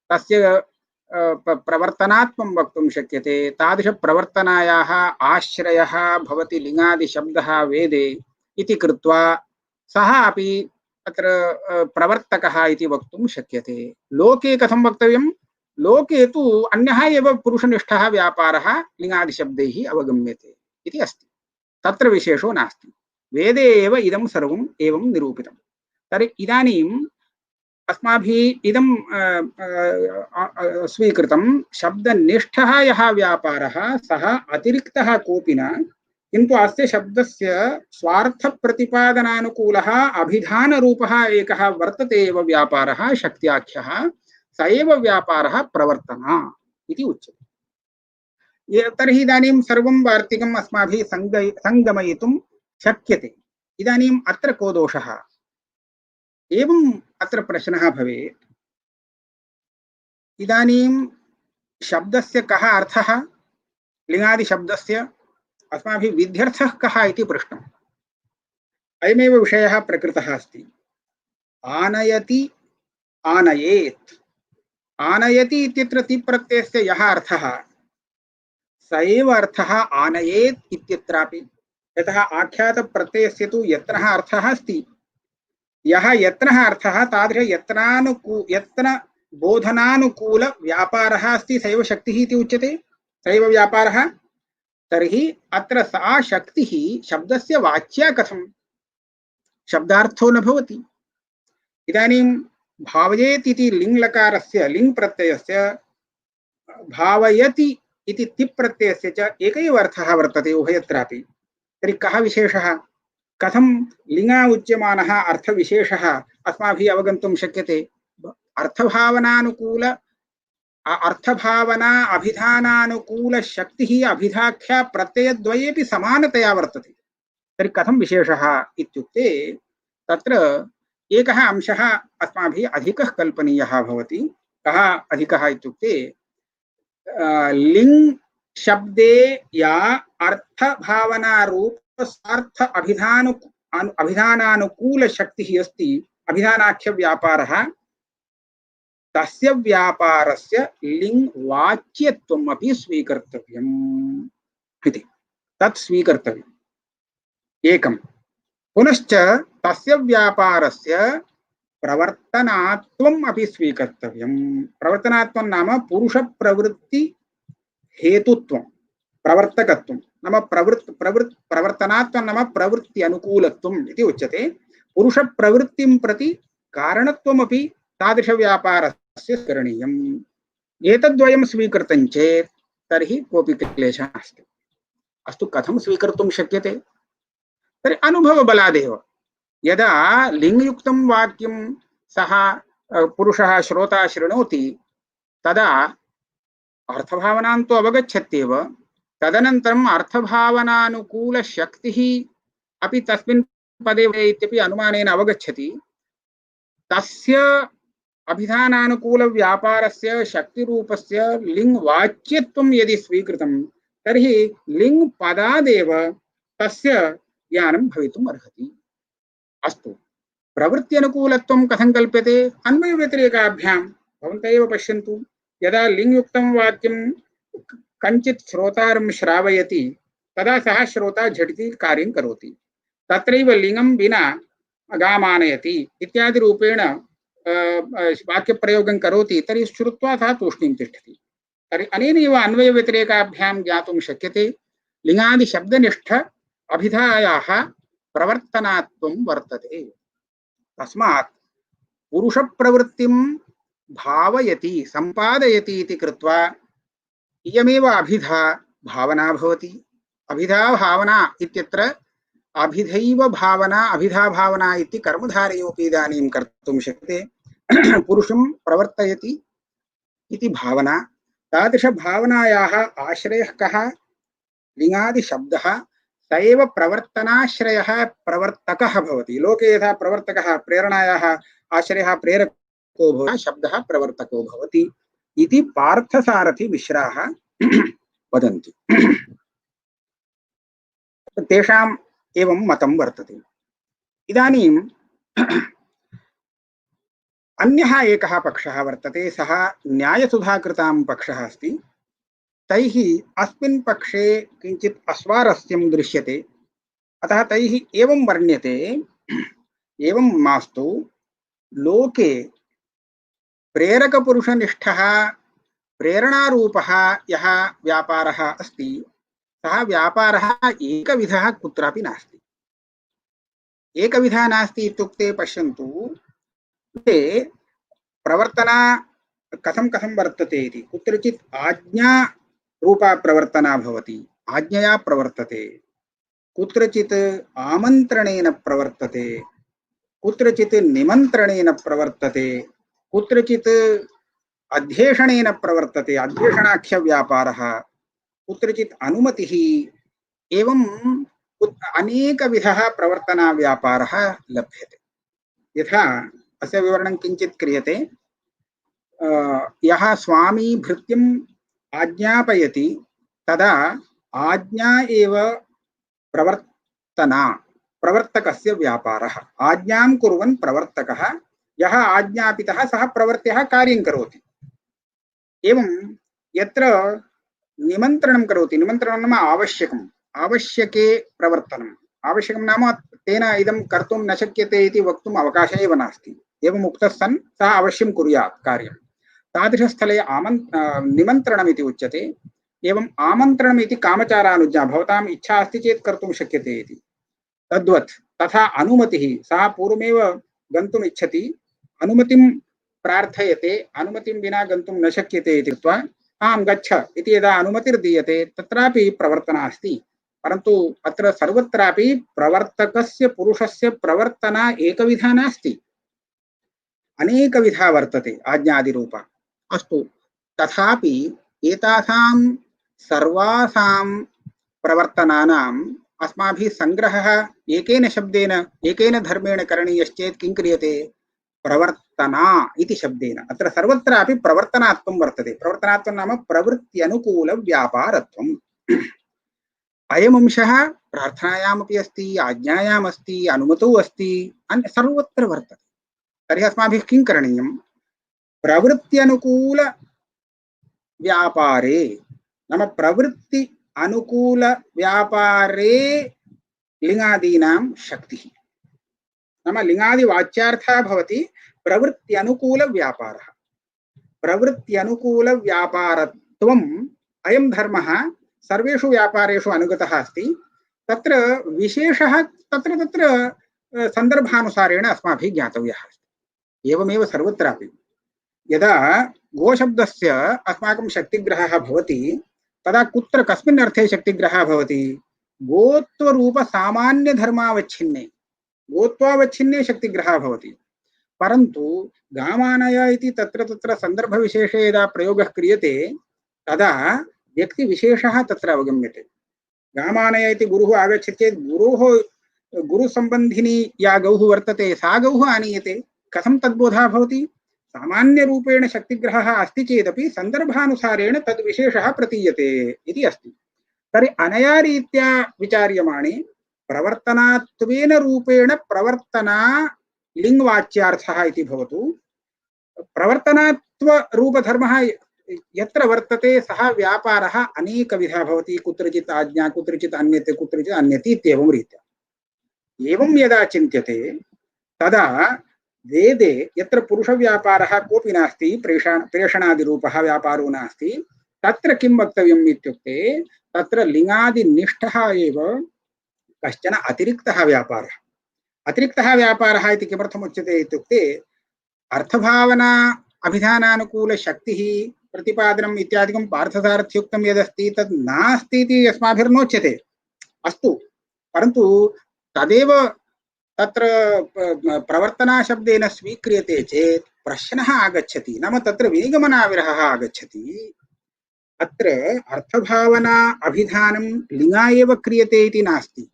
तस्य प्रवर्तनात्मं वक्तुं शक्यते। तादृशप्रवर्तनायाः आश्रयः भवति लिङ्गादिशब्दः वेदे इति कृत्वा सः अपि अत्र प्रवर्तकः इति वक्तुं शक्यते। लोके कथं वक्तव्यं? लोके तु अन्यः एव पुरुषनिष्ठः व्यापारः लिङ्गादिशब्दैः अवगम्यते इति अस्ति। तत्र विशेषो नास्ति। वेदे एव इदं सर्वम् एवं निरूपितं। तर्हि इदानीम् अस्माभिः इदं स्वीकृतं शब्दनिष्ठः यः व्यापारः सः अतिरिक्तः कोऽपि न, किन्तु अस्य शब्दस्य स्वार्थप्रतिपादनानुकूलः अभिधानरूपः एकः वर्तते एव व्यापारः शक्त्याख्यः, स एव व्यापारः प्रवर्तना इति उच्यते। तर्हि इदानीं सर्वं वार्तिकम् अस्माभिः सङ्गमयितुं शक्यते। इदानीम् अत्र को दोषः? एवम् अत्र प्रश्नः भवेत्, इदानीं शब्दस्य कः अर्थः? लिङ्गादिशब्दस्य अस्माभिः विध्यर्थः कः इति पृष्टम्। अयमेव विषयः प्रकृतः अस्ति। आनयति, आनयेत्। आनयति इत्यत्र तिप्रत्ययस्य यः अर्थः स एव अर्थः आनयेत् इत्यत्रापि। यतः आख्यातप्रत्ययस्य तु यत्नः अर्थः अस्ति, यः यत्नः अर्थः तादृश यत्न बोधनानुकूल व्यापारः अस्ति, स एव शक्तिः इति उच्यते, स एव व्यापारः। तर्हि अत्र सा शक्तिः शब्दस्य वाच्या कथं? शब्दार्थो न भवति। इदानीं भावयेत् इति लिङ्लकारस्य लिङ्प्रत्ययस्य भावयति इति तिप्रत्ययस्य च एक एव अर्थः वर्तते उभयत्रापि। तर्हि कः विशेषः? कथं लिङ्गा उच्यमानः अर्थविशेषः अस्माभिः अवगन्तुं शक्यते? अर्थभावनानुकूल अर्थभावना अभिधानानुकूल शक्तिः अभिधाख्या प्रत्ययद्वयेपि समानतया वर्तते। तर्हि कथं विशेषः इत्युक्ते तत्र एकः अंशः अस्माभिः अधिकः कल्पनीयः भवति। कः अधिकः इत्युक्ते लिङ् शब्दे या अर्थभावनारूप स्वार्थ अभिधानानुकूल शक्तिः अस्ति, अभिधानाख्य व्यापारः, तस्य व्यापारस्य लिङ् वाच्यत्वम् अपि स्वीकर्तव्यम् इति। तत् स्वीकर्तव्यम् एकम्। पुनश्च तस्य व्यापारस्य प्रवर्तनात्वम् अपि स्वीकर्तव्यम्। प्रवर्तनात्वं नाम पुरुषप्रवृत्ति हेतुत्वं, प्रवर्तकत्वं नाम प्रवर्तनात्वं नाम प्रवृत्ति अनुकूलत्वम् इति उच्यते। पुरुषप्रवृत्तिं प्रति कारणत्वमपि तादृशव्यापारस्य करणीयम्। एतद्वयं स्वीकृतं चेत् तर्हि कोऽपि क्लेशः नास्ति। अस्तु, कथं स्वीकर्तुं शक्यते? तर्हि अनुभवबलादेव। यदा लिङ्गयुक्तं वाक्यं सः पुरुषः श्रोता शृणोति तदा अर्थभावनां तु अवगच्छत्येव, तदनन्तरम् अर्थभावनानुकूलशक्तिः अपि तस्मिन् पदे इत्यपि अनुमानेन अवगच्छति। तस्य अभिधानानुकूलव्यापारस्य शक्तिरूपस्य लिङ् वाच्यत्वं यदि स्वीकृतं तर्हि लिङ् पदादेव तस्य ज्ञानं भवितुम् अर्हति। अस्तु, प्रवृत्त्यनुकूलत्वं कथं कल्प्यते? अन्वयव्यतिरेकाभ्यां। भवन्तः एव पश्यन्तु, यदा लिङ्युक्तं वाक्यं कञ्चित् श्रोतारं श्रावयति तदा सः श्रोता झटिति कार्यं करोति। तत्रैव लिङ्गं विना गामानयति इत्यादि रूपेण वाक्यप्रयोगं करोति, तर्हि श्रुत्वा सः तूष्णीं तिष्ठति। तर्हि अनेनैव अन्वयव्यतिरेकाभ्यां ज्ञातुं शक्यते लिङ्गादिशब्दनिष्ठ अभिधायाः प्रवर्तनात्वं वर्तते। तस्मात् पुरुषप्रवृत्तिं भावयति सम्पादयति इति कृत्वा इयमेव अभिधा भावना भवति। अभिधा भावना इत्यत्र अभिधैव भावना अभिधा भावना इति कर्मधारयोपि इदानीं कर्तुं शक्यते। पुरुषं प्रवर्तयति इति भावना। तादृशभावनायाः आश्रयः कः? लिङ्गादिशब्दः। स एव प्रवर्तनाश्रयः प्रवर्तकः भवति। लोके यथा प्रवर्तकः प्रेरणायाः आश्रयः प्रेरको भवति, शब्दः प्रवर्तको भवति इति पार्थसारथिमिश्राः वदन्ति। तेषाम् एवं मतं वर्तते। इदानीम् अन्यः एकः पक्षः वर्तते, सः न्यायसुधाकृतां पक्षः अस्ति। तैः अस्मिन् पक्षे किञ्चित् अस्वारस्यं दृश्यते। अतः तैः एवं वर्ण्यते, एवं मास्तु, लोके प्रेरकपुरुषनिष्ठः प्रेरणारूपः यः व्यापारः अस्ति सः व्यापारः एकविधः कुत्रापि नास्ति। एकविधः नास्ति इत्युक्ते पश्यन्तु, ते प्रवर्तना कथं कथं वर्तते इति। कुत्रचित् आज्ञारूपा प्रवर्तना भवति, आज्ञया प्रवर्तते, कुत्रचित् आमन्त्रणेन प्रवर्तते, कुत्रचित् निमन्त्रणेन प्रवर्तते, कुत्रचित् अध्येषणेन प्रवर्तते, अध्येषणाख्य व्यापारः, कुत्रचित् अनुमतिः, एवं अनेकविधः प्रवर्तना व्यापारः लभ्यते। यथा अस्य विवरणं किञ्चित् क्रियते। यः स्वामी भृत्यम् आज्ञापयति तदा आज्ञा एव प्रवर्तना, प्रवर्तकस्य व्यापारः। आज्ञां कुर्वन् प्रवर्तकः, यः आज्ञापितः सः प्रवर्त्यः कार्यं करोति। एवं यत्र निमन्त्रणं करोति, निमन्त्रणं नाम आवश्यकम्, आवश्यके प्रवर्तनम्। आवश्यकं नाम तेन इदं कर्तुं न शक्यते इति वक्तुम् अवकाशः एव नास्ति। एवम् उक्तः सन् सः अवश्यं कुर्यात् कार्यं। तादृशस्थले निमन्त्रणम् इति उच्यते। एवम् आमन्त्रणम् इति कामचारानुज्ञा, भवताम् इच्छा अस्ति चेत् कर्तुं शक्यते इति। तद्वत् तथा अनुमतिः, सः पूर्वमेव गन्तुम् इच्छति, अनुमतिं प्रार्थयते, अनुमतिं विना गन्तुं न शक्यते इति कृत्वा आं गच्छ इति यदा अनुमतिर्दीयते तत्रापि प्रवर्तना अस्ति। परन्तु अत्र सर्वत्रापि प्रवर्तकस्य पुरुषस्य प्रवर्तना एकविधा नास्ति, अनेकविधा वर्तते आज्ञादिरूपा। अस्तु, तथापि एतासां सर्वासां प्रवर्तनानाम् अस्माभिः संग्रहः एकेन शब्देन, एकेन धर्मेण करणीयश्चेत् किं क्रियते? प्रवर्तना इति शब्देन। अत्र सर्वत्रापि प्रवर्तनात्वं वर्तते। प्रवर्तनात्वं नाम प्रवृत्त्यनुकूलव्यापारत्वम्। अयम् अंशः प्रार्थनायामपि अस्ति, आज्ञायाम् अस्ति, अनुमतौ अस्ति, सर्वत्र वर्तते। तर्हि अस्माभिः किं करणीयं? प्रवृत्त्यनुकूलव्यापारे नाम प्रवृत्ति अनुकूलव्यापारे लिङ्गादीनां शक्तिः, नाम लिङ्गादिवाच्यार्थः भवति प्रवृत्त्यनुकूलव्यापारः। प्रवृत्त्यनुकूलव्यापारत्वम् अयं धर्मः सर्वेषु व्यापारेषु अनुगतः अस्ति। तत्र विशेषः तत्र तत्र सन्दर्भानुसारेण अस्माभिः ज्ञातव्यः अस्ति। एवमेव सर्वत्रापि यदा गोशब्दस्य अस्माकं शक्तिग्रहः भवति तदा कुत्र कस्मिन् अर्थे शक्तिग्रहः भवति? गोत्वरूपसामान्यधर्मावच्छिन्ने, गोत्वावच्छिन्ने शक्तिग्रहः भवति। परन्तु गामानय इति तत्र तत्र सन्दर्भविशेषे यदा प्रयोगः क्रियते तदा व्यक्तिविशेषः तत्र अवगम्यते। गामानय इति गुरुः आगच्छति चेत् गुरोः गुरुसम्बन्धिनी या गौः वर्तते सा गौः आनीयते। कथं तद्बोधः भवति? सामान्यरूपेण शक्तिग्रहः अस्ति चेदपि सन्दर्भानुसारेण तद्विशेषः प्रतीयते इति अस्ति। तर्हि अनया रीत्या विचार्यमाणे प्रवर्तनात्वेन रूपेण प्रवर्तना लिङ्गवाच्यार्थः इति भवतु। प्रवर्तनात्वरूपधर्मः यत्र वर्तते सः व्यापारः अनेकविधः भवति। कुत्रचित् आज्ञा, कुत्रचित् अन्यत्, कुत्रचित् अन्यत् इत्येवं रीत्या। एवं यदा चिन्त्यते तदा वेदे यत्र पुरुषव्यापारः कोऽपि नास्ति, प्रेषणादिरूपः व्यापारो नास्ति, तत्र किं वक्तव्यम् इत्युक्ते तत्र लिङ्गादिनिष्ठः एव कश्चन अतिरिक्तः व्यापारः। अतिरिक्तः व्यापारः इति किमर्थमुच्यते इत्युक्ते अर्थभावना अभिधानानुकूलशक्तिः प्रतिपादनम् इत्यादिकं पार्थसारथ्युक्तं यदस्ति तद् नास्ति इति अस्माभिर्नोच्यते। अस्तु, परन्तु तदेव तत्र प्रवर्तनाशब्देन स्वीक्रियते चेत् प्रश्नः आगच्छति, नाम तत्र विनिगमनाविरहः आगच्छति। अत्र अर्थभावना अभिधानं लिङ्गा एव क्रियते इति नास्ति।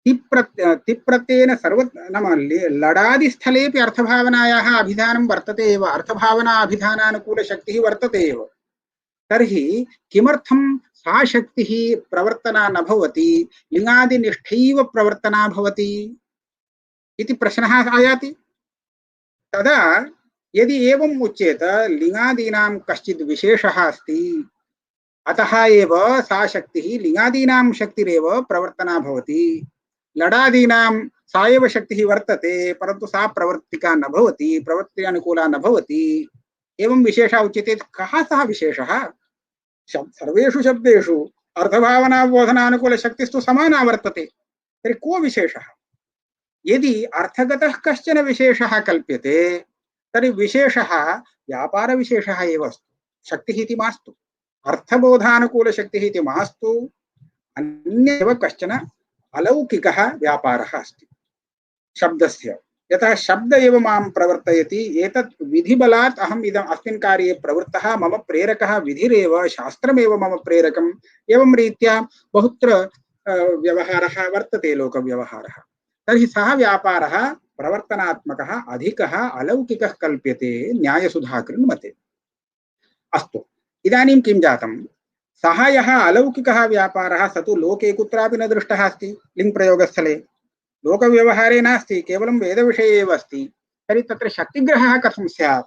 तिप्रत्ययेन सर्व नाम लडादिस्थलेपि अर्थभावनायाः अभिधानं वर्तते एव, अर्थभावना अभिधानानुकूलशक्तिः वर्तते एव। तर्हि किमर्थं सा शक्तिः प्रवर्तना न भवति, लिङ्गादिनिष्ठैव प्रवर्तना भवति इति प्रश्नः आयाति। तदा यदि एवम् उच्येत लिङ्गादीनां कश्चित् विशेषः अस्ति, अतः एव सा शक्तिः लिङ्गादीनां शक्तिरेव प्रवर्तना भवति, लडादीनां सा एव शक्तिः वर्तते परन्तु सा प्रवर्तिका न भवति, प्रवृत्ति अनुकूला न भवति, एवं विशेषः उच्यते, कः सः विशेषः? सर्वेषु शब्देषु अर्थभावनाबोधनानुकूलशक्तिस्तु समाना वर्तते, तर्हि को विशेषः? यदि अर्थगतः कश्चन विशेषः कल्प्यते तर्हि विशेषः व्यापारविशेषः एव अस्तु, शक्तिः इति मास्तु, अर्थबोधानुकूलशक्तिः इति मास्तु, अन्येव कश्चन अलौकिकः व्यापारः अस्ति शब्दस्य। यतः शब्द एव मां प्रवर्तयति, एतत् विधिबलात् अहम् अस्मिन् कार्ये प्रवृत्तः, मम प्रेरकः विधिरेव, शास्त्रमेव मम प्रेरकम्, एवं रीत्या बहुत्र व्यवहारः वर्तते, लोकव्यवहारः। तर्हि सः व्यापारः प्रवर्तनात्मकः अधिकः अलौकिकः कल्प्यते न्यायसुधाकृन् मते। अस्तु, इदानीं किं जातं? सः यः अलौकिकः व्यापारः स तु लोके कुत्रापि न दृष्टः अस्ति। लिङ्प्रयोगस्थले लोकव्यवहारे नास्ति, केवलं वेदविषये एव अस्ति। तर्हि तत्र शक्तिग्रहः कथं स्यात्?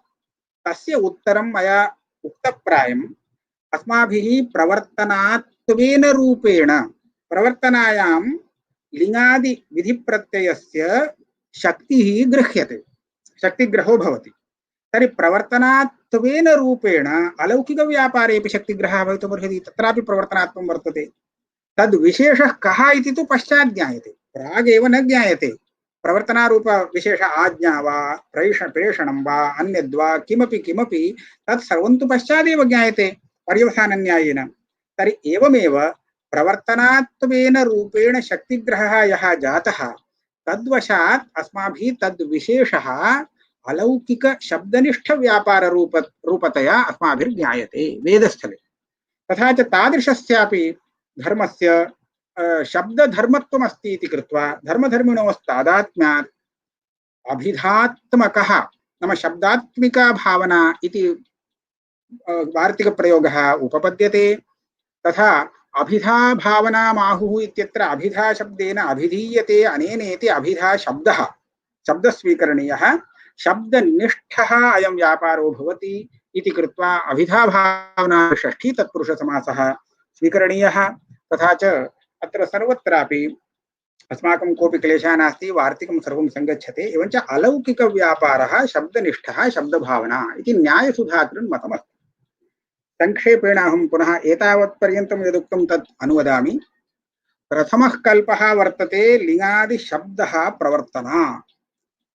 तस्य उत्तरं मया उक्तप्रायम्। अस्माभिः प्रवर्तनात्वेन रूपेण प्रवर्तनायां लिङ्गादि विधिप्रत्ययस्य शक्तिः गृह्यते, शक्तिग्रहो भवति। तर्हि प्रवर्तनात्वेन रूपेण अलौकिकव्यापारेपि शक्तिग्रहः भवितुमर्हति, तत्रापि प्रवर्तनात्वं वर्तते। तद् विशेषः कः इति तु पश्चात् ज्ञायते, प्रागेव न ज्ञायते। प्रवर्तनारूप विशेष आज्ञा वा प्रेषणं वा अन्यद्वा किमपि किमपि तत् सर्वं तु पश्चादेव ज्ञायते पर्यवसानन्यायेन। तर्हि एवमेव प्रवर्तनात्वेन रूपेण शक्तिग्रहः यः जातः तद्वशात् अस्माभिः तद्विशेषः अलौकिक शब्दनिष्ठ व्यापार रूपतया अस्माभिर्ज्ञायते वेदस्थले। तथा च तादृशस्यापि धर्मस्य शब्दधर्मत्वमस्ति इति कृत्वा धर्मधर्मिणोस्तादात्म्यात् अभिधात्मकः नाम शब्दात्मिका भावना इति वार्तिकप्रयोगः उपपद्यते। तथा अभिधा भावनामाहुः इत्यत्र अभिधा शब्देन अभिधीयते अनेनेति अभिधा शब्दः शब्दस्वीकरणीयः, शब्दनिष्ठः अयं व्यापारो भवति इति कृत्वा अभिधा भावना षष्ठी तत्पुरुषसमासः स्वीकरणीयः। तथा च अत्र सर्वत्रापि अस्माकं कोऽपि क्लेशः नास्ति, वार्तिकं सर्वं सङ्गच्छते। एवञ्च अलौकिकव्यापारः शब्दनिष्ठः शब्दभावना इति न्यायसुधाकृन् मतमस्ति। संक्षेपेण अहं पुनः एतावत्पर्यन्तं यदुक्तं तत् अनुवदामि। प्रथमः कल्पः वर्तते लिङ्गादिशब्दः प्रवर्तना।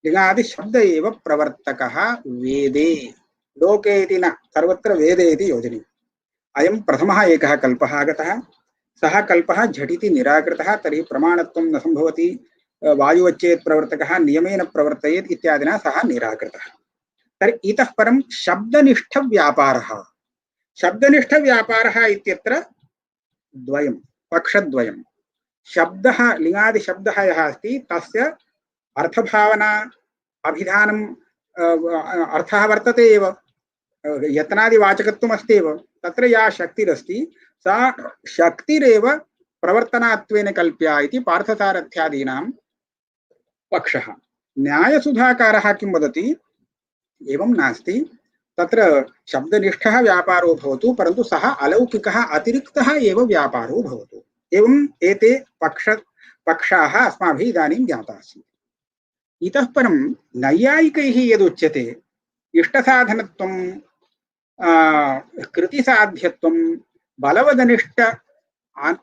लिङ्गादिशब्द एव प्रवर्तकः वेदे, लोके इति न, सर्वत्र वेदे इति योजनीयम्। अयं प्रथमः एकः कल्पः आगतः। सः कल्पः झटिति निराकृतः, तर्हि प्रमाणत्वं न सम्भवति, वायुवच्चेत् प्रवर्तकः नियमेन प्रवर्तयेत् इत्यादिना सः निराकृतः। तर्हि इतः परं शब्दनिष्ठव्यापारः, शब्दनिष्ठव्यापारः इत्यत्र द्वयं, पक्षद्वयं। शब्दः लिङ्गादिशब्दः यः अस्ति तस्य अर्थभावना अभिधानम् अर्थः वर्तते एव, यत्नादिवाचकत्वम् एव। तत्र या शक्तिरस्ति सा शक्तिरेव प्रवर्तनात्वेन कल्प्या इति पार्थसारथ्यादीनां पक्षः। न्यायसुधाकारः किं वदति? एवं नास्ति, तत्र शब्दनिष्ठः व्यापारो भवतु, परन्तु सः अलौकिकः अतिरिक्तः एव व्यापारो भवतु। एवम् एते पक्षाः अस्माभिः इदानीं ज्ञाताः सन्ति। इतः परं नैयायिकैः यदुच्यते इष्टसाधनत्वं, कृतिसाध्यत्वं, बलवदनिष्ठ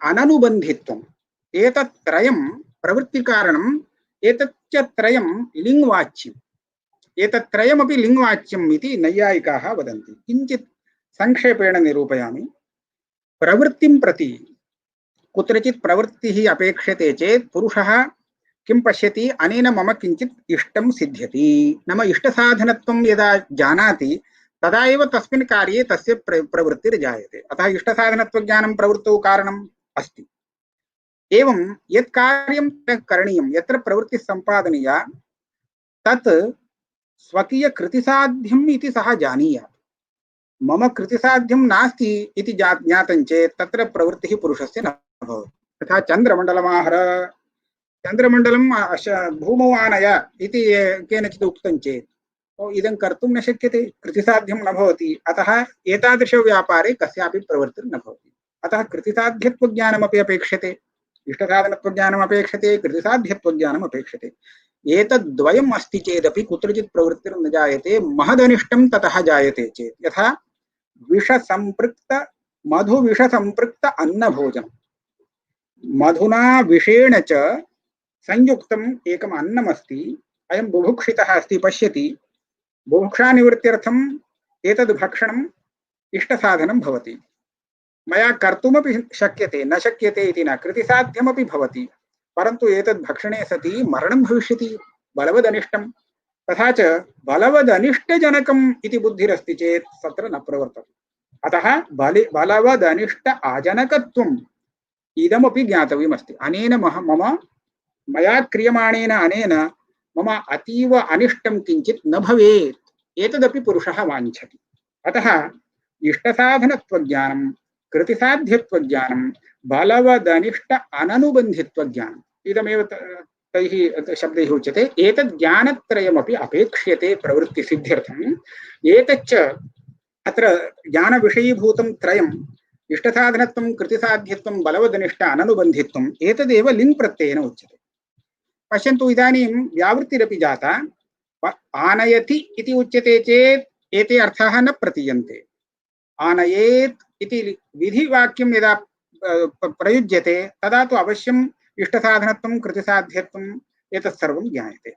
अननुबन्धित्वम्, एतत्त्रयं प्रवृत्तिकारणम्, एतच्च त्रयं लिङ्वाच्यम्, एतत्त्रयमपि लिङ्वाच्यम् इति नैयायिकाः वदन्ति। किञ्चित् संक्षेपेण निरूपयामि। प्रवृत्तिं प्रति कुत्रचित् प्रवृत्तिः अपेक्षते चेत् पुरुषः किं पश्यति? अनेन मम किञ्चित् इष्टं सिद्ध्यति, नाम इष्टसाधनत्वं यदा जानाति तदा एव तस्मिन् कार्ये तस्य प्रवृत्तिर्जायते। अतः इष्टसाधनत्वज्ञानं प्रवृत्तौ कारणम् अस्ति। एवं यत् कार्यं करणीयं, यत्र प्रवृत्तिः सम्पादनीया तत् स्वकीयकृतिसाध्यम् इति सः जानीयात्। मम कृतिसाध्यं नास्ति इति ज्ञातं चेत् तत्र प्रवृत्तिः पुरुषस्य न भवति। तथा चन्द्रमण्डलमाहर, चन्द्रमण्डलं भूमौ आनय इति केनचित् उक्तं चेत् इदं कर्तुं न शक्यते, कृतिसाध्यं न भवति। अतः एतादृशव्यापारे कस्यापि प्रवृत्तिर्न भवति। अतः कृतिसाध्यत्वज्ञानमपि अपेक्षते, इष्टसाधनत्वज्ञानम् अपेक्षते, कृतिसाध्यत्वज्ञानम् अपेक्षते। एतद्द्वयम् अस्ति चेदपि कुत्रचित् प्रवृत्तिर्न जायते, महदनिष्टं ततः जायते चेत्, यथा मधुविषसम्पृक्त अन्नभोजनं, मधुना विषेण च संयुक्तम् एकम् अन्नमस्ति, अयं बुभुक्षितः अस्ति, पश्यति, बुभुक्षानिवृत्त्यर्थम् एतद् भक्षणम् इष्टसाधनं भवति, मया कर्तुमपि शक्यते, न शक्यते इति न, कृतिसाध्यमपि भवति, परन्तु एतद् भक्षणे सति मरणं भविष्यति, बलवदनिष्टं। तथा च बलवदनिष्टजनकम् इति बुद्धिरस्ति चेत् तत्र न प्रवर्तते। अतः बलवदनिष्ट आजनकत्वम् इदमपि ज्ञातव्यमस्ति। अनेन मया क्रियमाणेन अनेन मम अतीव अनिष्टं किञ्चित् न भवेत्, एतदपि पुरुषः वाञ्छति। अतः इष्टसाधनत्वज्ञानं, कृतिसाध्यत्वज्ञानं, बलवदनिष्ट अननुबन्धित्वज्ञानम्, इदमेव तैः शब्दैः उच्यते। एतद् ज्ञानत्रयमपि अपेक्ष्यते प्रवृत्तिसिद्ध्यर्थम्। एतच्च अत्र ज्ञानविषयीभूतं त्रयम्, इष्टसाधनत्वं, कृतिसाध्यत्वं, बलवदनिष्ट अननुबन्धित्वम्, एतदेव लिङ् प्रत्ययेन उच्यते। पश्यन्तु, इदानीं व्यावृत्तिरपि जाता। आनयति इति उच्यते चेत् एते अर्थाः न प्रतीयन्ते। आनयेत् इति विधिवाक्यं यदा प्रयुज्यते तदा तु अवश्यम् इष्टसाधनत्वं, कृतिसाध्यत्वम् एतत् सर्वं ज्ञायते।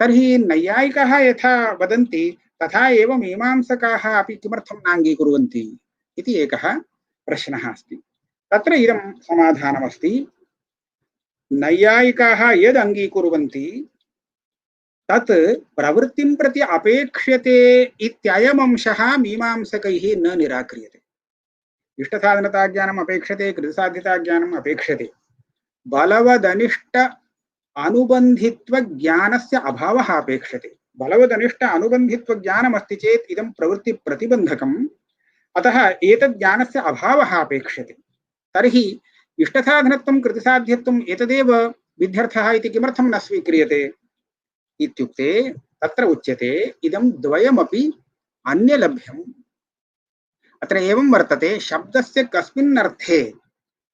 तर्हि नैयायिकाः यथा वदन्ति तथा एव मीमांसकाः अपि किमर्थं नाङ्गीकुर्वन्ति इति एकः प्रश्नः अस्ति। तत्र इदं समाधानमस्ति। नैयायिकाः यद् अङ्गीकुर्वन्ति तत् प्रवृत्तिं प्रति अपेक्ष्यते इत्ययम् अंशः मीमांसकैः न निराक्रियते। इष्टसाधनताज्ञानम् अपेक्षते, कृतिसाध्यताज्ञानम् अपेक्षते, बलवदनिष्ट अनुबन्धित्वज्ञानस्य अभावः अपेक्षते। बलवदनिष्ट अनुबन्धित्वज्ञानमस्ति चेत् इदं प्रवृत्तिप्रतिबन्धकम्, अतः एतद् ज्ञानस्य अभावः अपेक्षते। तर्हि इष्टसाधनत्वं, कृतिसाध्यत्वम् एतदेव विध्यर्थः इति किमर्थं न स्वीक्रियते इत्युक्ते तत्र उच्यते इदं द्वयमपि अन्यलभ्यम्। अत्र एवं वर्तते, शब्दस्य कस्मिन् अर्थे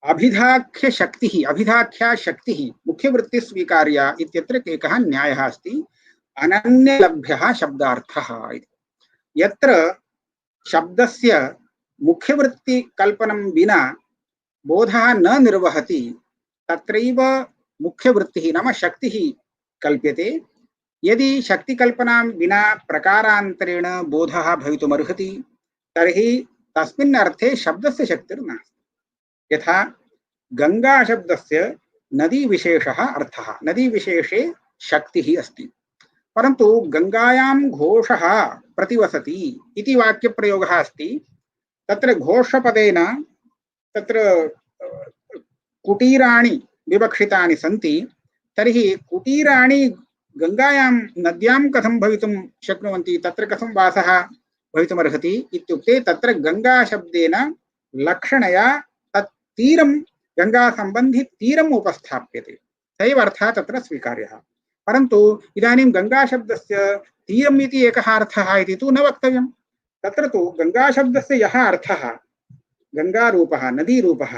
अभिधाख्य शक्तिः, अभिधाख्या शक्तिः मुख्यवृत्तिः स्वीकार्या इत्यत्र एकः न्यायः अस्ति, अनन्यलभ्यः शब्दार्थः इति। यत्र शब्दस्य मुख्यवृत्तिकल्पनं विना बोधः न निर्वहति तत्रैव मुख्यवृत्तिः नाम शक्तिः कल्प्यते। यदि शक्तिकल्पनां विना प्रकारान्तरेण बोधः भवितुमर्हति तर्हि तस्मिन् अर्थे शब्दस्य शक्तिर्नास्ति। यथा गङ्गाशब्दस्य नदीविशेषः अर्थः, नदीविशेषे शक्तिः अस्ति, परन्तु गङ्गायां घोषः प्रतिवसति इति वाक्यप्रयोगः अस्ति। तत्र घोषपदेन तत्र कुटीराणि विवक्षितानि सन्ति। तर्हि कुटीराणि गङ्गायां नद्यां कथं भवितुं शक्नुवन्ति, तत्र कथं वासः भवितुमर्हति इत्युक्ते तत्र गङ्गाशब्देन लक्षणया तत् तीरं, गङ्गासम्बन्धि तीरम् उपस्थाप्यते, सैव अर्थः तत्र स्वीकार्यः। परन्तु इदानीं गङ्गाशब्दस्य तीरम् इति एकः अर्थः इति तु न वक्तव्यं। तत्र तु गङ्गाशब्दस्य यः अर्थः, गङ्गारूपः, नदीरूपः,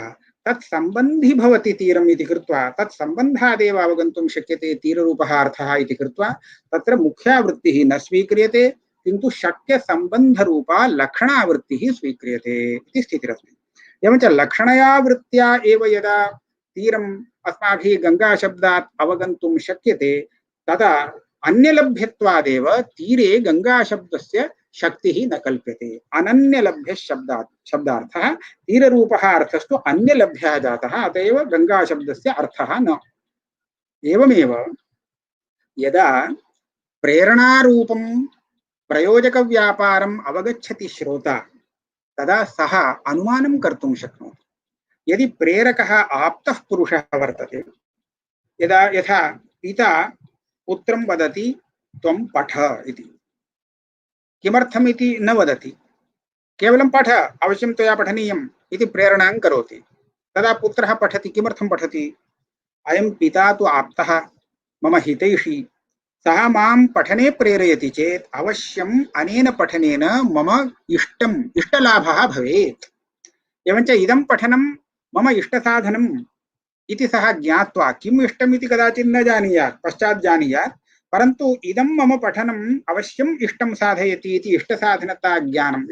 तत् सम्बन्धि भवति तीरम् इति कृत्वा तत् सम्बन्धादेव अवगन्तुं शक्यते तीररूपः अर्थः इति कृत्वा तत्र मुख्यावृत्तिः न स्वीक्रियते, किन्तु शक्यसम्बन्धरूपा लक्षणावृत्तिः स्वीक्रियते इति स्थितिरस्ति। एवञ्च लक्षणया वृत्त्या एव यदा तीरम् अस्माभिः गङ्गाशब्दात् अवगन्तुं शक्यते तदा अन्यलभ्यत्वादेव तीरे गङ्गाशब्दस्य शक्तिः न कल्प्यते। अनन्यलभ्यः शब्दार्थः, तीररूपः अर्थस्तु अन्यलभ्यः जातः, अत एव गङ्गाशब्दस्य अर्थः न। एवमेव यदा प्रेरणारूपं प्रयोजकव्यापारम् अवगच्छति श्रोता तदा सः अनुमानं कर्तुं शक्नोति। यदि प्रेरकः आप्तः पुरुषः वर्तते, यथा पिता पुत्रं वदति त्वं पठ इति, किमर्थमिति न वदति, केवलं पठ, अवश्यं त्वया पठनीयम् इति प्रेरणां करोति। तदा पुत्रः पठति। किमर्थं पठति? अयं पिता तु आप्तः, मम हितैषी, सः मां पठने प्रेरयति चेत् अवश्यम् अनेन पठनेन मम इष्टलाभः भवेत्। एवञ्च इदं पठनं मम इष्टसाधनम् इति सः ज्ञात्वा किम् इष्टम् इति कदाचित् न जानीयात्, पश्चात् जानीयात्, परन्तु इदं मम पठनम् अवश्यम् इष्टं साधयति इति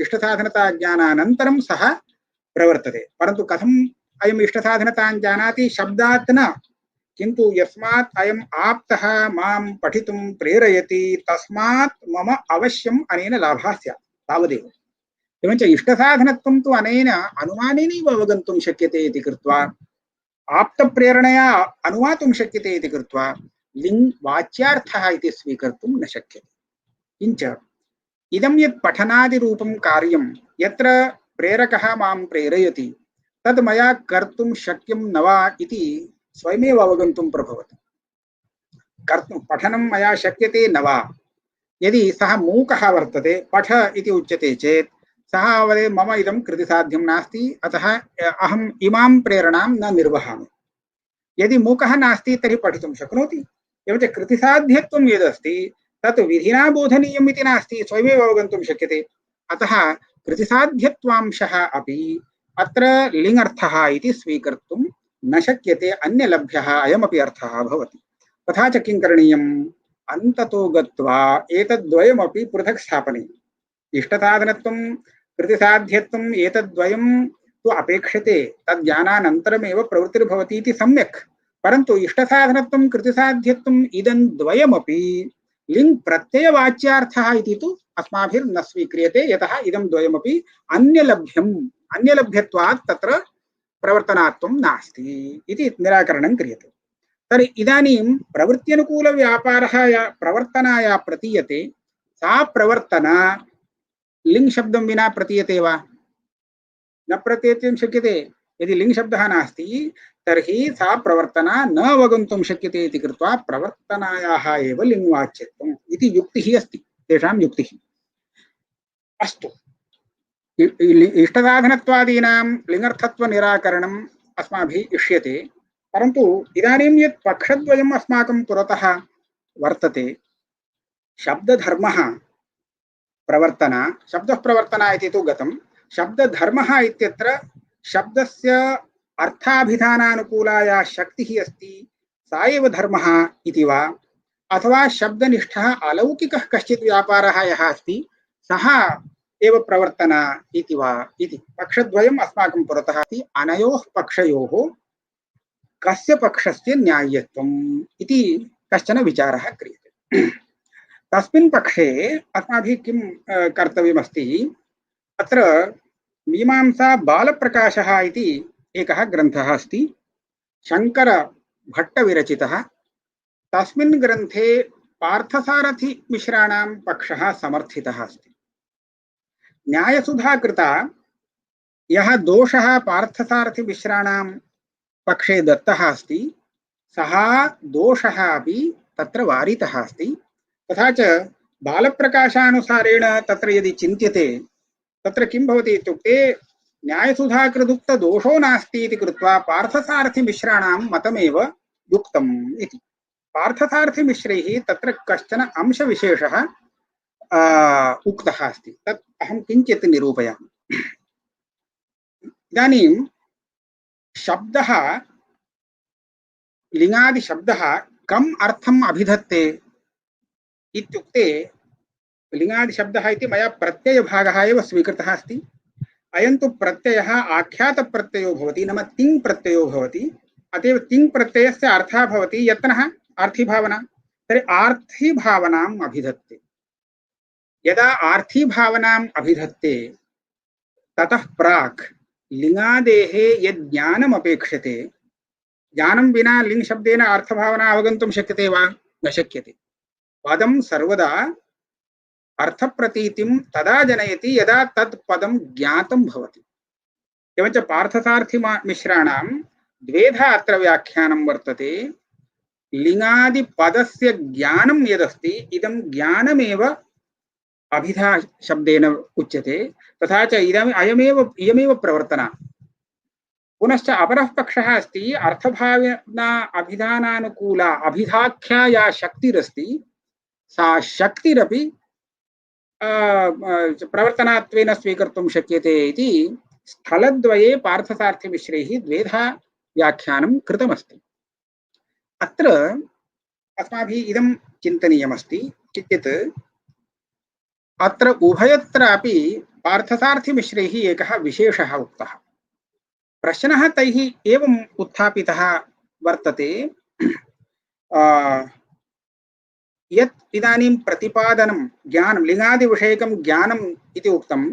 इष्टसाधनताज्ञानानन्तरं सः प्रवर्तते। परन्तु कथम् अयम् इष्टसाधनतां जानाति? शब्दात् न, किन्तु यस्मात् अयम् आप्तः मां पठितुं प्रेरयति तस्मात् मम अवश्यम् अनेन लाभः स्यात्, तावदेव। एवञ्च इष्टसाधनत्वं तु अनेन अनुमानेनैव अवगन्तुं शक्यते इति कृत्वा, आप्तप्रेरणया अनुमातुं शक्यते इति कृत्वा लिङ् वाच्यार्थः इति स्वीकर्तुं न शक्यते। किञ्च इदं यत् पठनादिरूपं कार्यं यत्र प्रेरकः मां प्रेरयति तद् मया कर्तुं शक्यं न वा इति स्वयमेव अवगन्तुं प्रभवति। पठनं मया शक्यते न वा, यदि सः मूकः वर्तते, पठ इति उच्यते चेत् सः वदेत् मम इदं कृतिसाध्यं नास्ति, अतः अहम् इमां प्रेरणां न निर्वहामि। यदि मूकः नास्ति तर्हि पठितुं शक्नोति। एवञ्च कृतिसाध्यत्वं यदस्ति तत् विधिना बोधनीयम् इति नास्ति, स्वयमेव अवगन्तुं शक्यते। अतः कृतिसाध्यत्वांशः अपि अत्र लिङ्गर्थः इति स्वीकर्तुं न शक्यते, अन्यलभ्यः अयमपि अर्थः भवति। तथा च किं करणीयम्? अन्ततो गत्वा एतद्द्वयमपि पृथक् स्थापनीयम्। इष्टसाधनत्वं कृतिसाध्यत्वम् एतद्द्वयं तु अपेक्षते, तज्ज्ञानानन्तरमेव प्रवृत्तिर्भवति इति सम्यक्। परन्तु इष्टसाधनत्वं कृतिसाध्यत्वम् इदं द्वयमपि लिङ् प्रत्ययवाच्यार्थः इति तु अस्माभिर्न स्वीक्रियते, यतः इदं द्वयमपि अन्यलभ्यत्वात् तत्र प्रवर्तनात्वं नास्ति इति निराकरणं क्रियते। तर्हि इदानीं प्रवृत्त्यनुकूलव्यापारः या प्रवर्तना या प्रतीयते सा प्रवर्तना लिङ् शब्दं विना प्रतीयते वा? न प्रतीयितुं शक्यते। यदि लिङ् शब्दः नास्ति तर्हि सा प्रवर्तना न अवगन्तुं शक्यते इति कृत्वा प्रवर्तनायाः एव लिङ् वाच्यत्वम् इति युक्तिः अस्ति, तेषां युक्तिः। अस्तु, इष्टसाधनत्वादीनां लिङ्गर्थत्वनिराकरणम् अस्माभिः इष्यते। परन्तु इदानीं यत् पक्षद्वयम् अस्माकं पुरतः वर्तते, शब्दधर्मः प्रवर्तना, शब्दः प्रवर्तना इति तु गतं। शब्दधर्मः इत्यत्र शब्दस्य अर्थाभिधानानुकूला या शक्तिः अस्ति सा एव धर्मः इति वा, अथवा शब्दनिष्ठः अलौकिकः कश्चित् व्यापारः यः अस्ति सः एव प्रवर्तना इति वा इति पक्षद्वयम् अस्माकं पुरतः अस्ति। अनयोः पक्षयोः कस्य पक्षस्य न्याय्यत्वम् इति कश्चन विचारः क्रियते। तस्मिन् पक्षे अस्माभिः किं कर्तव्यमस्ति? अत्र मीमांसा बालप्रकाशः इति एकः ग्रन्थः अस्ति, शङ्करभट्टविरचितः। तस्मिन् ग्रन्थे पार्थसारथिमिश्राणां पक्षः समर्थितः अस्ति। न्यायसुधाकृता यः दोषः पार्थसारथिमिश्राणां पक्षे दत्तः अस्ति सः दोषः अपि तत्र वारितः अस्ति। तथा च बालप्रकाशानुसारेण तत्र यदि चिन्त्यते तत्र किं भवति इत्युक्ते न्यायसुधाकृदुक्तदोषो नास्ति इति कृत्वा पार्थसारथिमिश्राणां मतमेव युक्तम् इति। पार्थसारथिमिश्रैः तत्र कश्चन अंशविशेषः उक्तः अस्ति, तत् अहं किञ्चित् निरूपयामि। इदानीं शब्दः, लिङ्गादिशब्दः कम् अर्थम् अभिधत्ते इत्युक्ते, लिङ्गादिशब्दः इति मया प्रत्ययभागः एव स्वीकृतः अस्ति। अयं तु प्रत्ययः आख्यातप्रत्ययो भवति, नाम तिङ् प्रत्ययो भवति। अतएव तिङ् प्रत्ययस्य अर्थः भवति यत्नः आर्थिभावना। तर्हि आर्थिभावनाम् अभिधत्ते। यदा आर्थिभावनाम् अभिधत्ते ततः प्राक् लिङ्गादेः यद् ज्ञानम् अपेक्षते, ज्ञानं विना लिङ् शब्देन अर्थभावना अवगन्तुं शक्यते वा? न शक्यते। पदं सर्वदा अर्थप्रतीतिं तदा जनयति यदा तत् पदं ज्ञातं भवति। एवञ्च पार्थसारथिमिश्राणां द्वेधा अत्र व्याख्यानं वर्तते। लिङ्गादिपदस्य ज्ञानं यदस्ति इदं ज्ञानमेव अभिधा शब्देन उच्यते। तथा च इयमेव प्रवर्तना। पुनश्च अपरः पक्षः अस्ति, अर्थभावना अभिधानानुकूला अभिधाख्या या शक्तिरस्ति सा शक्तिरपि प्रवर्तनात्वेन स्वीकर्तुं शक्यते इति स्थलद्वये पार्थसारथिमिश्रैः द्वेधा व्याख्यानं कृतमस्ति। अत्र अस्माभिः इदं चिन्तनीयमस्ति किञ्चित् अत्र उभयत्रापि पार्थसारथिमिश्रैः एकः विशेषः उक्तः। प्रश्नः तैः एवम् उत्थापितः वर्तते यत् इदानीं प्रतिपादनं ज्ञानं लिङ्गादिविषयकं ज्ञानम् इति उक्तं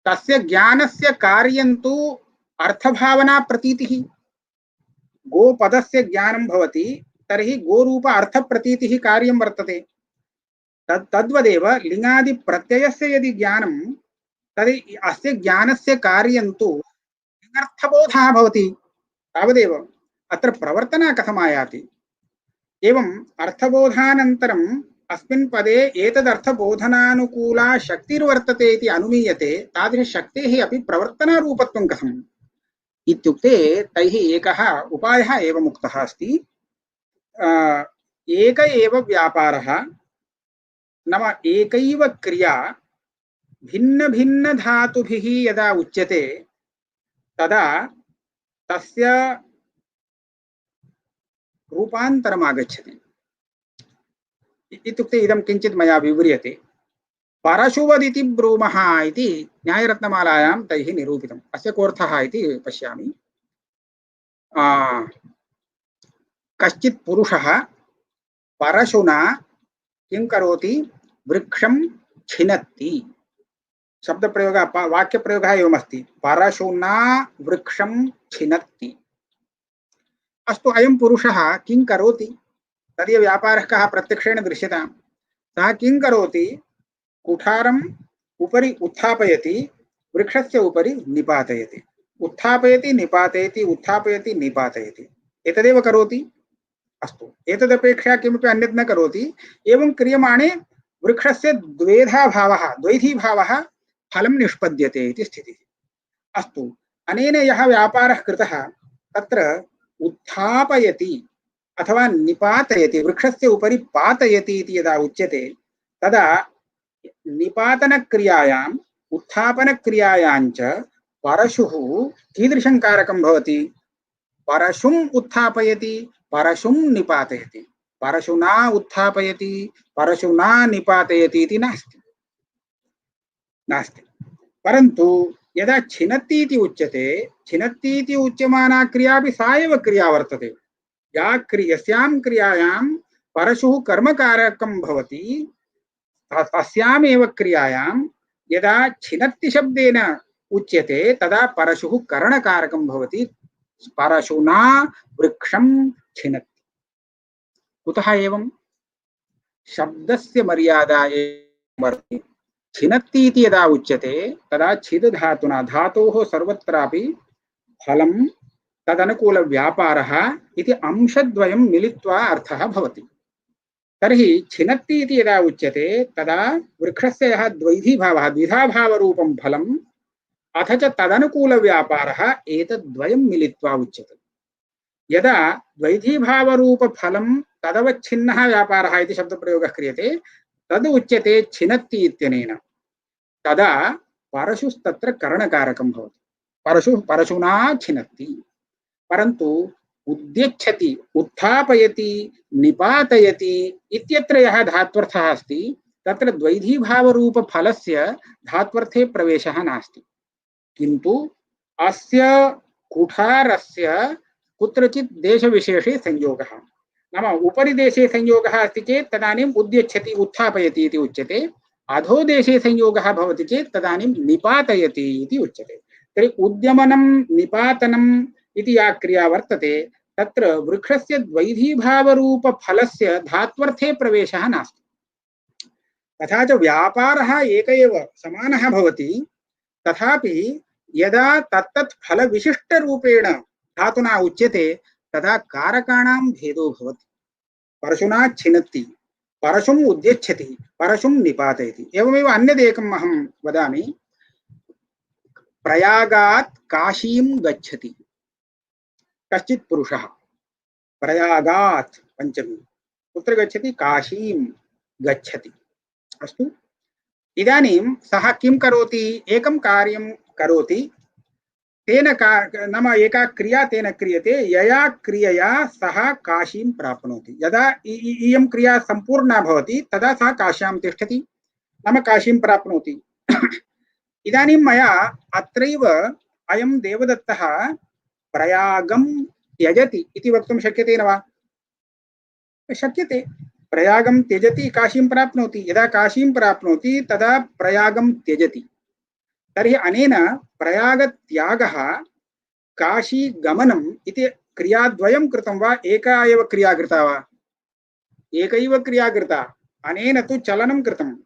तस्य ज्ञानस्य कार्यं तु अर्थभावना प्रतीतिः। गोपदस्य ज्ञानं भवति तर्हि गोरूप अर्थप्रतीतिः कार्यं वर्तते। तद्वदेव लिङ्गादि प्रत्ययस्य यदि ज्ञानं तर्हि अस्य ज्ञानस्य कार्यं तु लिङ्गर्थबोधः भवति तावदेव। अत्र प्रवर्तना कथमायाति? एवम् अर्थबोधानन्तरम् अस्मिन् पदे एतदर्थबोधनानुकूला शक्तिर्वर्तते इति अनुमीयते। तादृशशक्तेः अपि प्रवर्तनारूपत्वं कथम् इत्युक्ते तैः एकः उपायः एवम् उक्तः अस्ति। एक एव व्यापारः नाम एकैव क्रिया भिन्न भिन्न धातुभिः यदा उच्यते तदा तस्य रूपान्तरम् आगच्छति। इत्युक्ते इदं किञ्चित् मया विव्रियते। परशुवदिति ब्रूमः इति न्यायरत्नमालायां तैः निरूपितम्। अस्य कोऽर्थः इति पश्यामि। कश्चित् पुरुषः परशुना किं करोति? वृक्षं छिनत्ति। शब्दप्रयोगः वाक्यप्रयोगः एवमस्ति, परशुना वृक्षं छिनत्ति। अस्तु, अयं पुरुषः किं करोति? तदीय व्यापारः कः प्रत्यक्षेण दृश्यताम्। सः किं करोति? कुठारम् उपरि उत्थापयति, वृक्षस्य उपरि निपातयति। उत्थापयति निपातयति, उत्थापयति निपातयति, एतदेव करोति। अस्तु, एतदपेक्षया किमपि अन्यत् न करोति। एवं क्रियमाणे वृक्षस्य द्वैधीभावः फलं निष्पद्यते इति स्थितिः। अस्तु, अनेन यः व्यापारः कृतः तत्र उत्थापयति अथवा निपातयति, वृक्षस्य उपरि पातयति इति यदा उच्यते तदा निपातनक्रियायाम् उत्थापनक्रियायाञ्च परशुः कीदृशं कारकं भवति? परशुम् उत्थापयति, परशुं निपातयति। परशुना उत्थापयति, परशुना निपातयति इति नास्ति। परन्तु यदा छिनत्ति इति उच्यते, छिनत्ति इति उच्यमाना क्रियापि सा एव क्रिया वर्तते। यस्यां क्रियायां परशुः कर्मकारकं भवति तस्यामेव क्रियायां यदा छिनत्ति शब्देन उच्यते तदा परशुः करणकारकं भवति। परशुना वृक्षं छिनत्ति। कुतः एवं? शब्दस्य मर्यादा वर्तते। छिनत्ति इति यदा उच्यते तदा छिद् धातुना धातोः सर्वत्रापि फलं तदनुकूल व्यापारः इति अंशद्वयं मिलित्वा अर्थः भवति। तर्हि छिनत्ति इति यदा उच्यते तदा वृक्षस्य यः द्वैधीभावः द्विधाभावरूपं फलम् अथ च तदनुकूल व्यापारः एतद्वयं मिलित्वा उच्यते। यदा द्वैधीभावरूप फलं तदवच्छिन्नः व्यापारः इति शब्दप्रयोगः क्रियते तद् उच्यते छिनत्ति इत्यनेन, तदा परशुस्तत्र करणकारकं भवति। परशुना छिनत्ति। परन्तु उद्यच्छति, उत्थापयति, निपातयति इत्यत्र यः धात्वर्थः अस्ति तत्र द्वैधीभावरूप फलस्य धात्वर्थे प्रवेशः नास्ति। किन्तु अस्य कुठारस्य कुत्रचित् देशविशेषे संयोगः, नाम उपरि देशे संयोगः अस्ति चेत् तदानीम् उद्यच्छति उत्थापयति इति उच्यते। अधो देशे संयोगः भवति चेत् तदानीं निपातयति इति उच्यते। तर्हि उद्यमनं निपातनम् इति या क्रिया वर्तते तत्र वृक्षस्य द्वैधीभावरूप फलस्य धात्वर्थे प्रवेशः नास्ति। तथा च व्यापारः एक एव समानः भवति, तथापि यदा तत्तत् फलविशिष्टरूपेण धातुना उच्यते तदा कारकाणां भेदो भवति। परशुना छिनत्ति, परशुम् उद्यच्छति, परशुं निपातयति। एवमेव अन्यदेकम् अहं वदामि। प्रयागात् काशीं गच्छति कश्चित् पुरुषः। प्रयागात् पंचमी, कुत्र गच्छति? काशीं गच्छति। अस्तु, इदानीं सः किं करोति? एकं कार्यं करोति, तेन नाम एका क्रिया तेन क्रियते यया क्रियया सः काशीं प्राप्नोति। यदा इयं क्रिया सम्पूर्णा भवति तदा सः काश्यां तिष्ठति, नाम काशीं प्राप्नोति। इदानीं मया अत्रैव अयं देवदत्तः प्रयागं त्यजति इति वक्तुं शक्यते न वा? शक्यते। प्रयागं त्यजति काशीं प्राप्नोति। यदा काशीं प्राप्नोति तदा प्रयागं त्यजति। तर्हि अनेन प्रयागत्यागः काशीगमनम् इति क्रियाद्वयं कृतं वा, एका एव क्रिया कृता वा? एकैव क्रिया कृता। अनेन तु चलनं कृतं,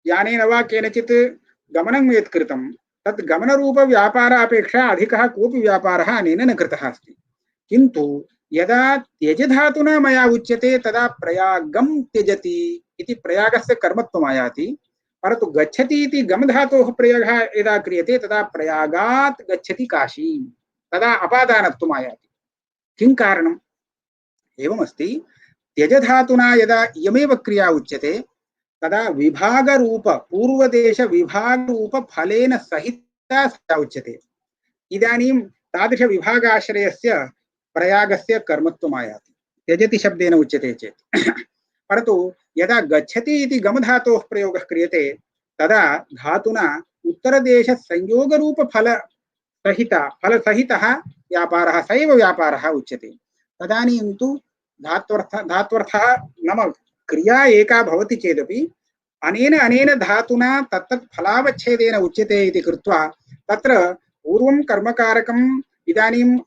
यानेन वा केनचित् गमनं यत् कृतं तत् गमनरूपव्यापारापेक्षा अधिकः कोऽपि व्यापारः अनेन न कृतः अस्ति। किन्तु यदा त्यजधातुना मया उच्यते तदा प्रयागं त्यजति इति प्रयागस्य कर्मत्वम् आयाति। परन्तु गच्छति इति गमधातोः प्रयोगः यदा क्रियते तदा प्रयागात् गच्छति काशीं, तदा अपादानत्वम् आयाति। किं कारणम्? एवमस्ति, त्यजधातुना यदा इयमेव क्रिया उच्यते तदा विभागरूप पूर्वदेश विभागरूप फलेन सहिता उच्यते। इदानीं तादृश विभागाश्रयस्य प्रयागस्य कर्मत्वम् आयाति त्यजति शब्देन उच्यते चेत्। परन्तु यदा गच्छति इति गमधातोः प्रयोगः क्रियते तदा धातुना फलसहितः व्यापारः स एव व्यापारः उच्यते। तदानीं तु धात्वर्थः नाम क्रिया एका भवति चेदपि अनेन धातुना तत्तत् फलावच्छेदेन उच्यते इति कृत्वा तत्र पूर्वं कर्मकारकम् इदानीम्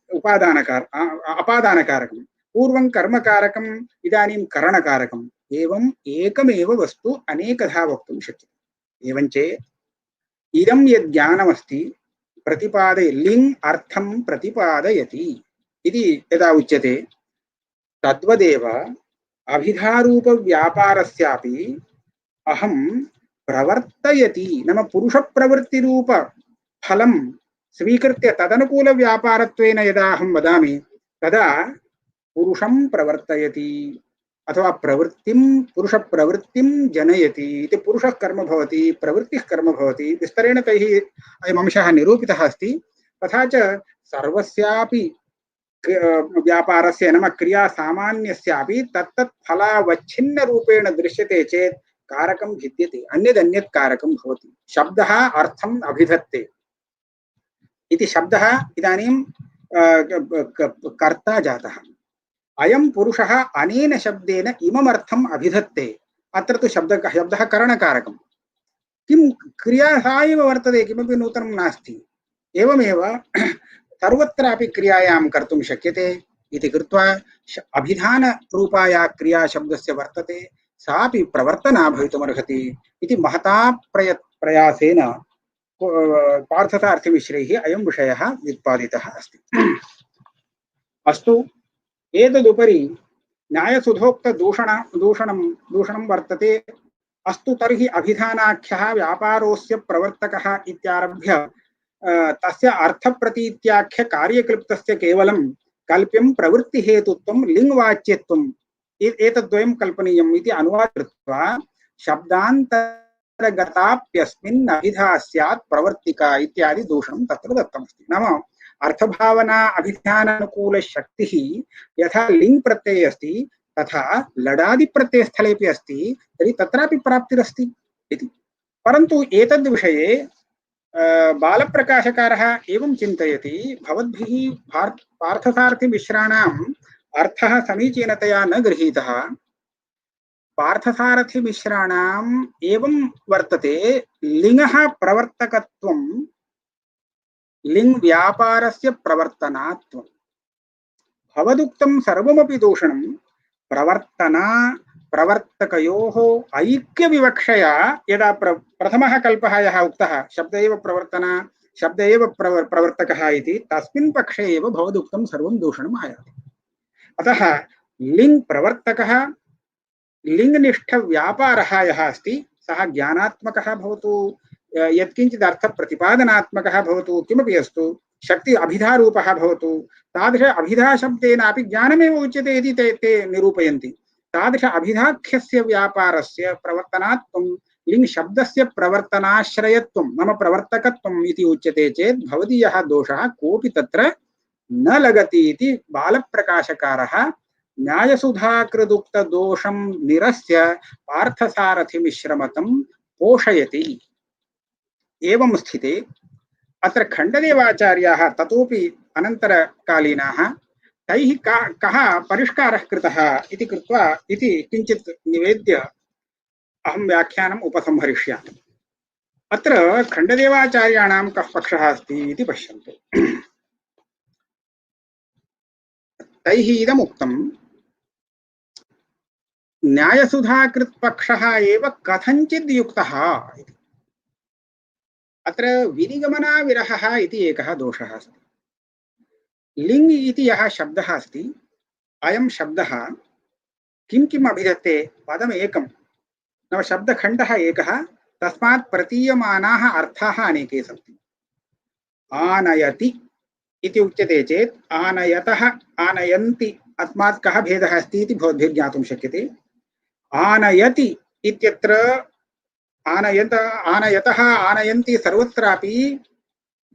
अपादानकारकम्, पूर्वं कर्मकारकम् इदानीं करणकारकम्, एवम् एकमेव वस्तु अनेकधा वक्तुं शक्यते। एवञ्च इदं यद् ज्ञानमस्ति प्रतिपादय लिङ् अर्थं प्रतिपादयति इति यदा उच्यते तद्वदेव अभिधारूपव्यापारस्यापि अहं प्रवर्तयति नाम पुरुषप्रवृत्तिरूप फलं स्वीकृत्य तदनुकूलव्यापारत्वेन यदा अहं वदामि तदा पुरुषं प्रवर्तयति अथवा पुरुषप्रवृत्तिं जनयति इति पुरुषः कर्म भवति, प्रवृत्तिः कर्म भवति। विस्तरेण तैः अयम् अंशः निरूपितः अस्ति। तथा च सर्वस्यापि व्यापारस्य नाम क्रिया सामान्यस्यापि तत्तत् फलावच्छिन्नरूपेण दृश्यते चेत् कारकं भिद्यते, अन्यत् कारकं भवति। शब्दः अर्थम् अभिधत्ते इति शब्दः इदानीं कर्ता जातः। अयं पुरुषः अनेन शब्देन इमम् अर्थम् अभिधत्ते। अत्र तु शब्दः करणकारकं। किं क्रिया सा एव वर्तते, किमपि नूतनं नास्ति। एवमेव सर्वत्रापि क्रियायां कर्तुं शक्यते इति कृत्वा अभिधानरूपाया क्रिया शब्दस्य वर्तते, सापि प्रवर्तना भवितुमर्हति इति महता प्रयासेन पार्थसारथिमिश्रैः अयं विषयः व्युत्पादितः अस्ति। अस्तु, एतदुपरि न्यायसुधोक्तदूषणं वर्तते। अस्तु, तर्हि अभिधानाख्यः व्यापारोऽस्य प्रवर्तकः इत्यारभ्य तस्य अर्थप्रतीत्याख्य कार्यक्लिप्तस्य केवलं कल्प्यं प्रवृत्तिहेतुत्वं लिङ्वाच्यत्वम् एतद्वयं कल्पनीयम् इति अनुवादं कृत्वा शब्दान्तरगताप्यस्मिन् अभिधा स्यात् प्रवर्तिका इत्यादि दूषणं तत्र दत्तमस्ति। नाम अर्थभावना अभिधानानुकूलशक्तिः यथा लिङ् प्रत्यये अस्ति तथा लडादिप्रत्ययस्थलेपि अस्ति, तर्हि तत्रापि प्राप्तिरस्ति इति। परन्तु एतद् विषये बालप्रकाशकारः एवं चिन्तयति, भवद्भिः पार्थसारथिमिश्राणाम् अर्थः समीचीनतया न गृहीतः। पार्थसारथिमिश्राणाम् एवं वर्तते, लिङ्गः प्रवर्तकत्वं लिङ् व्यापारस्य प्रवर्तनात्वं। भवदुक्तं सर्वमपि दूषणं प्रवर्तकयोः ऐक्यविवक्षया यदा प्रथमः कल्पः यः उक्तः शब्द एव प्रवर्तना शब्द एव प्रवर्तकः इति, तस्मिन् पक्षे एव भवदुक्तं सर्वं दूषणम् आयाति। अतः लिङ् प्रवर्तकः लिङ्गनिष्ठव्यापारः यः अस्ति सः ज्ञानात्मकः भवतु, यत्किञ्चित् अर्थप्रतिपादनात्मकः भवतु, किमपि अस्तु, शक्ति अभिधारूपः भवतु, तादृश अभिधाशब्देनापि ज्ञानमेव उच्यते इति ते निरूपयन्ति। तादृश अभिधाख्यस्य व्यापारस्य प्रवर्तनात्वं लिङ् शब्दस्य प्रवर्तनाश्रयत्वं नाम प्रवर्तकत्वम् इति उच्यते चेत् भवदीयः दोषः कोऽपि तत्र न लगति इति बालप्रकाशकारः न्यायसुधाकृदुक्तदोषं निरस्य पार्थसारथिमिश्रमतं पोषयति। एवं स्थिते अत्र खण्डदेवाचार्याः ततोपि अनन्तरकालीनाः तैः कः परिष्कारः कृतः इति कृत्वा इति किञ्चित् निवेद्य अहं व्याख्यानम् उपसंहरिष्यामि। अत्र खण्डदेवाचार्याणां कः पक्षः अस्ति इति पश्यन्तु। तैः इदम् उक्तं न्यायसुधाकृत्पक्षः एव कथञ्चित् युक्तः इति। अत्र विनिगमनाविरहः इति एकः दोषः अस्ति। लिङ् इति यः शब्दः अस्ति अयं शब्दः किं किम् अभिधत्ते पदम् एकं नाम शब्दखण्डः एकः तस्मात् प्रतीयमानाः अर्थाः अनेके सन्ति। आनयति इति उच्यते चेत् आनयतः आनयन्ति अस्मात् कः भेदः अस्ति इति भवद्भिः ज्ञातुं शक्यते। आनयति इत्यत्र आनयतः आनयन्ति सर्वत्रापि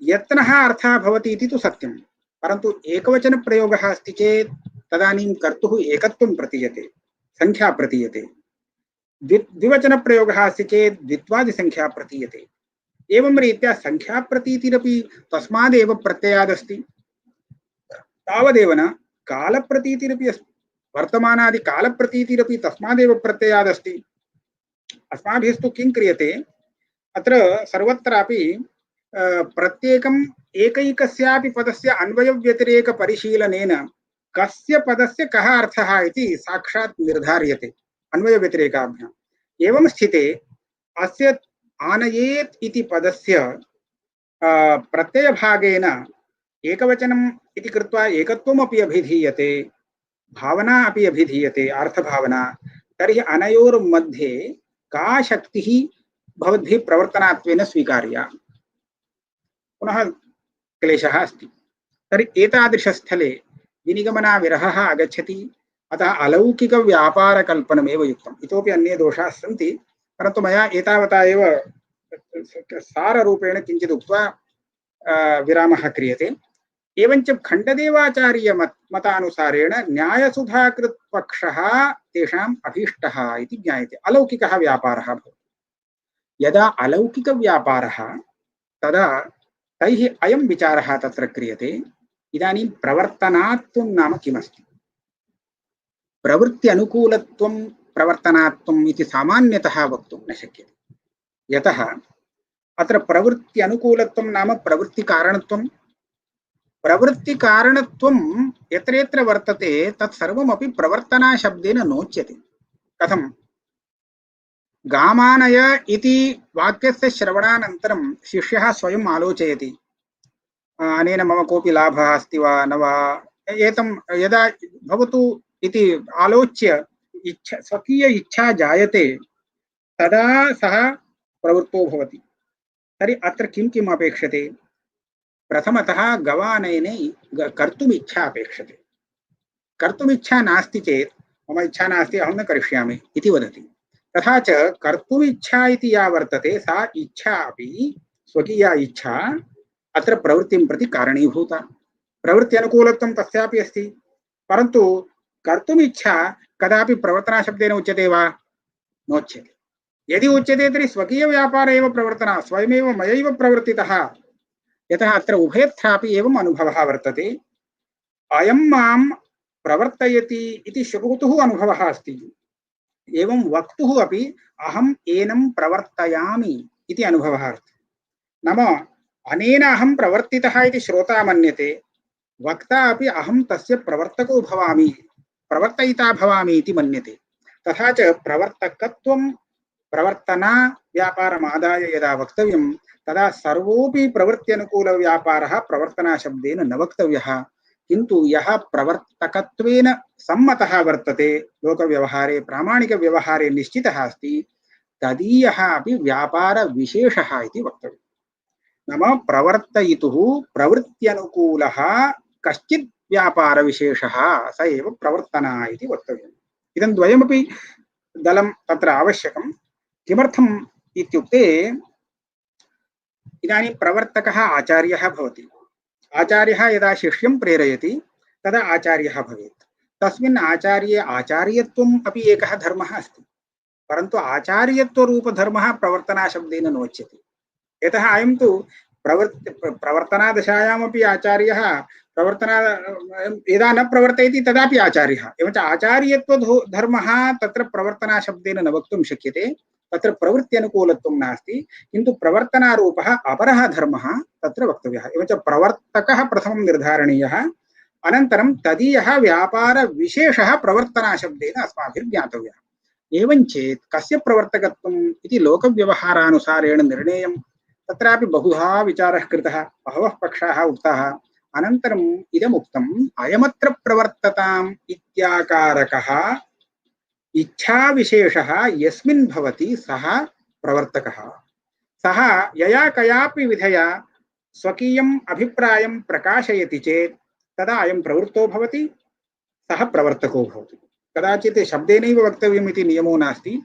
यत्नः अर्थः भवति इति तु सत्यं, परन्तु एकवचनप्रयोगः अस्ति चेत् तदानीं कर्तुः एकत्वं प्रतीयते, संख्या प्रतीयते। द्विवचनप्रयोगः अस्ति चेत् द्वित्वादिसंख्या प्रतीयते। एवं रीत्या संख्याप्रतीतिरपि तस्मादेव प्रत्ययादस्ति। तावदेव न कालप्रतीतिरपि अस्ति, वर्तमानादिकालप्रतीतिरपि तस्मादेव प्रत्ययादस्ति। अस्माभिस्तु किं क्रियते अत्र सर्वत्रापि प्रत्येकम् एकैकस्यापि पदस्य अन्वयव्यतिरेकपरिशीलनेन कस्य पदस्य कः अर्थः इति साक्षात् निर्धार्यते अन्वयव्यतिरेकाभ्याम्। एवं स्थिते अस्य आनयेत् इति पदस्य प्रत्ययभागेन एकवचनम् इति कृत्वा एकत्वमपि अभिधीयते, भावना अपि अभिधीयते, अर्थभावना। तर्हि अनयोर्मध्ये का शक्तिः भवद्भिः प्रवर्तनात्वेन स्वीकार्या? पुनः क्लेशः अस्ति। तर्हि एतादृशस्थले विनिगमनाविरहः आगच्छति, अतः अलौकिकव्यापारकल्पनमेव युक्तम्। इतोपि अन्ये दोषाः सन्ति, परन्तु मया एतावता एव साररूपेण किञ्चित् उक्त्वा विरामः क्रियते। एवञ्च खण्डदेवाचार्य मतानुसारेण न्यायसुधाकृत्पक्षः तेषाम् अभीष्टः इति ज्ञायते। अलौकिकः व्यापारः भवति। यदा अलौकिकव्यापारः तदा तैः अयं विचारः तत्र क्रियते, इदानीं प्रवर्तनात्वं नाम किमस्ति? प्रवृत्त्यनुकूलत्वं प्रवर्तनात्वम् इति सामान्यतः वक्तुं न शक्यते। यतः अत्र प्रवृत्त्यनुकूलत्वं नाम प्रवृत्तिकारणत्वं। प्रवृत्तिकारणत्वं यत्र यत्र वर्तते तत्सर्वमपि प्रवर्तनाशब्देन नोच्यते। कथं? गामानय इति वाक्यस्य श्रवणानन्तरं शिष्यः स्वयम् आलोचयति, अनेन मम कोऽपि लाभः अस्ति वा न वा, एतं यदा भवतु इति आलोच्य स्वकीय इच्छा जायते तदा सः प्रवृत्तो भवति। तर्हि अत्र किं किम् अपेक्षते? प्रथमतः गवानयने कर्तुम् इच्छा अपेक्षते। कर्तुम् इच्छा नास्ति चेत् मम इच्छा नास्ति अहं न करिष्यामि इति वदति। तथा च कर्तुम् इच्छा इति या वर्तते सा इच्छा अपि स्वकीया इच्छा अत्र प्रवृत्तिं प्रति कारणीभूता। प्रवृत्त्यनुकूलत्वं तस्यापि अस्ति, परन्तु कर्तुम् इच्छा कदापि प्रवर्तनाशब्देन उच्यते वा? नोच्यते। यदि उच्यते तर्हि स्वकीयव्यापार एव प्रवर्तना, स्वयमेव मयैव प्रवर्तितः। यतः अत्र उभयत्रापि एवम् अनुभवः वर्तते, अयं मां प्रवर्तयति इति श्रुतुः अनुभवः अस्ति, एवं वक्तुः अपि अहम् एनं प्रवर्तयामि इति अनुभवः अस्ति। नाम अनेन अहं प्रवर्तितः इति श्रोता मन्यते, वक्ता अपि अहं तस्य प्रवर्तको भवामि, प्रवर्तयिता भवामि इति मन्यते। तथा च प्रवर्तकत्वं प्रवर्तना व्यापारमादाय यदा वक्तव्यं तदा सर्वोऽपि प्रवृत्त्यनुकूलव्यापारः प्रवर्तनाशब्देन न वक्तव्यः, किन्तु यः प्रवर्तकत्वेन सम्मतः वर्तते, लोकव्यवहारे प्रामाणिकव्यवहारे निश्चितः अस्ति, तदीयः अपि व्यापारविशेषः इति वक्तव्यम्। नाम प्रवर्तयितुः प्रवृत्त्यनुकूलः कश्चित् व्यापारविशेषः स एव प्रवर्तना इति वक्तव्यम्। इदं द्वयमपि दलं तत्र आवश्यकं। किमर्थम् इत्युक्ते इदानीं प्रवर्तकः आचार्यः भवति। आचार्यः यदा शिष्यं प्रेरयति तदा आचार्यः भवेत्। तस्मिन् आचार्ये आचार्यत्वम् अपि एकः धर्मः अस्ति, परन्तु आचार्यत्वरूपधर्मः प्रवर्तनाशब्देन नोच्यते। यतः अयं तु प्रवर्तनादशायामपि आचार्यः प्रवर्तना यदा न प्रवर्तयति तदापि आचार्यः। एवञ्च आचार्यत्वधर्मः तत्र प्रवर्तनाशब्देन न वक्तुं शक्यते, तत्र प्रवृत्त्यनुकूलत्वं नास्ति, किन्तु प्रवर्तनारूपः अपरः धर्मः तत्र वक्तव्यः। एवञ्च प्रवर्तकः प्रथमं निर्धारणीयः, अनन्तरं तदीयः व्यापारविशेषः प्रवर्तनाशब्देन अस्माभिर्ज्ञातव्यः। एवञ्चेत् कस्य प्रवर्तकत्वम् इति लोकव्यवहारानुसारेण निर्णेयं तत्रापि बहुधा विचारः कृतः, बहवः पक्षाः उक्ताः। अनन्तरम् इदमुक्तम् अयमत्र प्रवर्तताम् इत्याकारकः इच्छाविशेषः यस्मिन् भवति सः प्रवर्तकः। सः यया कयापि विधया स्वकीयम् अभिप्रायं प्रकाशयति चेत् तदा अयं प्रवृत्तो भवति, सः प्रवर्तको भवति। कदाचित् शब्देनैव वक्तव्यम् इति नियमो नास्ति,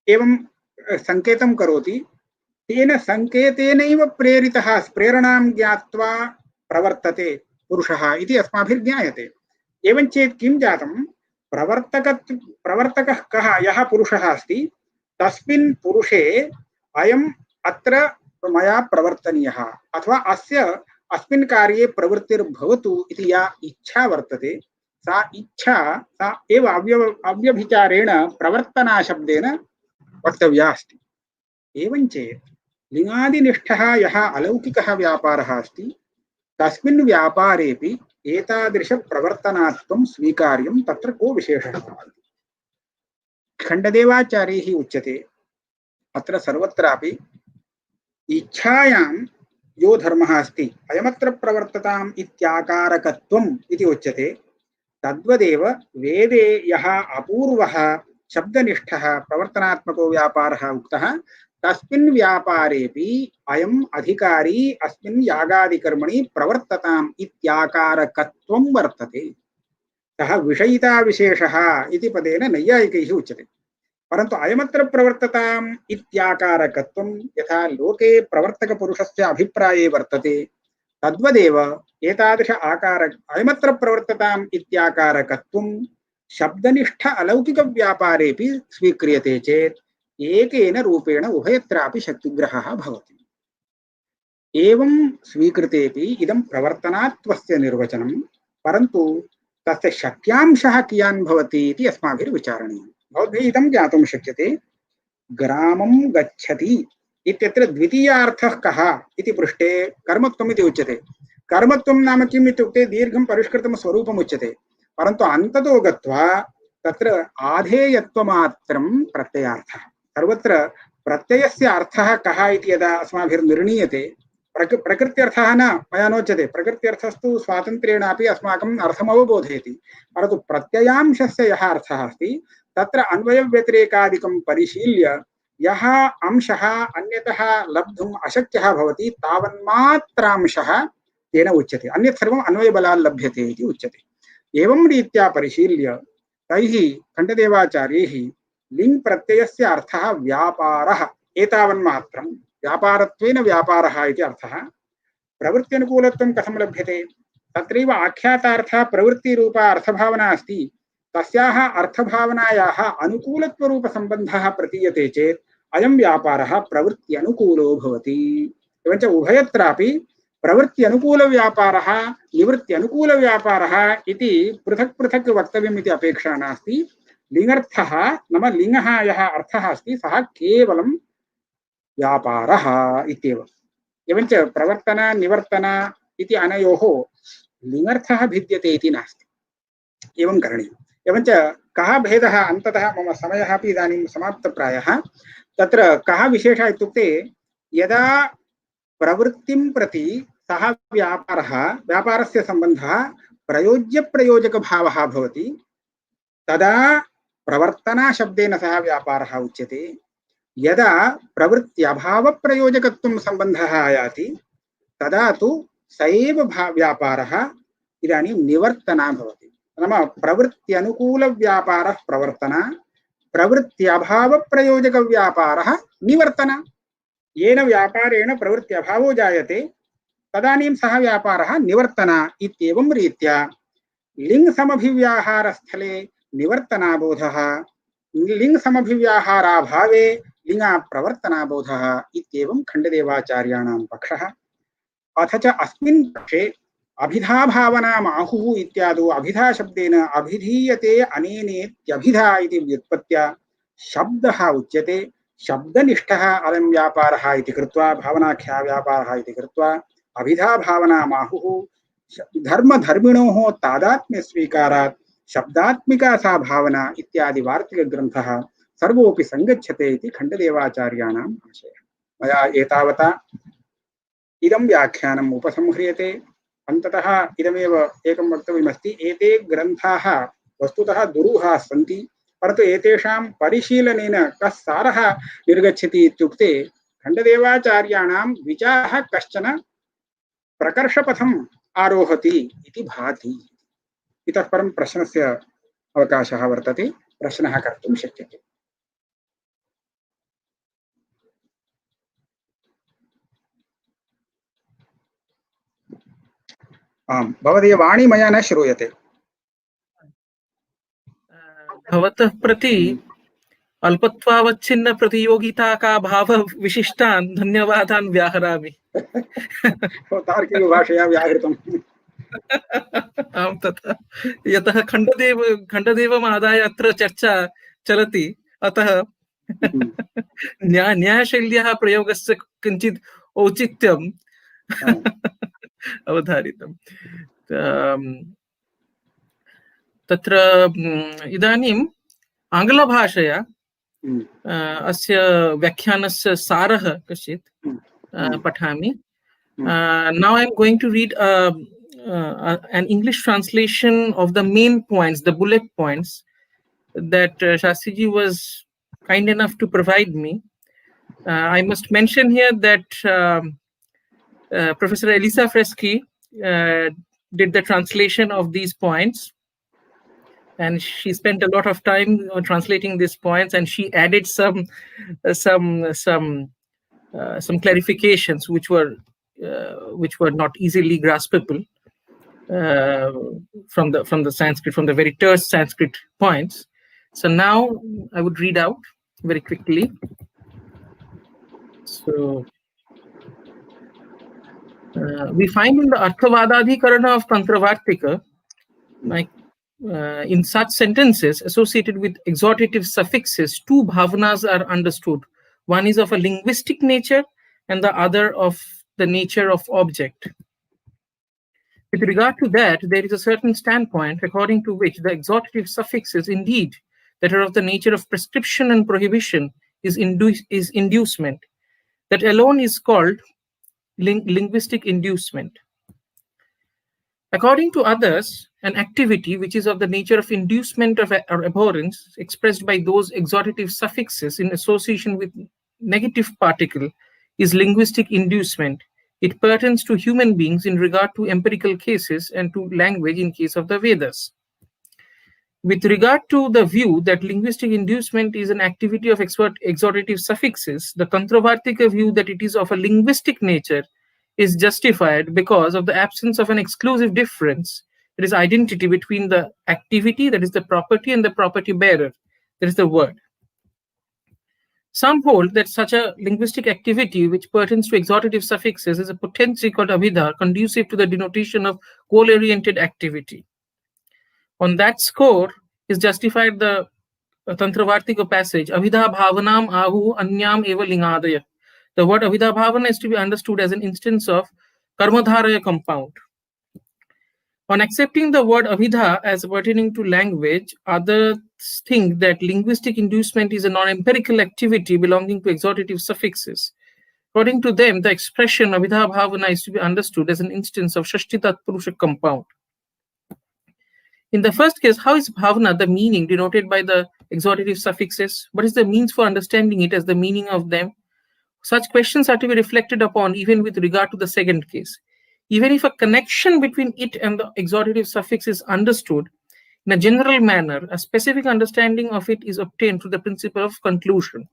एवं संकेतं करोति, तेन संकेतेनैव प्रेरितः प्रेरणां ज्ञात्वा प्रवर्तते पुरुषः इति अस्माभिर्ज्ञायते। एवं चेत् किं जातं, प्रवर्तकः कः, यः पुरुषः अस्ति तस्मिन् पुरुषे अयम् अत्र मया प्रवर्तनीयः अथवा अस्य अस्मिन् कार्ये प्रवृत्तिर्भवतु इति या इच्छा वर्तते, सा इच्छा सा एव अव्यभिचारेण प्रवर्तनाशब्देन वक्तव्या अस्ति। एवं चेत् लिङ्गादिनिष्ठः यः अलौकिकः व्यापारः अस्ति तस्मिन् व्यापारेपि एतादृशप्रवर्तनात्वं स्वीकार्यं, तत्र को विशेषः। खण्डदेवाचार्यैः उच्यते अत्र सर्वत्रापि इच्छायां यो धर्मः अस्ति अयमत्र प्रवर्तताम् इत्याकारकत्वम् इति उच्यते, तद्वदेव वेदे यः अपूर्वः शब्दनिष्ठः प्रवर्तनात्मको व्यापारः उक्तः तस्मिन् व्यापारेपि अयम् अधिकारी अस्मिन् यागादिकर्मणि प्रवर्तताम् इत्याकारकत्वं वर्तते। सः विषयिताविशेषः इति पदेन नैयायिकैः उच्यते। परन्तु अयमत्र प्रवर्तताम् इत्याकारकत्वं यथा लोके प्रवर्तकपुरुषस्य अभिप्राये वर्तते तद्वदेव एतादृश आकार अयमत्र प्रवर्तताम् इत्याकारकत्वं शब्दनिष्ठ अलौकिकव्यापारेपि स्वीक्रियते चेत् एकेन रूपेण उभयत्रापि शक्तिग्रहः भवति। एवं स्वीकृतेपि इदं प्रवर्तनात्वस्य निर्वचनं, परन्तु तस्य शक्यांशः कियान् भवति इति अस्माभिर्विचारणीयम्। भवद्भिः इदं ज्ञातुं शक्यते, ग्रामं गच्छति इत्यत्र द्वितीयार्थः कः इति पृष्टे कर्मत्वम् इति उच्यते। कर्मत्वं नाम किम् इत्युक्ते दीर्घं परिष्कृतं स्वरूपम् उच्यते, परन्तु अन्ततो गत्वा तत्र आधेयत्वमात्रं प्रत्ययार्थः। सर्वत्र प्रत्ययस्य अर्थः कः इति यदा अस्माभिर्निर्णीयते, प्रकृत्यर्थः न मया नोच्यते, प्रकृत्यर्थस्तु स्वातन्त्र्येणापि अस्माकम् अर्थमवबोधयति, परन्तु प्रत्ययांशस्य यः अर्थः अस्ति तत्र अन्वयव्यतिरेकादिकं परिशील्य यः अंशः अन्यतः लब्धुम् अशक्यः भवति तावन्मात्रांशः तेन उच्यते, अन्यत् सर्वम् अन्वयबलात् लभ्यते इति उच्यते। एवं रीत्या परिशील्य तैः खण्डदेवाचार्यैः लिङ् प्रत्ययस्य अर्थः व्यापारः एतावन्मात्रं, व्यापारत्वेन व्यापारः इति अर्थः। प्रवृत्त्यनुकूलत्वं कथं लभ्यते, तत्रैव आख्यातार्थः प्रवृत्तिरूपा अर्थभावना अस्ति, तस्याः अर्थभावनायाः अनुकूलत्वरूपसम्बन्धः प्रतीयते चेत् अयं व्यापारः प्रवृत्त्यनुकूलो भवति। एवञ्च उभयत्रापि प्रवृत्त्यनुकूलव्यापारः निवृत्त्यनुकूलव्यापारः इति पृथक् पृथक् वक्तव्यम् इति अपेक्षा नास्ति। लिङ्गर्थः नाम लिङ्गः यः अर्थः अस्ति सः केवलं व्यापारः इत्येव। एवञ्च प्रवर्तन निवर्तन इति अनयोः लिङ्गर्थः भिद्यते इति नास्ति, एवं करणीयम्। एवञ्च कः भेदः, अन्ततः मम समयः अपि इदानीं समाप्तप्रायः, तत्र कः विशेषः इत्युक्ते यदा प्रवृत्तिं प्रति सः व्यापारः, व्यापारस्य सम्बन्धः प्रयोज्यप्रयोजकभावः भवति, तदा प्रवर्तनाशब्देन सह व्यापारः उच्यते। यदा प्रवृत्त्यभावप्रयोजकत्वं सम्बन्धः आयाति तदा तु स एव व्यापारः इदानीं निवर्तना भवति। नाम प्रवृत्त्यनुकूलव्यापारः प्रवर्तना, प्रवृत्त्यभावप्रयोजकव्यापारः निवर्तन। येन व्यापारेण प्रवृत्त्यभावो जायते तदानीं सः व्यापारः निवर्तन इत्येवं रीत्या लिङ्गसमभिव्याहारस्थले निवर्तनाबोधः, लिङ्गसमभिव्याहाराभावे लिङ्गप्रवर्तनाबोधः इत्येवं खण्डदेवाचार्याणां पक्षः। अथ च अस्मिन् पक्षे अभिधाभावनामाहुः इत्यादौ अभिधाशब्देन अभिधीयते अनेनेत्यभिधा इति व्युत्पत्त्या शब्दः उच्यते। शब्दनिष्ठः अयं व्यापारः इति कृत्वा भावनाख्यः व्यापारः इति कृत्वा अभिधाभावनामाहुः। धर्मधर्मिणोः तादात्म्यस्वीकारात् शब्दात्मिका सा भावना इत्यादि वार्तिकग्रन्थः सर्वोऽपि सङ्गच्छते इति खण्डदेवाचार्याणाम् आशयः। मया एतावता इदं व्याख्यानम् उपसंह्रियते। अन्ततः इदमेव एकं वक्तव्यमस्ति। एते ग्रन्थाः वस्तुतः दुरूहाः सन्ति, परन्तु एतेषां परिशीलनेन कः सारः निर्गच्छति इत्युक्ते खण्डदेवाचार्याणां विचारः कश्चन प्रकर्षपथम् आरोहति इति भाति। इतः परं प्रश्नस्य अवकाशः वर्तते, प्रश्नः कर्तुं शक्यते। आम्, भवदीय वाणी मया न श्रूयते। भवतः प्रति अल्पत्वावच्छिन्न प्रतियोगिता का भाव विशिष्टान् धन्यवादान् व्याहरामि। तार्किकभाषया व्याहृतम्। आं तथा, यतः खण्डदेवमादाय अत्र चर्चा चलति, अतः न्यायशैल्याः प्रयोगस्य किञ्चित् औचित्यम् अवधारितम्। तत्र इदानीम् आङ्ग्लभाषया अस्य व्याख्यानस्य सारः कश्चित् पठामि। Now I am going to read an English translation of the main points, the bullet points that Shastriji was kind enough to provide me. I must mention here that Professor Elisa Fresky did the translation of these points, and she spent a lot of time translating these points, and she added some clarifications which were not easily graspable from the Sanskrit, from the very terse Sanskrit points. So now I would read out very quickly. So we find in the Arthavadadhikarana of Tantravartika, like in such sentences associated with exhortative suffixes, two bhavanas are understood. One is of a linguistic nature and the other of the nature of object. With regard to that, there is a certain standpoint according to which the exhortative suffixes indeed that are of the nature of prescription and prohibition is inducement. That alone is called linguistic inducement. According to others, an activity which is of the nature of inducement or abhorrence expressed by those exhortative suffixes in association with negative particle is linguistic inducement. It pertains to human beings in regard to empirical cases and to language in case of the Vedas. With regard to the view that linguistic inducement is an activity of exhortative suffixes, the Tantravartika view that it is of a linguistic nature is justified because of the absence of an exclusive difference, that is identity between the activity, that is the property, and the property bearer, that is the word. Some hold that such a linguistic activity which pertains to exhortative suffixes is a potency called abhidha, conducive to the denotation of goal-oriented activity. On that score is justified the Tantravartika passage, Abhidha bhavanam ahu anyam eva lingadaya. The word Abhidha bhavana is to be understood as an instance of karmadharaya compound. On accepting the word Abhidha as pertaining to language, others think that linguistic inducement is a non-empirical activity belonging to exhortative suffixes. According to them, the expression Abhidha bhavana is to be understood as an instance of Shashti Tatpurusha compound. In the first case, how is bhavana the meaning denoted by the exhortative suffixes? What is the means for understanding it as the meaning of them? Such questions are to be reflected upon even with regard to the second case. Even if a connection between it and the exhortative suffix is understood, In a general manner, a specific understanding of it is obtained through the principle of conclusion.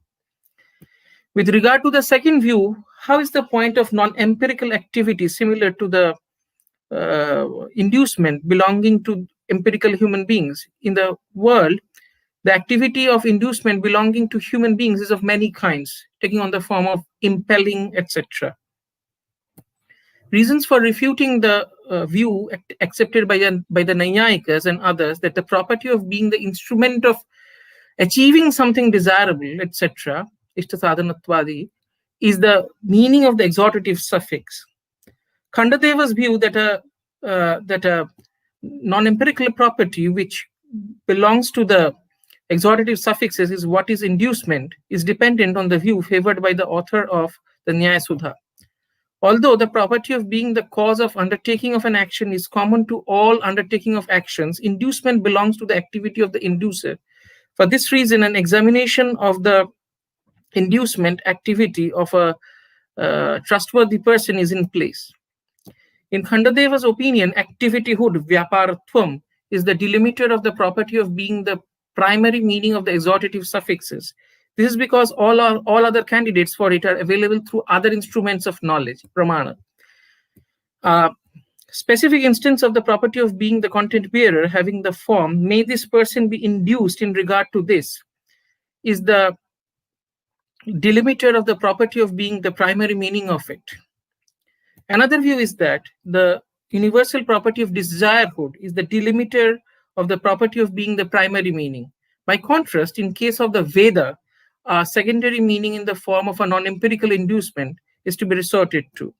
With regard to the second view, how is the point of non-empirical activity similar to the inducement belonging to empirical human beings? In the world, the activity of inducement belonging to human beings is of many kinds, taking on the form of impelling, etc. Reasons for refuting the view accepted by the Naiyayikas and others that the property of being the instrument of achieving something desirable, etc., ishtasadhanatvadi, is the meaning of the exhortative suffix. Khandadeva's view that a non-empirical property which belongs to the exhortative suffixes is what is inducement is dependent on the view favored by the author of the Nyaya Sudha. Although the property of being the cause of undertaking of an action is common to all undertaking of actions, inducement belongs to the activity of the inducer. For this reason, an examination of the inducement activity of a trustworthy person is in place. In Khandadeva's opinion, activityhood, vyaparatvam, is the delimiter of the property of being the primary meaning of the exhortative suffixes. This is because all other candidates for it are available through other instruments of knowledge, pramana. Specific instance of the property of being the content bearer having the form, may this person be induced in regard to this, is the delimiter of the property of being the primary meaning of it. Another view is that the universal property of desirehood is the delimiter of the property of being the primary meaning. By contrast, in case of the Veda, a secondary meaning in the form of a non-empirical inducement is to be resorted to.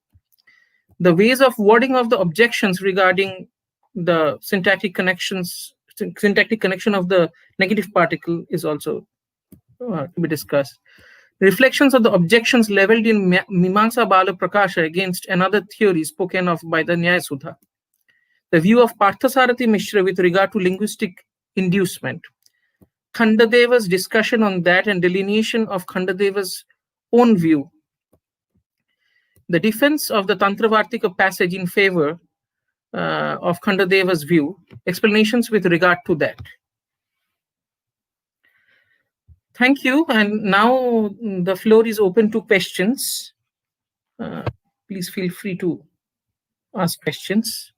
The ways of wording of the objections regarding the syntactic connection of the negative particle is also to be discussed. Reflections of the objections leveled in Mimamsa Bala Prakasha against another theory spoken of by the Nyaya Sudha. The view of Parthasarathi Mishra with regard to linguistic inducement. Khandadeva's discussion on that and delineation of Khandadeva's own view. The defense of the Tantravartika passage in favor of Khandadeva's view. Explanations with regard to that. Thank you. And now the floor is open to questions. Please feel free to ask questions.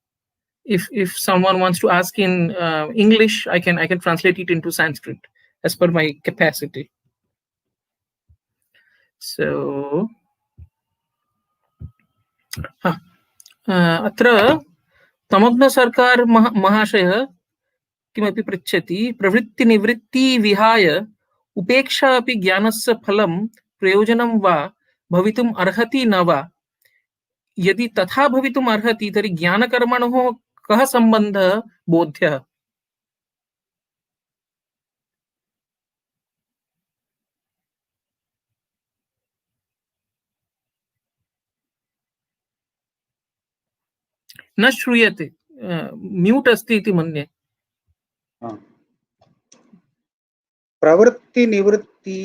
If someone wants to ask in English, I can translate it into Sanskrit as per my capacity. So, अत्र तमग्न सर्कार महाशय किमपि पृच्छति प्रवृत्ति निवृत्ति विहाय उपेक्षा अपि ज्ञानस्य फलं प्रयोजनं वा भवितुम् अर्हति न वा यदि तथा भवितुम् अर्हति तर्हि ज्ञानकर्मणोः कः सम्बन्धः बोध्यः न श्रूयते म्यूट् अस्ति इति मन्ये प्रवृत्ति निवृत्ति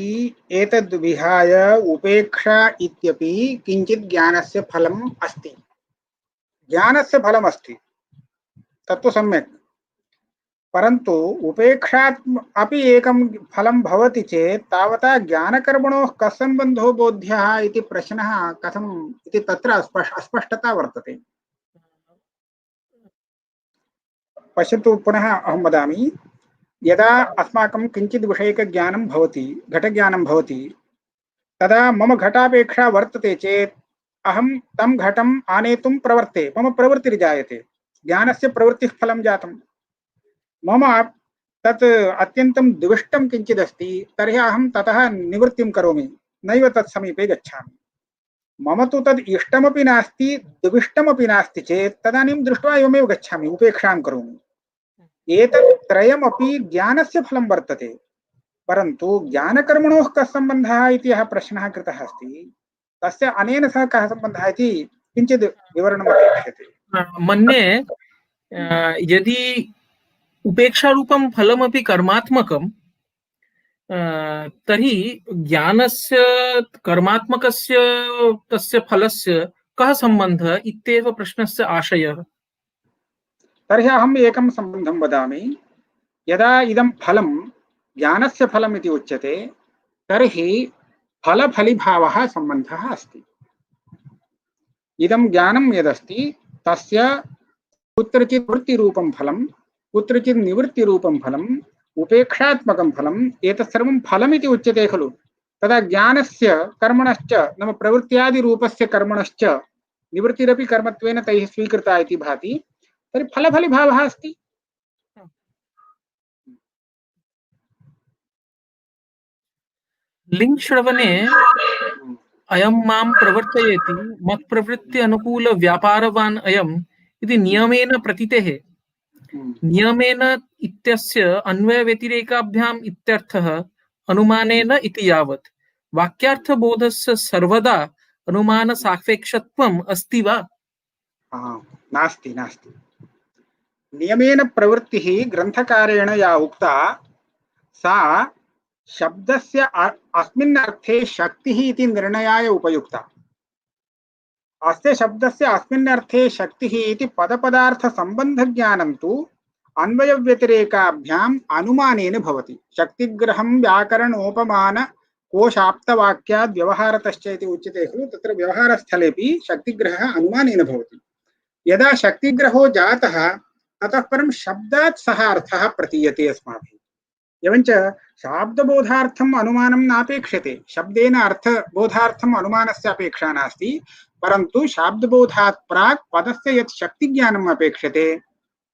एतद् विहाय उपेक्षा इत्यपि किंचित् ज्ञानस्य फलम् अस्ति ज्ञानस्य फलम् अस्ति तत्तु सम्यक् परन्तु उपेक्षात् अपि एकं फलं भवति चेत् तावता ज्ञानकर्मणोः कः सम्बन्धो बोध्यः इति प्रश्नः कथम् इति तत्र अस्पष्टता वर्तते पश्यतु पुनः अहं वदामि यदा अस्माकं किंचित् विषयकज्ञानं भवति घटज्ञानं भवति तदा मम घटापेक्षा वर्तते चेत् अहं तं घटम् आनेतुं प्रवर्ते मम प्रवृत्तिर्जायते ज्ञानस्य प्रवृत्तिः फलं जातं मम तत् अत्यन्तं द्विष्टं किञ्चिदस्ति तर्हि अहं ततः निवृत्तिं करोमि नैव तत् समीपे गच्छामि मम तु तद् इष्टमपि नास्ति द्विष्टमपि नास्ति चेत् तदानीं दृष्ट्वा एवमेव गच्छामि उपेक्षां करोमि एतत् त्रयमपि ज्ञानस्य फलं वर्तते परन्तु ज्ञानकर्मणोः कः सम्बन्धः इति यः प्रश्नः कृतः अस्ति तस्य अनेन सह कः सम्बन्धः इति किञ्चित् विवरणम् अपेक्षते मन्ये यदि उपेक्षारूपं फलमपि कर्मात्मकं तर्हि ज्ञानस्य कर्मात्मकस्य तस्य फलस्य कः सम्बन्धः इत्येव प्रश्नस्य आशयः तर्हि अहम् एकं सम्बन्धं वदामि यदा इदं फलं ज्ञानस्य फलम् इति उच्यते तर्हि फलफलिभावः सम्बन्धः अस्ति। इदं ज्ञानं यदस्ति तस्य कुत्रचित् वृत्तिरूपं फलं, कुत्रचित् निवृत्तिरूपं फलम्, उपेक्षात्मकं फलम्, एतत् सर्वं फलमिति उच्यते खलु। तदा ज्ञानस्य कर्मणश्च नाम प्रवृत्त्यादिरूपस्य कर्मणश्च निवृत्तिरपि कर्मत्वेन तैः स्वीकृता इति भाति। तर्हि फलफलिभावः अस्ति। लिङ् श्रवणे अयं मां प्रवर्तयति मत्प्रवृत्ति अनुकूल व्यापारवान् अयम् इति नियमेन प्रतीतेः। नियमेन इत्यस्य अन्वयव्यतिरेकाभ्याम् इत्यर्थः अनुमानेन इति यावत्। वाक्यार्थबोधस्य सर्वदा अनुमानसापेक्षत्वम् अस्ति वा? नास्ति नास्ति। नियमेन प्रवृत्तिः ग्रन्थकारेण या उक्ता सा शब्दस्य अस्मिन् अर्थे शक्तिः इति निर्णयाय उपयुक्ता। अस्य शब्दस्य अस्मिन् अर्थे शक्तिः इति पदपदार्थसम्बन्धज्ञानं तु अन्वयव्यतिरेकाभ्याम् अनुमानेन भवति। शक्तिग्रहं व्याकरणोपमान कोशाप्तवाक्याद् व्यवहारतश्च इति उच्यते खलु। तत्र व्यवहारस्थलेपि शक्तिग्रहः अनुमानेन भवति। यदा शक्तिग्रहो जातः ततः परं शब्दात् सः अर्थः प्रतीयते अस्माभिः। एवञ्च शाब्दबोधार्थम् अनुमानं नापेक्षते। शब्देन अर्थबोधार्थम् अनुमानस्य अपेक्षा नास्ति, परन्तु शाब्दबोधात् प्राक् पदस्य यत् शक्तिज्ञानम् अपेक्षते,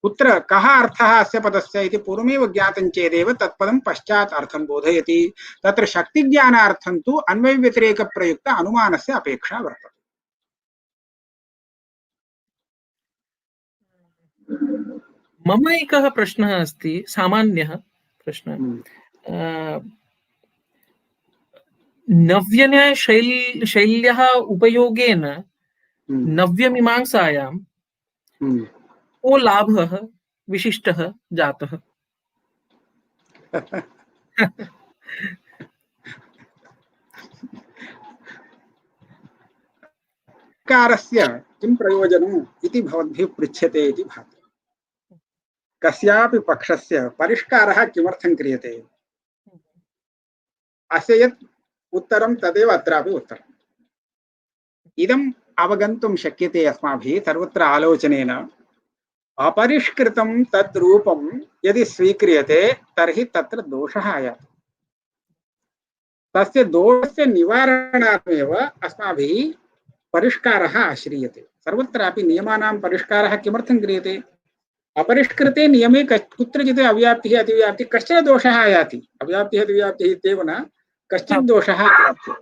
कुत्र कः अर्थः अस्य पदस्य इति पूर्वमेव ज्ञातं चेदेव तत्पदं पश्चात् अर्थं बोधयति। तत्र शक्तिज्ञानार्थं तु अन्वयव्यतिरेकप्रयुक्त अनुमानस्य अपेक्षा वर्तते। मम एकः प्रश्नः अस्ति, सामान्यः प्रश्नः। नव्यन्यायशैल्याः उपयोगेन नव्यमीमांसायां को लाभः विशिष्टः जातः? कारस्य किं प्रयोजनम् इति भवद्भिः पृच्छ्यते इति भाति। कस्यापि पक्षस्य परिष्कारः किमर्थं क्रियते? अस्य यत् उत्तरं तदेव अत्रापि उत्तरम्। इदम् अवगन्तुं शक्यते अस्माभिः सर्वत्र आलोचनेन। अपरिष्कृतं तत् रूपं यदि स्वीक्रियते तर्हि तत्र दोषः आयाति। तस्य दोषस्य निवारणार्थमेव अस्माभिः परिष्कारः आश्रीयते। सर्वत्रापि नियमानां परिष्कारः किमर्थं क्रियते? अपरिष्कृते नियमे कुत्रचित् अव्याप्तिः अतिव्याप्तिः कश्चन दोषः आयाति। अव्याप्तिः अतिव्याप्तिः इत्येव न, कश्चित् दोषः आयाति।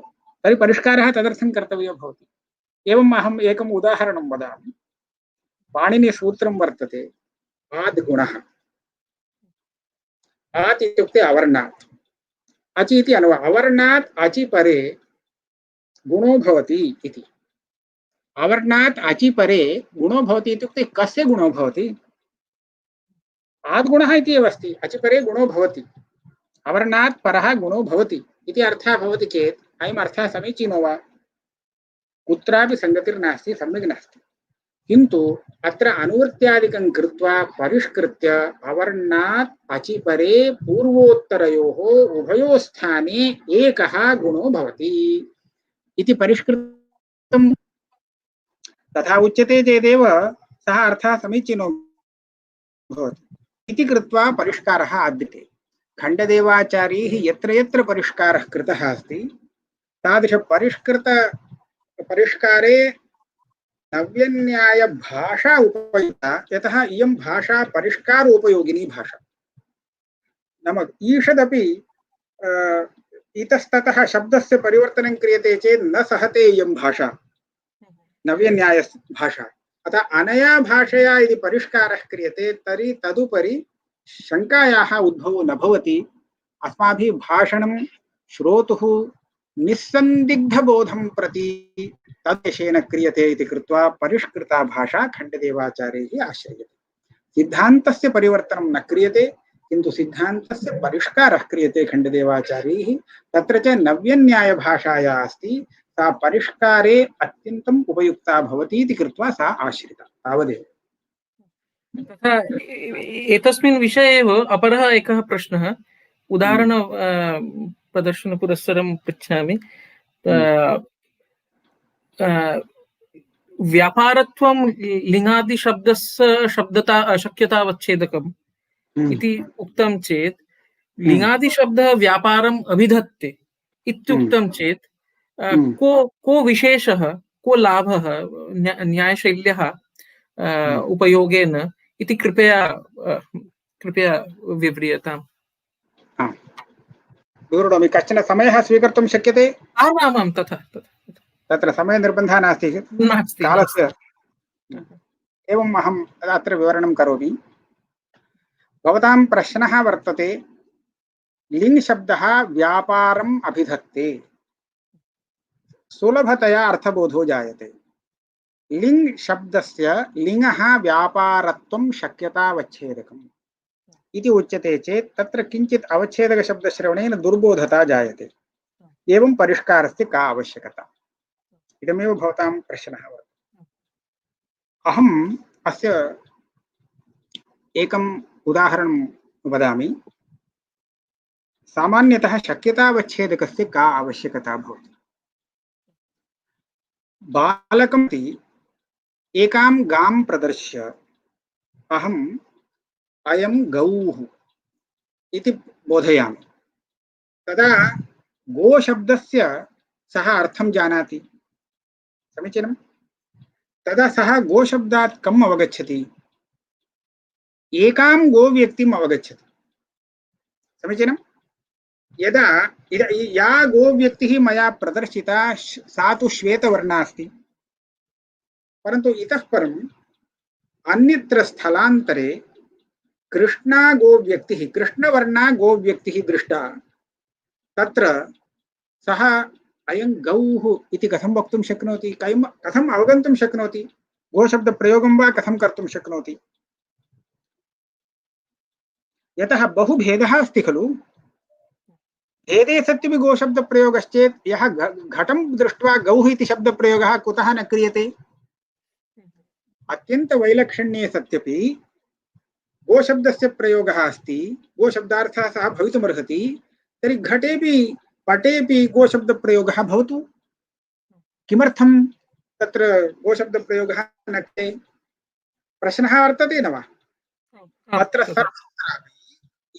तर्हि परिष्कारः तदर्थं कर्तव्यः भवति। एवम् अहम् एकम् उदाहरणं वदामि। पाणिनिसूत्रं वर्तते आद्गुणः। आत् इत्युक्ते अवर्णात्, अचि इति अवर्णात् अचि परे गुणो भवति इति। अवर्णात् अचि परे गुणो भवति इत्युक्ते कस्य गुणो भवति? आद्गुणः इति एव अस्ति। अचि परे गुणो भवति, अवर्णात् परः गुणो भवति इति अर्थः भवति चेत् अयम् अर्थः समीचीनो वा? कुत्रापि संगतिर्नास्ति, सम्यक् नास्ति। किन्तु अत्र अनुवृत्त्यादिकं कृत्वा परिष्कृत्य अवर्णात् अचि परे पूर्वोत्तरयोः उभयोस्थाने एकः गुणो भवति इति परिष्कृतं तथा उच्यते चेदेव सः अर्थः समीचीनो भवति इति कृत्वा परिष्कारः आद्यते। खण्डदेवाचार्यैः यत्र यत्र परिष्कारः कृतः अस्ति तादृश परिष्कारे नव्यन्याय भाषा उपयुक्ता। यतः इयं भाषा परिष्कारोपयोगिनी भाषा। नाम ईषदपि इतस्ततः शब्दस्य परिवर्तनं क्रियते चेत् न सहते इयं भाषा, नव्यन्याय भाषा। अतः अनया भाषया यदि परिष्कारः क्रियते तर्हि तदुपरि शङ्कायाः उद्भवो न भवति। अस्माभिः भाषणं श्रोतुः निस्सन्दिग्धबोधं प्रति तद्देशेन क्रियते इति कृत्वा परिष्कृता भाषा खण्डदेवाचार्यैः आश्रयते। सिद्धान्तस्य परिवर्तनं न क्रियते, किन्तु सिद्धान्तस्य परिष्कारः क्रियते खण्डदेवाचार्यैः। तत्र च नव्यन्यायभाषा या अस्ति सा परिष्कारे अत्यन्तम् उपयुक्ता भवति इति कृत्वा सा आश्रिता। तावदेव। तथा एतस्मिन् विषये एव अपरः एकः प्रश्नः उदाहरण प्रदर्शनपुरस्सरं पृच्छामि। व्यापारत्वं लिङ्गादिशब्दस्य शक्यतावच्छेदकम् इति उक्तं चेत् लिङ्गादिशब्दः व्यापारम् अभिधत्ते इत्युक्तं चेत् को विशेषः को लाभः न्यायशैल्याः उपयोगेन इति कृपया विव्रियताम्। विवृणोमि। कश्चन समयः स्वीकर्तुं शक्यते? आमां तथा तत्र समयनिर्बन्धः नास्ति कालस्य। एवम् अहम् अत्र विवरणं करोमि। भवतां प्रश्नः वर्तते लिङ् शब्दः व्यापारम् अभिधत्ते, सुलभतया अर्थबोधो जायते। लिङ् शब्दस्य लिङ्गः व्यापारत्वं शक्यतावच्छेदकम् इति उच्यते चेत् तत्र किञ्चित् अवच्छेदकशब्दश्रवणेन दुर्बोधता जायते। एवं परिष्कारस्य का आवश्यकता? इदमेव भवतां प्रश्नः वर्तते। अहम् अस्य एकम् उदाहरणं वदामि। सामान्यतः शक्यतावच्छेदकस्य का आवश्यकता भवति? बालकमपि एकां गां प्रदर्श्य अहम् अयं गौः इति बोधयामि। तदा गोशब्दस्य सः अर्थं जानाति, समीचीनं। तदा सः गोशब्दात् कम् अवगच्छति? एकां गोव्यक्तिम् अवगच्छति, समीचीनं। यदा या गोव्यक्तिः मया प्रदर्शिता सा तु श्वेतवर्णा अस्ति, परन्तु इतः परम् अन्यत्र स्थलान्तरे कृष्णा गोव्यक्तिः, कृष्णवर्णा गोव्यक्तिः दृष्टा। तत्र सः अयं गौः इति कथं वक्तुं शक्नोति? कथम् अवगन्तुं शक्नोति? गोशब्दप्रयोगं वा कथं कर्तुं शक्नोति? यतः बहु भेदः अस्ति खलु। भेदे सत्यपि गोशब्दप्रयोगश्चेत् यः घटं दृष्ट्वा गौः इति शब्दप्रयोगः कुतः न क्रियते? अत्यन्तवैलक्षण्ये सत्यपि गोशब्दस्य प्रयोगः अस्ति, गोशब्दार्थः सः भवितुमर्हति, तर्हि घटेपि पटेपि गोशब्दप्रयोगः भवतु। किमर्थं तत्र गोशब्दप्रयोगः न क्रियते? प्रश्नः वर्तते न वा? अत्र सर्वत्रापि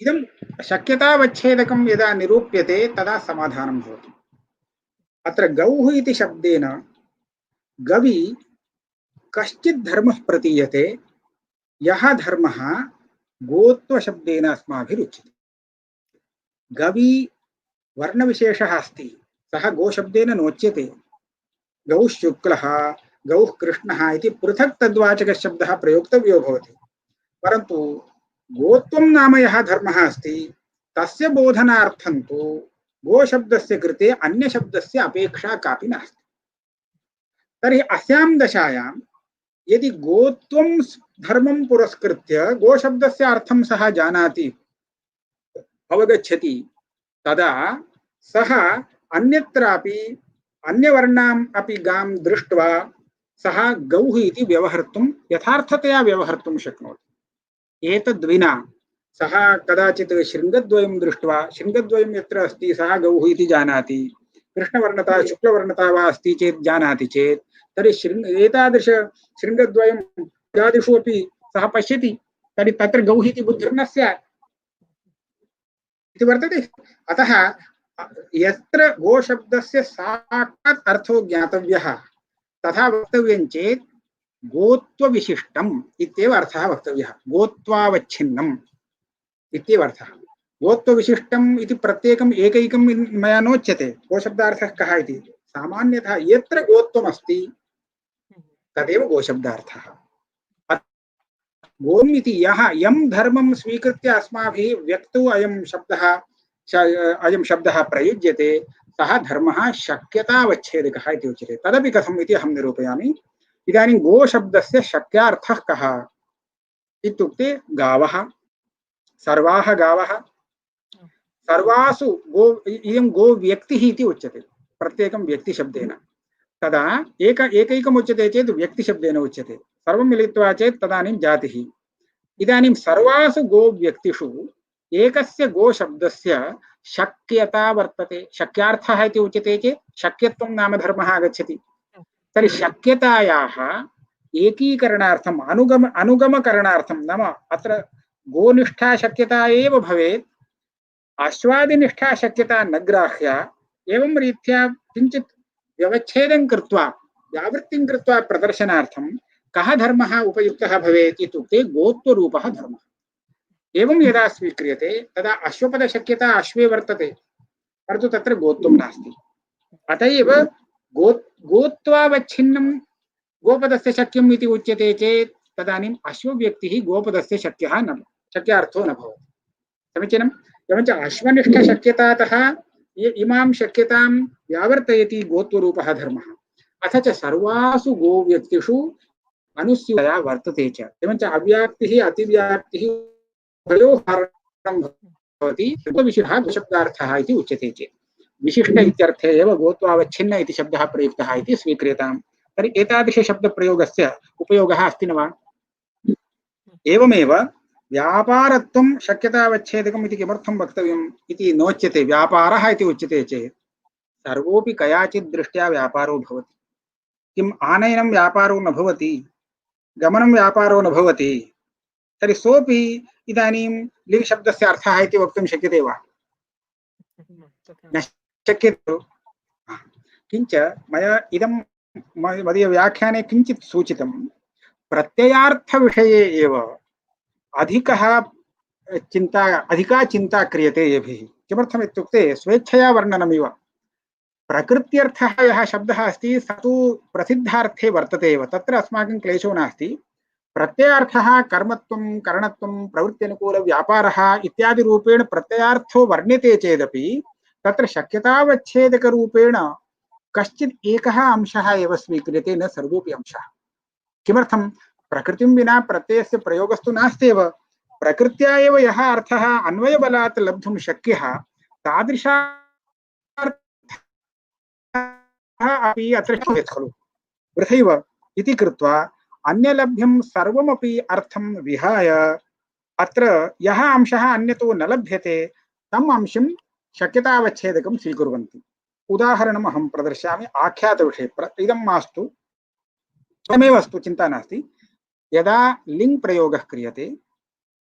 इदं शक्यतावच्छेदकं यदा निरूप्यते तदा समाधानं भवति। अत्र गौः इति शब्देन गवि कश्चित् धर्मः प्रतीयते, यः धर्मः गोत्वशब्देन अस्माभिः उच्यते। गवि वर्णविशेषः अस्ति, सः गोशब्देन नोच्यते। गौः शुक्लः, गौः कृष्णः इति पृथक् तद्वाचकशब्दः प्रयोक्तव्यो भवति। परन्तु गोत्वं नाम यः धर्मः अस्ति तस्य बोधनार्थं तु गोशब्दस्य कृते अन्यशब्दस्य अपेक्षा कापि नास्ति। तर्हि अस्यां दशायां यदि गोत्वं धर्मं पुरस्कृत्य गोशब्दस्य अर्थं सः जानाति, अवगच्छति, तदा सः अन्यत्रापि अन्यवर्णाम् अपि गां दृष्ट्वा सः गौः इति व्यवहर्तुं यथार्थतया व्यवहर्तुं शक्नोति। एतद्विना सः कदाचित् शृङ्गद्वयं दृष्ट्वा, शृङ्गद्वयं यत्र अस्ति सः गौः इति जानाति, कृष्णवर्णता शुक्लवर्णता वा अस्ति चेत् जानाति चेत् तर्हि एतादृश शृङ्गद्वयं यादिषु अपि सः पश्यति, तर्हि तत्र गौः इति बुद्धिर्न स्यात् इति वर्तते। अतः यत्र गोशब्दस्य साक्षात् अर्थो ज्ञातव्यः तथा वक्तव्यं चेत् गोत्वविशिष्टम् इत्येव अर्थः वक्तव्यः। गोत्वावच्छिन्नम् इत्येव अर्थः। गोत्वविशिष्टम् इति प्रत्येकम् एकैकं मया नोच्यते। गोशब्दार्थः कः इति सामान्यतः यत्र गोत्वमस्ति तदेव गोशब्दार्थः। गोम् इति यं धर्मं स्वीकृत्य अस्माभिः व्यक्तौ अयं शब्दः प्रयुज्यते सः धर्मः शक्यतावच्छेदकः इति उच्यते। तदपि कथम् इति अहं निरूपयामि। इदानीं गोशब्दस्य शक्यार्थः कः इत्युक्ते गावः, सर्वाः गावः, सर्वासु इयं गोव्यक्तिः इति उच्यते प्रत्येकं व्यक्तिशब्देन। तदा एकैकम् उच्यते चेत् व्यक्तिशब्देन उच्यते, सर्वं मिलित्वा चेत् तदानीं जातिः। इदानीं सर्वासु गो व्यक्तिषु एकस्य गो शब्दस्य शक्यता वर्तते। शक्यार्थः इति उच्यते चेत् शक्यत्वं नाम धर्मः आगच्छति। तर्हि शक्यतायाः एकीकरणार्थम् अनुगमकरणार्थं नाम अत्र गोनिष्ठा शक्यता एव भवेत्, अश्वादिनिष्ठा शक्यता न ग्राह्या। एवं रीत्या किञ्चित् व्यवच्छेदं कृत्वा व्यावृत्तिं कृत्वा प्रदर्शनार्थं कः धर्मः उपयुक्तः भवेत् इत्युक्ते गोत्वरूपः धर्मः। एवं यदा स्वीक्रियते तदा अश्वपदशक्यता अश्वे वर्तते, परन्तु तत्र गोत्वं नास्ति। अत एव गोत्वावच्छिन्नं गोपदस्य शक्यम् इति उच्यते चेत् तदानीम् अश्वव्यक्तिः गोपदस्य शक्यार्थो न भवति। समीचीनम्। एवञ्च अश्वनिष्ठशक्यतातः इमां शक्यतां व्यावर्तयति गोत्वरूपः धर्मः। अथ च सर्वासु गोव्यक्तिषु अनुस्यूतया वर्तते च। एवञ्च अव्याप्तिः अतिव्याप्तिः उभयोः कारणं भवति। विशिष्टः शब्दार्थः इति उच्यते चेत् विशिष्ट इत्यर्थे एव गोत्वावच्छिन्न इति शब्दः प्रयुक्तः इति स्वीक्रियताम्। तर्हि एतादृशशब्दप्रयोगस्य उपयोगः अस्ति न वा? एवमेव व्यापारत्वं शक्यतावच्छेदकम् इति किमर्थं वक्तव्यम् इति नोच्यते। व्यापारः इति उच्यते चेत् सर्वोऽपि कयाचित् दृष्ट्या व्यापारो भवति। किम् आनयनं व्यापारो न भवति, गमनं व्यापारो न भवति, तर्हि सोऽपि इदानीं लिङ् शब्दस्य अर्थः इति वक्तुं शक्यते वा? न शक्यते। किञ्च मया इदं मदीयव्याख्याने किञ्चित् सूचितं। प्रत्ययार्थविषये एव अधिका चिन्ता क्रियते येभिः। किमर्थम् इत्युक्ते स्वेच्छया वर्णनमिव। प्रकृत्यर्थः यः शब्दः अस्ति स तु प्रसिद्धार्थे वर्तते एव, तत्र अस्माकं क्लेशो नास्ति। प्रत्ययार्थः कर्मत्वं करणत्वं प्रवृत्त्यनुकूलव्यापारः इत्यादि रूपेण प्रत्ययार्थो वर्ण्यते चेदपि तत्र शक्यतावच्छेदकरूपेण कश्चित् एकः अंशः एव स्वीक्रियते, न सर्वोऽपि अंशः। किमर्थं? प्रकृतिं विना प्रत्ययस्य प्रयोगस्तु नास्त्येव। प्रकृत्या एव यः अर्थः अन्वयबलात् लब्धुं शक्यः तादृशार्थः अपि अत्र भवेत् खलु, वृथैव इति कृत्वा अन्यलभ्यं सर्वमपि अर्थं विहाय अत्र यः अंशः अन्यतो न लभ्यते तम् अंशं शक्यतावच्छेदकं स्वीकुर्वन्ति। उदाहरणम् अहं प्रदर्शयामि आख्यातविषये। इदं मास्तु, स्वयमेव अस्तु, चिन्ता नास्ति। यदा लिङ् प्रयोगः क्रियते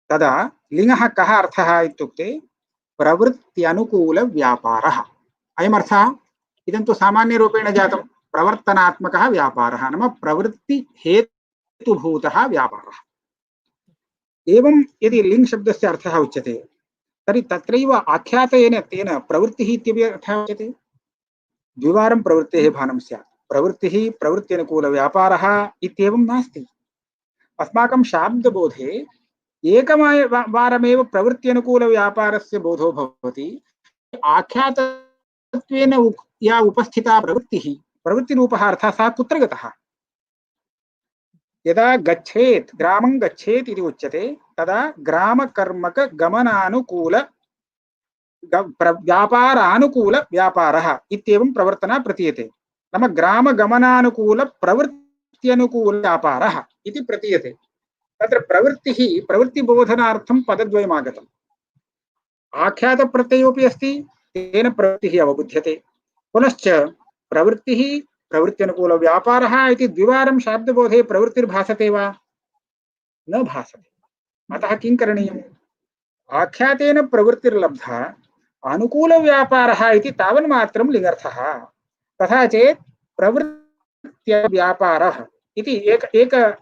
तदा लिङ्गः कः अर्थः इत्युक्ते प्रवृत्त्यनुकूलव्यापारः। अयमर्थः इदं तु सामान्यरूपेण जातं। प्रवर्तनात्मकः व्यापारः नाम प्रवृत्तिहेतुभूतः व्यापारः। एवं यदि लिङ् शब्दस्य अर्थः उच्यते तर्हि तत्रैव आख्यातेन तेन प्रवृत्तिः इत्यपि अर्थः उच्यते। द्विवारं प्रवृत्तेः भानं स्यात्। प्रवृत्तिः प्रवृत्त्यनुकूलव्यापारः इत्येवं नास्ति। अस्माकं शाब्दबोधे एकवारमेव प्रवृत्त्यनुकूलव्यापारस्य बोधो भवति। आख्यातत्वेन या उपस्थिता प्रवृत्तिः, प्रवृत्तिरूपः अर्थः सा कुत्र गतः? यदा गच्छेत्, ग्रामं गच्छेत् इति उच्यते तदा ग्रामकर्मक गमनानुकूल व्यापारानुकूल व्यापारः इत्येवं प्रवर्तना प्रतीयते। नाम ग्रामगमनानुकूल प्रवृत्त्यनुकूल व्यापारः इति प्रतीयते। तत्र प्रवृत्तिः प्रवृत्तिबोधनार्थं पदद्वयम् आगतम्। आख्यातप्रत्ययोऽपि अस्ति, तेन प्रवृत्तिः अवबुध्यते। पुनश्च प्रवृत्तिः प्रवृत्त्यनुकूलव्यापारः इति द्विवारं शाब्दबोधे प्रवृत्तिर्भासते वा? न भासते। अतः किं करणीयम्? आख्यातेन प्रवृत्तिर्लब्धा, अनुकूलव्यापारः इति तावन्मात्रं लिङ्गर्थः। तथा चेत् प्रवृत्त्यव्यापारः इति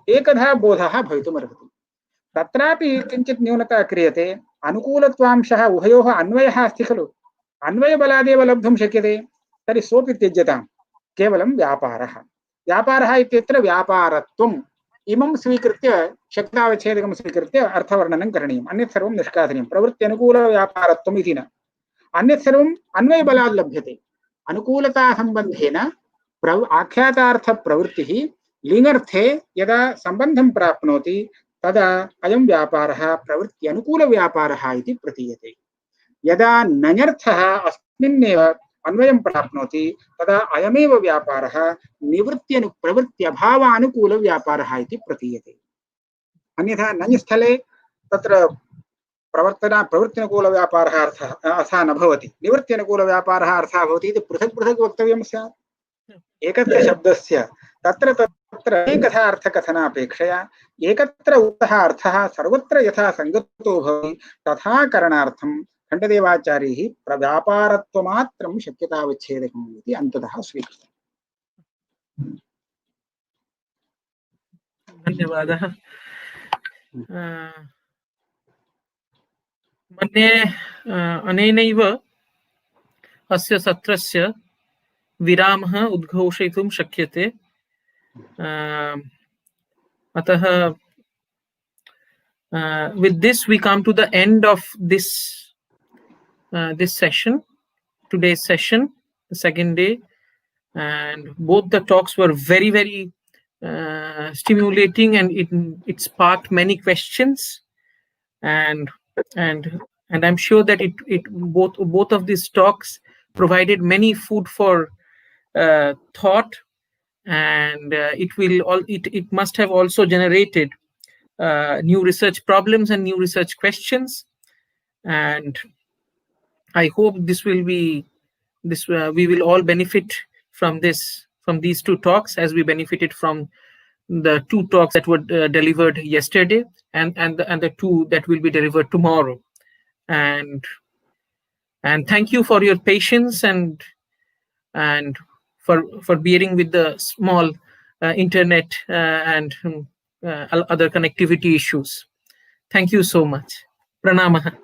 एकधा बोधः भवितुमर्हति। तत्रापि किञ्चित् न्यूनता क्रियते। अनुकूलत्वांशः उभयोः अन्वयः अस्ति खलु, अन्वयबलादेव लब्धुं शक्यते। तर्हि सोऽपि त्यज्यताम्, केवलं व्यापारः। व्यापारः इत्यत्र व्यापारत्वम् इमं स्वीकृत्य शक्यतावच्छेदकं स्वीकृत्य अर्थवर्णनं करणीयम्। अन्यत् सर्वं निष्कासनीयं। प्रवृत्त्यनुकूलव्यापारत्वम् इति न, अन्यत् सर्वम् अन्वयबलात् लभ्यते। अनुकूलतासम्बन्धेन आख्यातार्थप्रवृत्तिः लिङ्गर्थे यदा सम्बन्धं प्राप्नोति तदा अयं व्यापारः प्रवृत्त्यनुकूलव्यापारः इति प्रतीयते। यदा नञर्थः अस्मिन्नेव अन्वयं प्राप्नोति तदा अयमेव व्यापारः प्रवृत्त्यभावानुकूलव्यापारः इति प्रतीयते। अन्यथा नञ् स्थले तत्र प्रवृत्त्यनुकूलव्यापारः अर्थः न भवति, निवृत्त्यनुकूलव्यापारः अर्थः भवति इति पृथक् पृथक् वक्तव्यं स्यात्। एकस्य शब्दस्य तत्र तत्र एकथा अर्थकथनापेक्षया एकत्र उक्तः अर्थः सर्वत्र यथा सङ्गतो भवति तथा करणार्थं खण्डदेवाचार्यैः व्यापारत्वमात्रं शक्यताविच्छेदकम् इति अन्ततः स्वीकृतम्। धन्यवादः। मन्ये अनेनैव अस्य सत्रस्य विरामः उद्घोषयितुं शक्यते। अतः with this we come to the end of this session, today's session, the second day, and both the talks were very, very stimulating, and it sparked many questions, and I'm sure that both of these talks provided many food for thought, and it must have also generated new research problems and new research questions, and I hope we will all benefit from these two talks as we benefited from the two talks that were delivered yesterday and the two that will be delivered tomorrow. And thank you for your patience and for bearing with the small internet and other connectivity issues. Thank you so much. Pranamah.